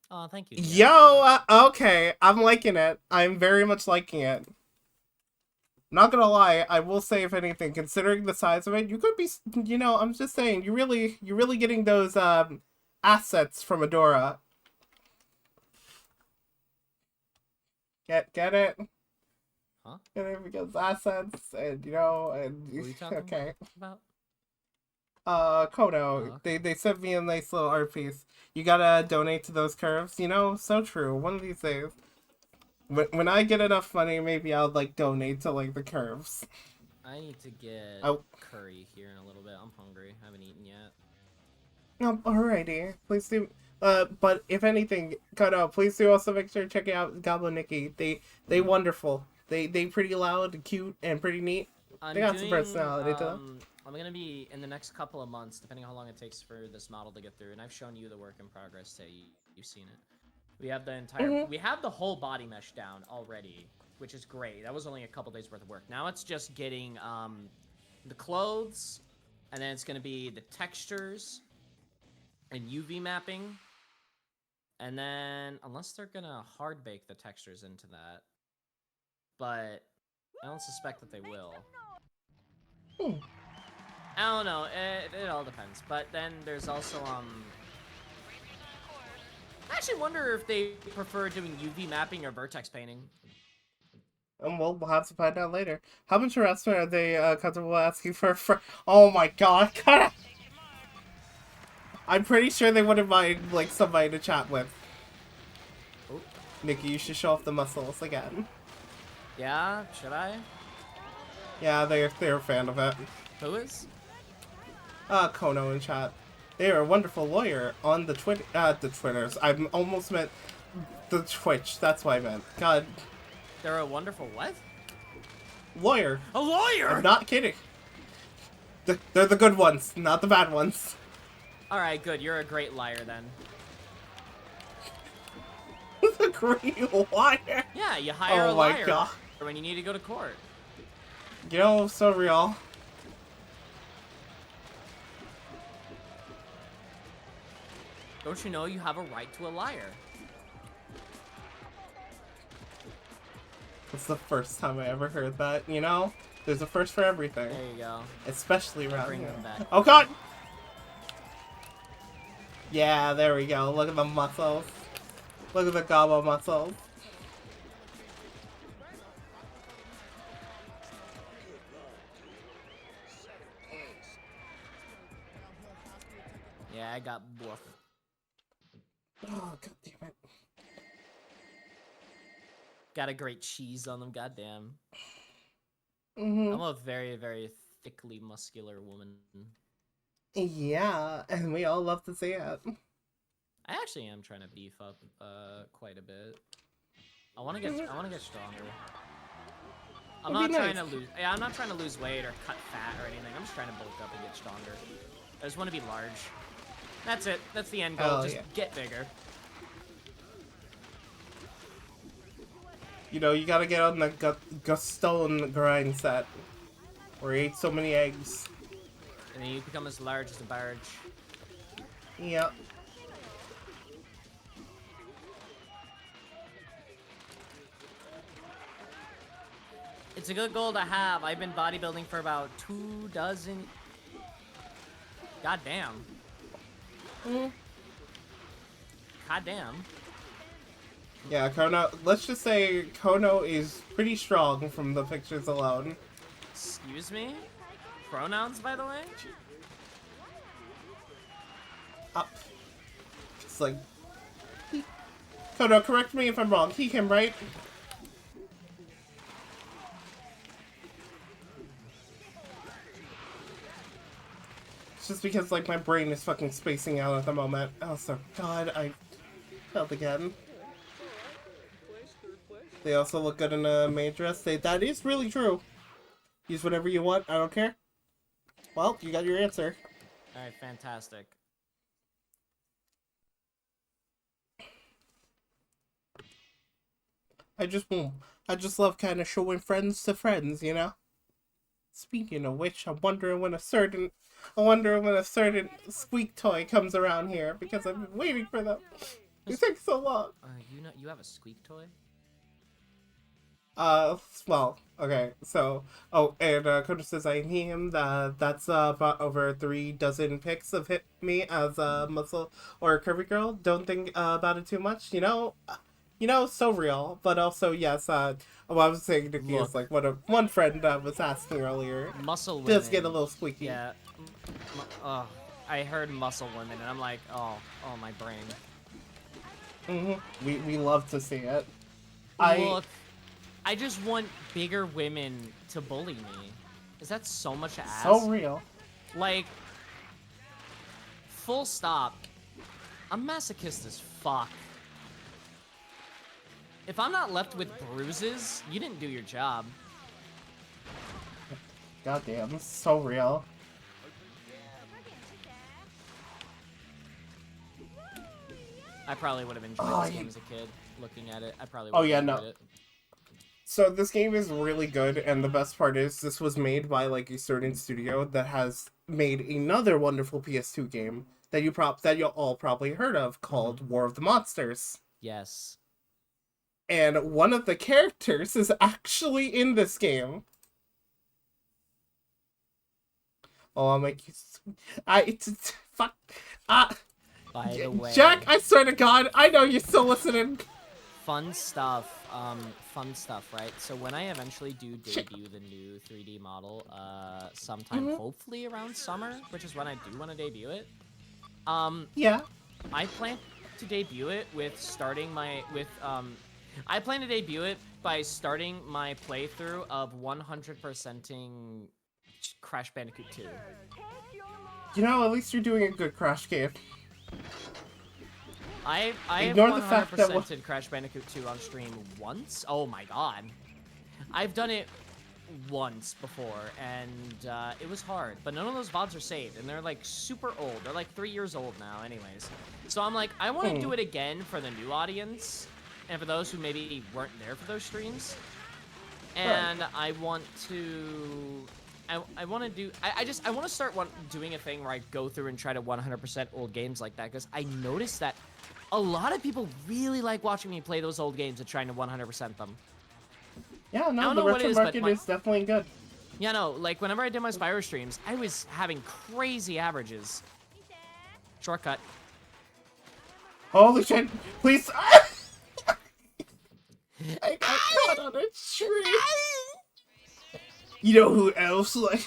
Oh, thank you. Yo, okay, I'm liking it. I'm very much liking it. Not gonna lie, I will say, if anything, considering the size of it, you could be, you know, I'm just saying, you're really getting those, assets from Adora. Get it? Huh? Get it, because assets, and, you know, and, What are you talking okay. about? Kodo, okay. they sent me a nice little art piece. You gotta donate to those curves, you know, so true, one of these days. When I get enough money, maybe I'll, donate to, the curves. I need to get curry here in a little bit. I'm hungry. I haven't eaten yet. No, alrighty. Please do. But if anything, Kodo, please do also make sure to check out Goblin Nikki. They wonderful. They pretty loud and cute and pretty neat. They got some personality to them. I'm gonna be, in the next couple of months, depending on how long it takes for this model to get through, and I've shown you the work in progress, so you've seen it. We have the entire, we have the whole body mesh down already, which is great. That was only a couple days worth of work. Now it's just getting the clothes, and then it's gonna be the textures and UV mapping, and then unless they're gonna hard bake the textures into that, but I don't suspect that they will. I don't know. It all depends. But then there's also I actually wonder if they prefer doing UV mapping or vertex painting. We'll have to find out later. How much harassment are they comfortable asking for? Oh my god, God. I'm pretty sure they wouldn't mind somebody to chat with. Oh. Nikki, you should show off the muscles again. Yeah, should I? Yeah, they're a fan of it. Who is? Kono in chat. They are a wonderful lawyer on the Twitters. I almost meant the Twitch. That's what I meant. God. They're a wonderful what? Lawyer. A lawyer? I'm not kidding. They're the good ones, not the bad ones. Alright, good. You're a great liar then. The great liar? Yeah, you hire a Oh my liar god. when you need to go to court. You know, so real. Don't you know you have a right to a liar? It's the first time I ever heard that, you know? There's a first for everything. There you go. Especially around Bring here. them back. Oh god! Yeah, there we go. Look at the muscles. Look at the gobble muscles. Yeah, I got bluff. Oh, god damn it. Got a great cheese on them, goddamn. Mm-hmm. I'm a very, very thickly muscular woman. Yeah, and we all love to see it. I actually am trying to beef up quite a bit. I want to get stronger. I'm not trying to lose. Yeah, I'm not trying to lose weight or cut fat or anything. I'm just trying to bulk up and get stronger. I just want to be large. That's it. That's the end goal. Oh, just yeah. get bigger. You know, you gotta get on the Gaston grind set. Where he ate so many eggs. And then you become as large as a barge. Yep. It's a good goal to have. I've been bodybuilding for about 2 dozen. God damn. Mm. God damn. Yeah, Kono. Let's just say Kono is pretty strong from the pictures alone. Excuse me? Pronouns, by the way? Up. It's like... Kono, correct me if I'm wrong. He, him, right? It's just because, like, my brain is fucking spacing out at the moment. Oh, so God, I failed again. They also look good in a maid dress. That is really true. Use whatever you want. I don't care. Well, you got your answer. Alright, fantastic. I just love kind of showing friends to friends, you know? Speaking of which, I'm wondering when a certain squeak toy comes around here, because I've been waiting for them. It takes so long. You have a squeak toy? Well, okay, so, and, Coach says I need him, that's, about over 3 dozen pics of me as a muscle or a curvy girl. Don't think, about it too much, you know, so real, but also, yes, what I was saying to you is, like, one friend, was asking earlier. Muscle women. Just get a little squeaky. Yeah. I heard muscle women, and I'm like, oh, my brain. Mm-hmm. We love to see it. Look, I just want bigger women to bully me. Is that so much ass? So real. Like, full stop. I'm masochist as fuck. If I'm not left with bruises, you didn't do your job. Goddamn, this is so real. I probably would have enjoyed this game as a kid, looking at it. I probably would Oh have yeah, enjoyed no. it. So this game is really good, and the best part is this was made by like a certain studio that has made another wonderful PS2 game that you all probably heard of called War of the Monsters. Yes. And one of the characters is actually in this game. Oh, I'll make you. Fuck. By the way, Jack, I swear to God, I know you're still listening. fun stuff, right? So when I eventually do debut the new 3D model, sometime hopefully around summer, which is when I do want to debut it. Yeah. I plan to debut it I plan to debut it by starting my playthrough of 100%ing Crash Bandicoot 2. You know, at least you're doing a good Crash game. I have Ignore the fact that 100%ed Crash Bandicoot 2 on stream once. Oh my god. I've done it once before, and it was hard. But none of those VODs are saved, and they're like super old. They're like 3 years old now, anyways. So I'm like, I want to do it again for the new audience, and for those who maybe weren't there for those streams. And I want to... I want to do... I want to start doing a thing where I go through and try to 100% old games like that, because I noticed that a lot of people really like watching me play those old games and trying to 100% them. Yeah, no, the retro market is definitely good. Yeah, no, like, whenever I did my Spyro streams, I was having crazy averages. Shortcut. Holy shit, please! I got caught on a tree! You know who else, like...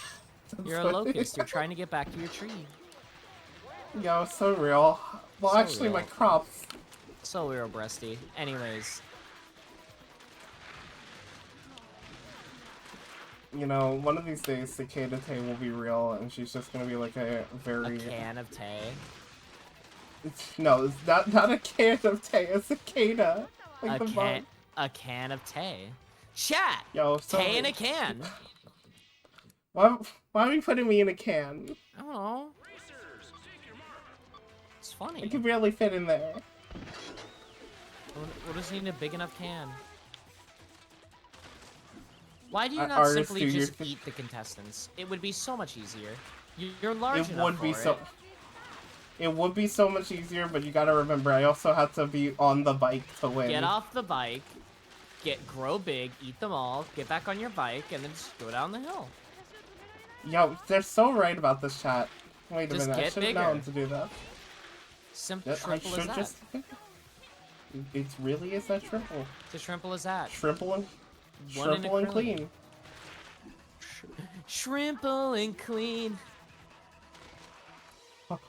You're a locust, you're trying to get back to your tree. Yo, so real. Well, So actually, real. my crops. So real, breasty. Anyways. You know, one of these days, Cicada Tay will be real, and she's just gonna be like a very... A can of Tay. No, it's not a can of Tay, a cicada. Like the bug. A can of Tay. Chat! Yo, Tay in a can. Why are you putting me in a can? I don't know. It's funny. I could barely fit in there. What does need a big enough can? Why do you not ARES, simply do just your... eat the contestants? It would be so much easier. You're large It enough would be for so... It would be so much easier, but you gotta remember, I also have to be on the bike to win. Get off the bike, grow big, eat them all, get back on your bike, and then just go down the hill. Yo, they're so right about this chat. Wait a Just minute, I get should have bigger. known to do that. Simple I as should that. just... It really is that triple. It's as simple as that. Shrimple and... One in a Shrimple and crillion. clean. Shrimple and clean.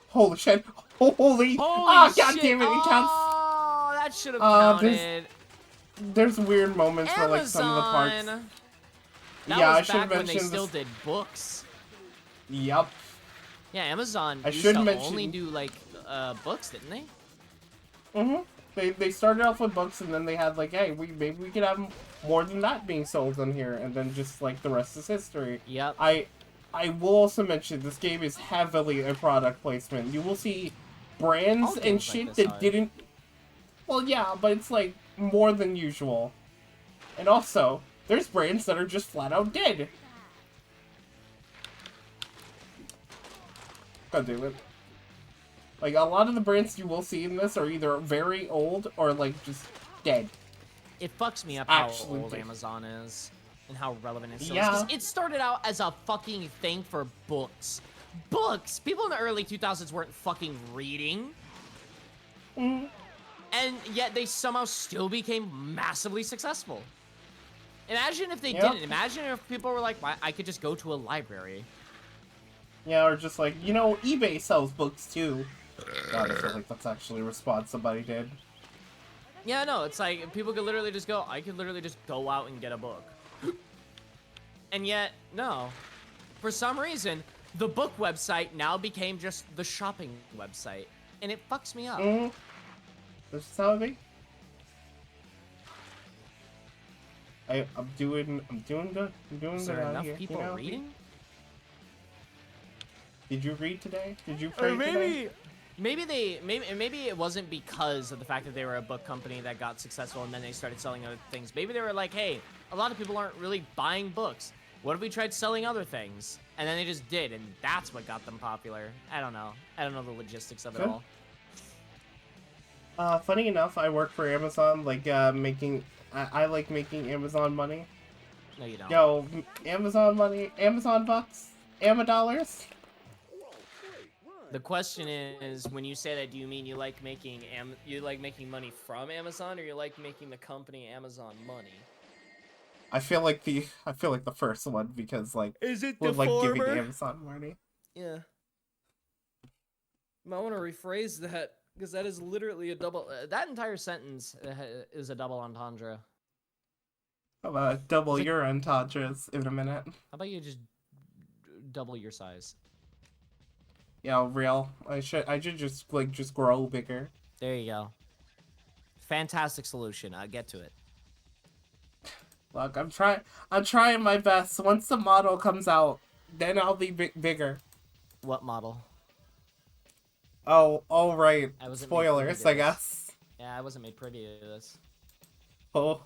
Holy shit. Holy... Holy Ah, god shit. damn it, it counts. Oh, that should have counted. There's weird moments for like some of the parts. That Yeah, I was should back when they mention still this. did books. Yup. Yeah, Amazon I used should to mention- only do like books, didn't they? They started off with books and then they had like, hey, maybe we could have more than that being sold on here, and then just like the rest is history. Yep. I will also mention this game is heavily a product placement. You will see brands All and games shit like this that are. didn't. Well, yeah, but it's like more than usual. And also, there's brands that are just flat out dead. God damn it. Like, a lot of the brands you will see in this are either very old or, like, just dead. It fucks me up how Actually old dead. Amazon is and how relevant it still is. Yeah. 'Cause it started out as a fucking thing for books. Books! People in the early 2000s weren't fucking reading. And yet they somehow still became massively successful. Imagine if they didn't. Imagine if people were like, I could just go to a library. Yeah, or just like, you know, eBay sells books too. God, I feel like that's actually a response somebody did. Yeah, no, it's like people could literally just go, I could literally just go out and get a book. And yet, no. For some reason, the book website now became just the shopping website. And it fucks me up. This is how it be. I'm doing good. I'm doing Is good there out enough here. people you know? reading? Did you read today? Did you pray today? Maybe it wasn't because of the fact that they were a book company that got successful and then they started selling other things. Maybe they were like, hey, a lot of people aren't really buying books. What if we tried selling other things? And then they just did, and that's what got them popular. I don't know. I don't know the logistics of it all. Funny enough, I work for Amazon, like, I like making Amazon money. No, you don't. Yo, Amazon money, Amazon bucks, Dollars. The question is, when you say that, do you mean you like making money from Amazon, or you like making the company Amazon money? I feel like the first one, because like Is it we're the like giving former? Amazon money. Yeah. Might want to rephrase that, because that is literally a double. That entire sentence is a double entendre. How about double your entendres in a minute? How about you just double your size? Yeah, real. I should just like just grow bigger. There you go. Fantastic solution. Get to it. Look, I'm trying my best. Once the model comes out, then I'll be bigger. What model? Oh, all right. I wasn't made Spoilers, privy to I this. guess. Yeah, I wasn't made privy to this. Oh,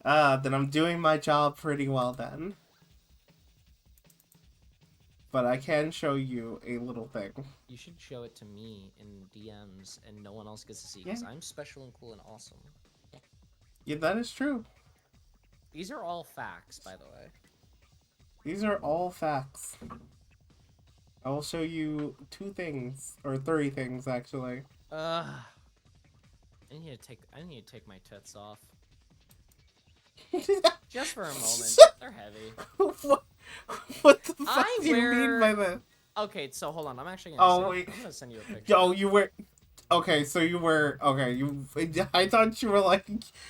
then I'm doing my job pretty well then. But I can show you a little thing. You should show it to me in DMs, and no one else gets to see, because I'm special and cool and awesome. Yeah, that is true. These are all facts, by the way. These are all facts. I will show you 2 things, or 3 things actually. I need to take my tits off. Just for a moment. They're heavy. What the fuck do you mean by that? Okay, so hold on. I'm actually gonna I'm gonna send you a picture. Yo, you were... Okay, so you were... Okay, I thought you were like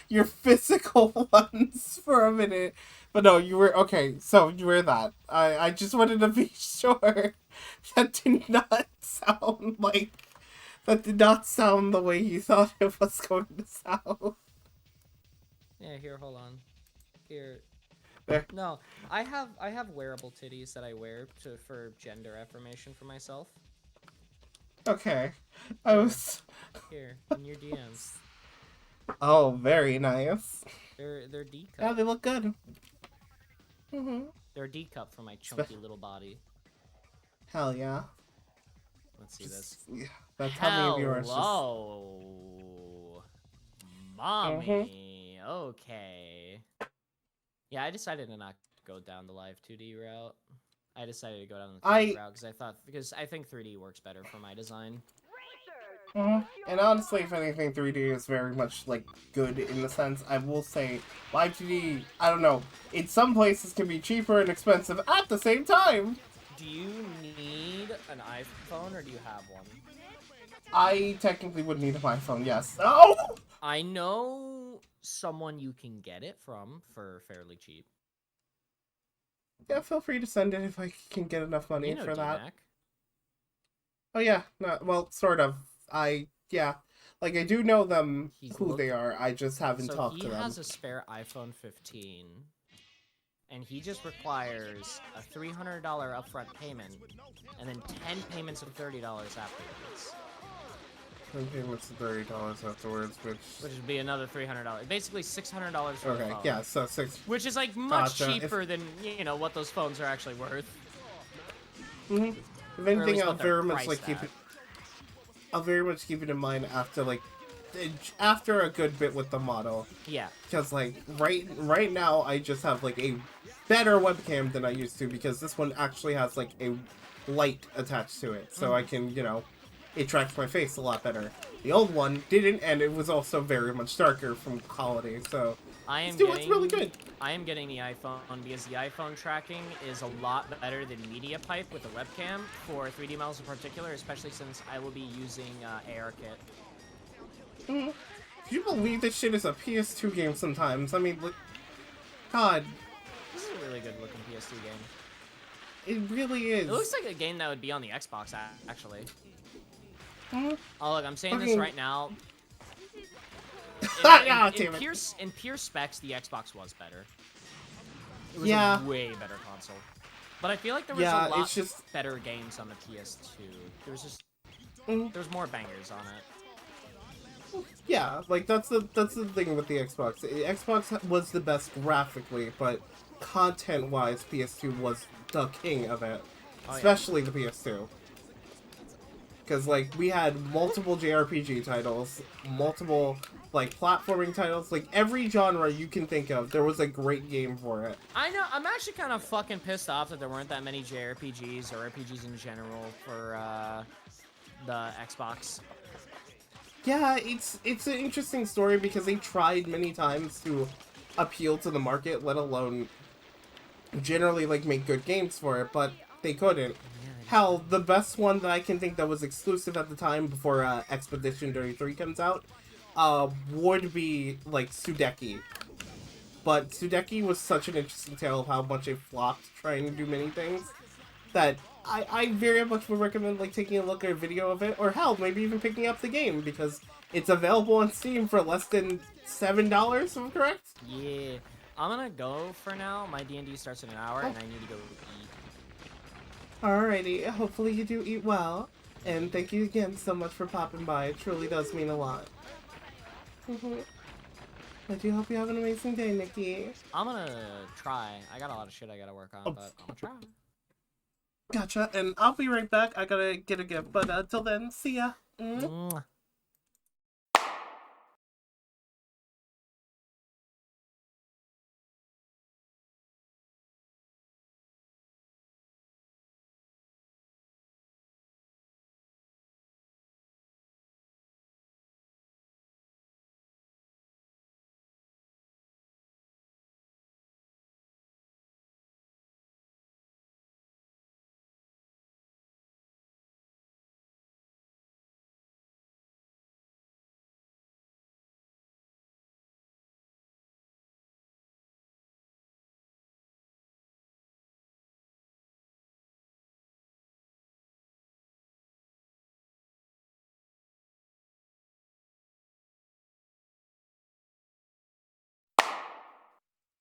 your physical ones for a minute. But no, you were... Okay, so you were that. I just wanted to be sure. That did not sound like... That did not sound the way you thought it was going to sound. Yeah, here, hold on. Here. There. No, I have wearable titties that I wear for gender affirmation for myself. Okay. I was... Here, in your DMs. Oh, very nice. They're D cup. Yeah, they look good. They're a D cup for my chunky little body. Hell yeah. Let's see this. Yeah, that's how many viewers. Hello, mommy. Okay. Yeah, I decided to not go down the live 2D route. I decided to go down the 3D route because I think 3D works better for my design. And honestly, if anything, 3D is very much like good in the sense. I will say, live 2D, I don't know. In some places can be cheaper and expensive at the same time. Do you need an iPhone or do you have one? I technically would need an iPhone, yes. Oh! I know someone you can get it from for fairly cheap. Yeah, feel free to send it if I can get enough money for that. D-Mac. Oh yeah, no, well, sort of. Yeah. Like, I do know them, they are. I just haven't talked to them. He has a spare iPhone 15. And he just requires a $300 upfront payment, and then 10 payments of $30 afterwards. 10 payments of $30 afterwards, which would be another $300. Basically $600 for the phone. Yeah, so 6. Which is like much cheaper than, you know, what those phones are actually worth. If anything, I'll very much like keep it. I'll very much keep it in mind after a good bit with the model. Yeah. Because like right now I just have like a better webcam than I used to, because this one actually has like a light attached to it, so I can, you know, it tracks my face a lot better. The old one didn't, and it was also very much darker from quality, so it's really good. I am getting the iPhone because the iPhone tracking is a lot better than MediaPipe with a webcam for 3D models in particular, especially since I will be using ARKit. Can you believe this shit is a PS2 game sometimes? I mean, look, God. This is a really good looking PS2 game. It really is. It looks like a game that would be on the Xbox, actually. Oh, look, I'm saying this right now. In pure specs, the Xbox was better. It was a way better console. But I feel like there was a lot better games on the PS2. There was just... There was more bangers on it. Yeah, like that's the thing with the Xbox. The Xbox was the best graphically, but content-wise, PS2 was the king of it. Especially the PS2. Because, like, we had multiple JRPG titles, multiple, like, platforming titles, like, every genre you can think of, there was a great game for it. I know, I'm actually kind of fucking pissed off that there weren't that many JRPGs, or RPGs in general, for, the Xbox. Yeah, it's an interesting story because they tried many times to appeal to the market, let alone generally, like, make good games for it, but they couldn't. Hell, the best one that I can think that was exclusive at the time before Expedition 33 comes out would be, like, Sudeki. But Sudeki was such an interesting tale of how much it flopped trying to do many things that I very much would recommend like taking a look at a video of it, or hell, maybe even picking up the game because it's available on Steam for less than $7. If I'm correct. Yeah, I'm gonna go for now. My D&D starts in an hour, and I need to go eat. Alrighty, hopefully you do eat well, and thank you again so much for popping by. It truly does mean a lot. I do hope you have an amazing day, Nikki. I'm gonna try. I got a lot of shit I gotta work on, but I'm gonna try. Gotcha, and I'll be right back. I gotta get a gift, but until then, see ya. Mwah.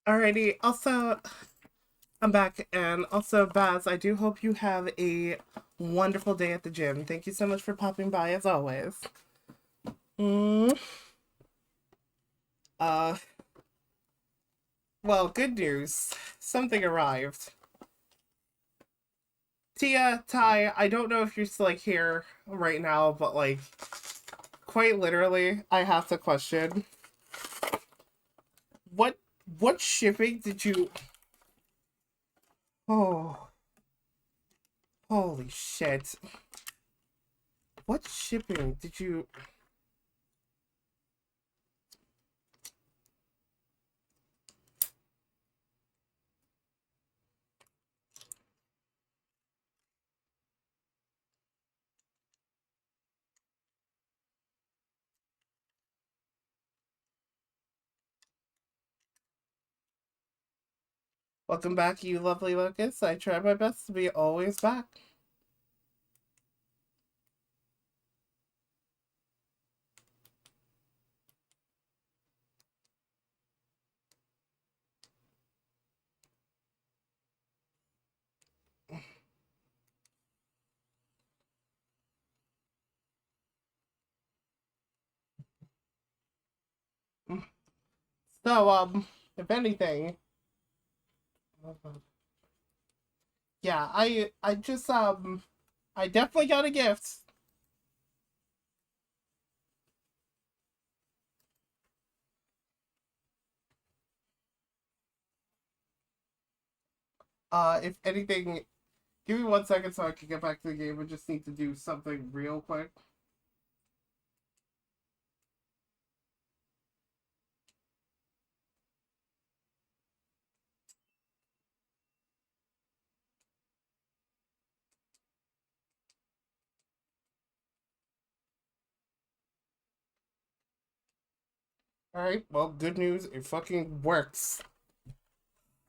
Alrighty, also, I'm back, and also, Baz, I do hope you have a wonderful day at the gym. Thank you so much for popping by, as always. Well, good news. Something arrived. Tia, Ty, I don't know if you're still, like, here right now, but, like, quite literally, I have to question. What shipping did you... Oh. Holy shit. What shipping did you... Welcome back, you lovely locusts. I try my best to be always back. So, if anything... Yeah, I just, I definitely got a gift. If anything, give me 1 second so I can get back to the game. I just need to do something real quick. Alright, well, good news, it fucking works.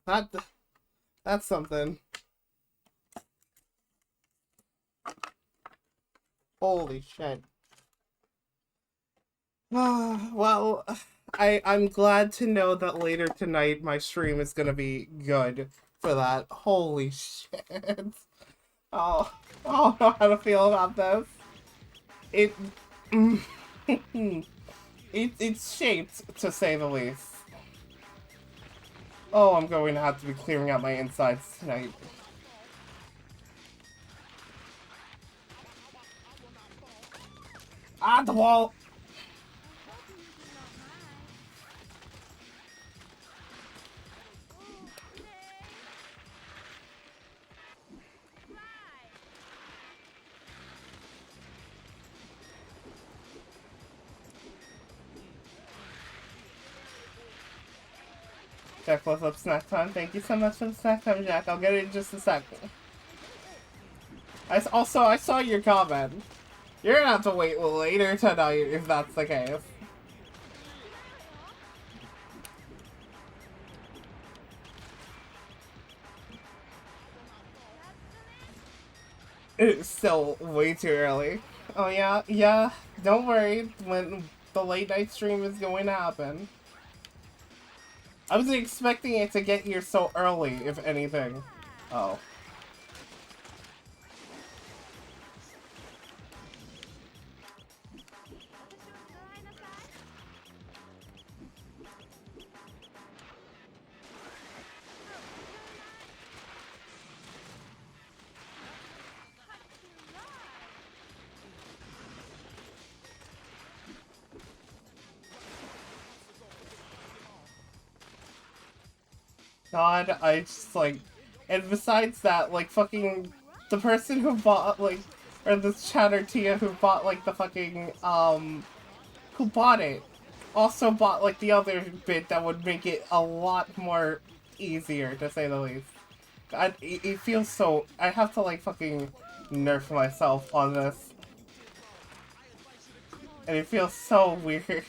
That's something. Holy shit. Well, I'm glad to know that later tonight my stream is gonna be good for that. Holy shit. Oh, I don't know how to feel about this. It's shaped, to say the least. Oh, I'm going to have to be clearing out my insides tonight. Ah, the wall! Jack, what's up, snack time? Thank you so much for the snack time, Jack. I'll get it in just a second. I saw your comment. You're gonna have to wait later tonight if that's the case. It's still way too early. Oh yeah, yeah. Don't worry. When the late night stream is going to happen. I was expecting it to get here so early, if anything. Oh. God, I just like, and besides that, like fucking, the person who bought like, or this Chatter Tia who bought like the fucking, who bought it, also bought like the other bit that would make it a lot more easier, to say the least. It feels so, I have to like fucking nerf myself on this. And it feels so weird.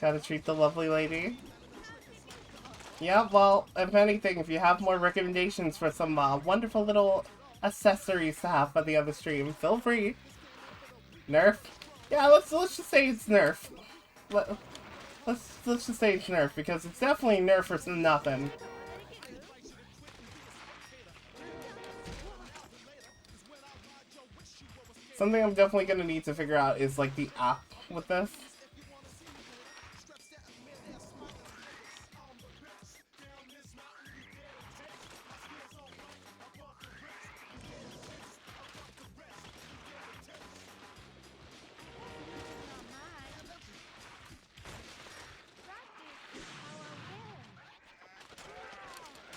Gotta treat the lovely lady. Yeah, well, if anything, if you have more recommendations for some wonderful little accessories to have for the other stream, feel free. Nerf? Yeah, let's just say it's Nerf. Let's just say it's Nerf, because it's definitely Nerf for nothing. Something I'm definitely gonna need to figure out is like the app with this.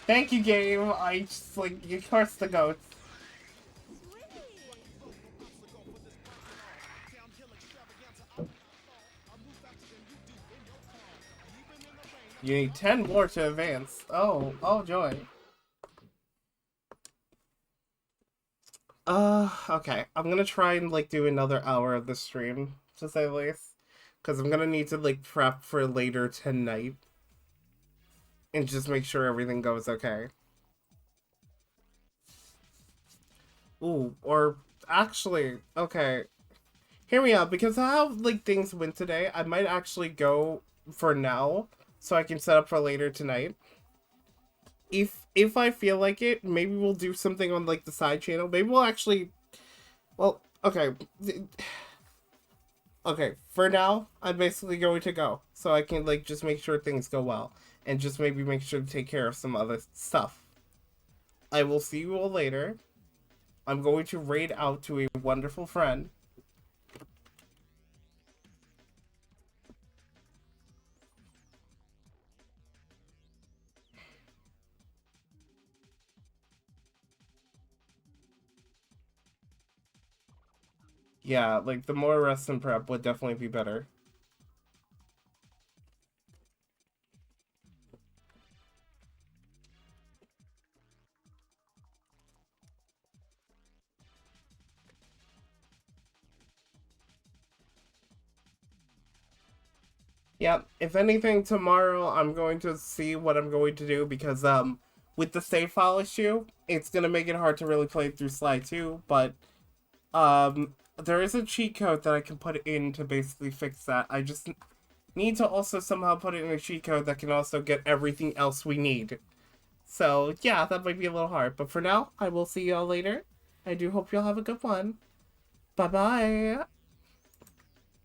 Thank you, game. I just like you curse the goats. You need 10 more to advance. Oh joy. Okay. I'm gonna try and like do another hour of the stream, to say the least. Because I'm gonna need to like prep for later tonight. And just make sure everything goes okay. Ooh, or actually, okay. Hear me out, because of how like things went today, I might actually go for now, so I can set up for later tonight. If I feel like it, maybe we'll do something on like the side channel. Maybe we'll actually, well, okay. Okay, for now, I'm basically going to go, so I can like just make sure things go well, and just maybe make sure to take care of some other stuff. I will see you all later. I'm going to raid out to a wonderful friend. Yeah, like the more rest and prep would definitely be better. Yeah, if anything, tomorrow I'm going to see what I'm going to do, because with the save file issue, it's gonna make it hard to really play through Sly 2, but there is a cheat code that I can put in to basically fix that. I just need to also somehow put it in a cheat code that can also get everything else we need. So yeah, that might be a little hard, but for now, I will see y'all later. I do hope y'all have a good one. Bye bye.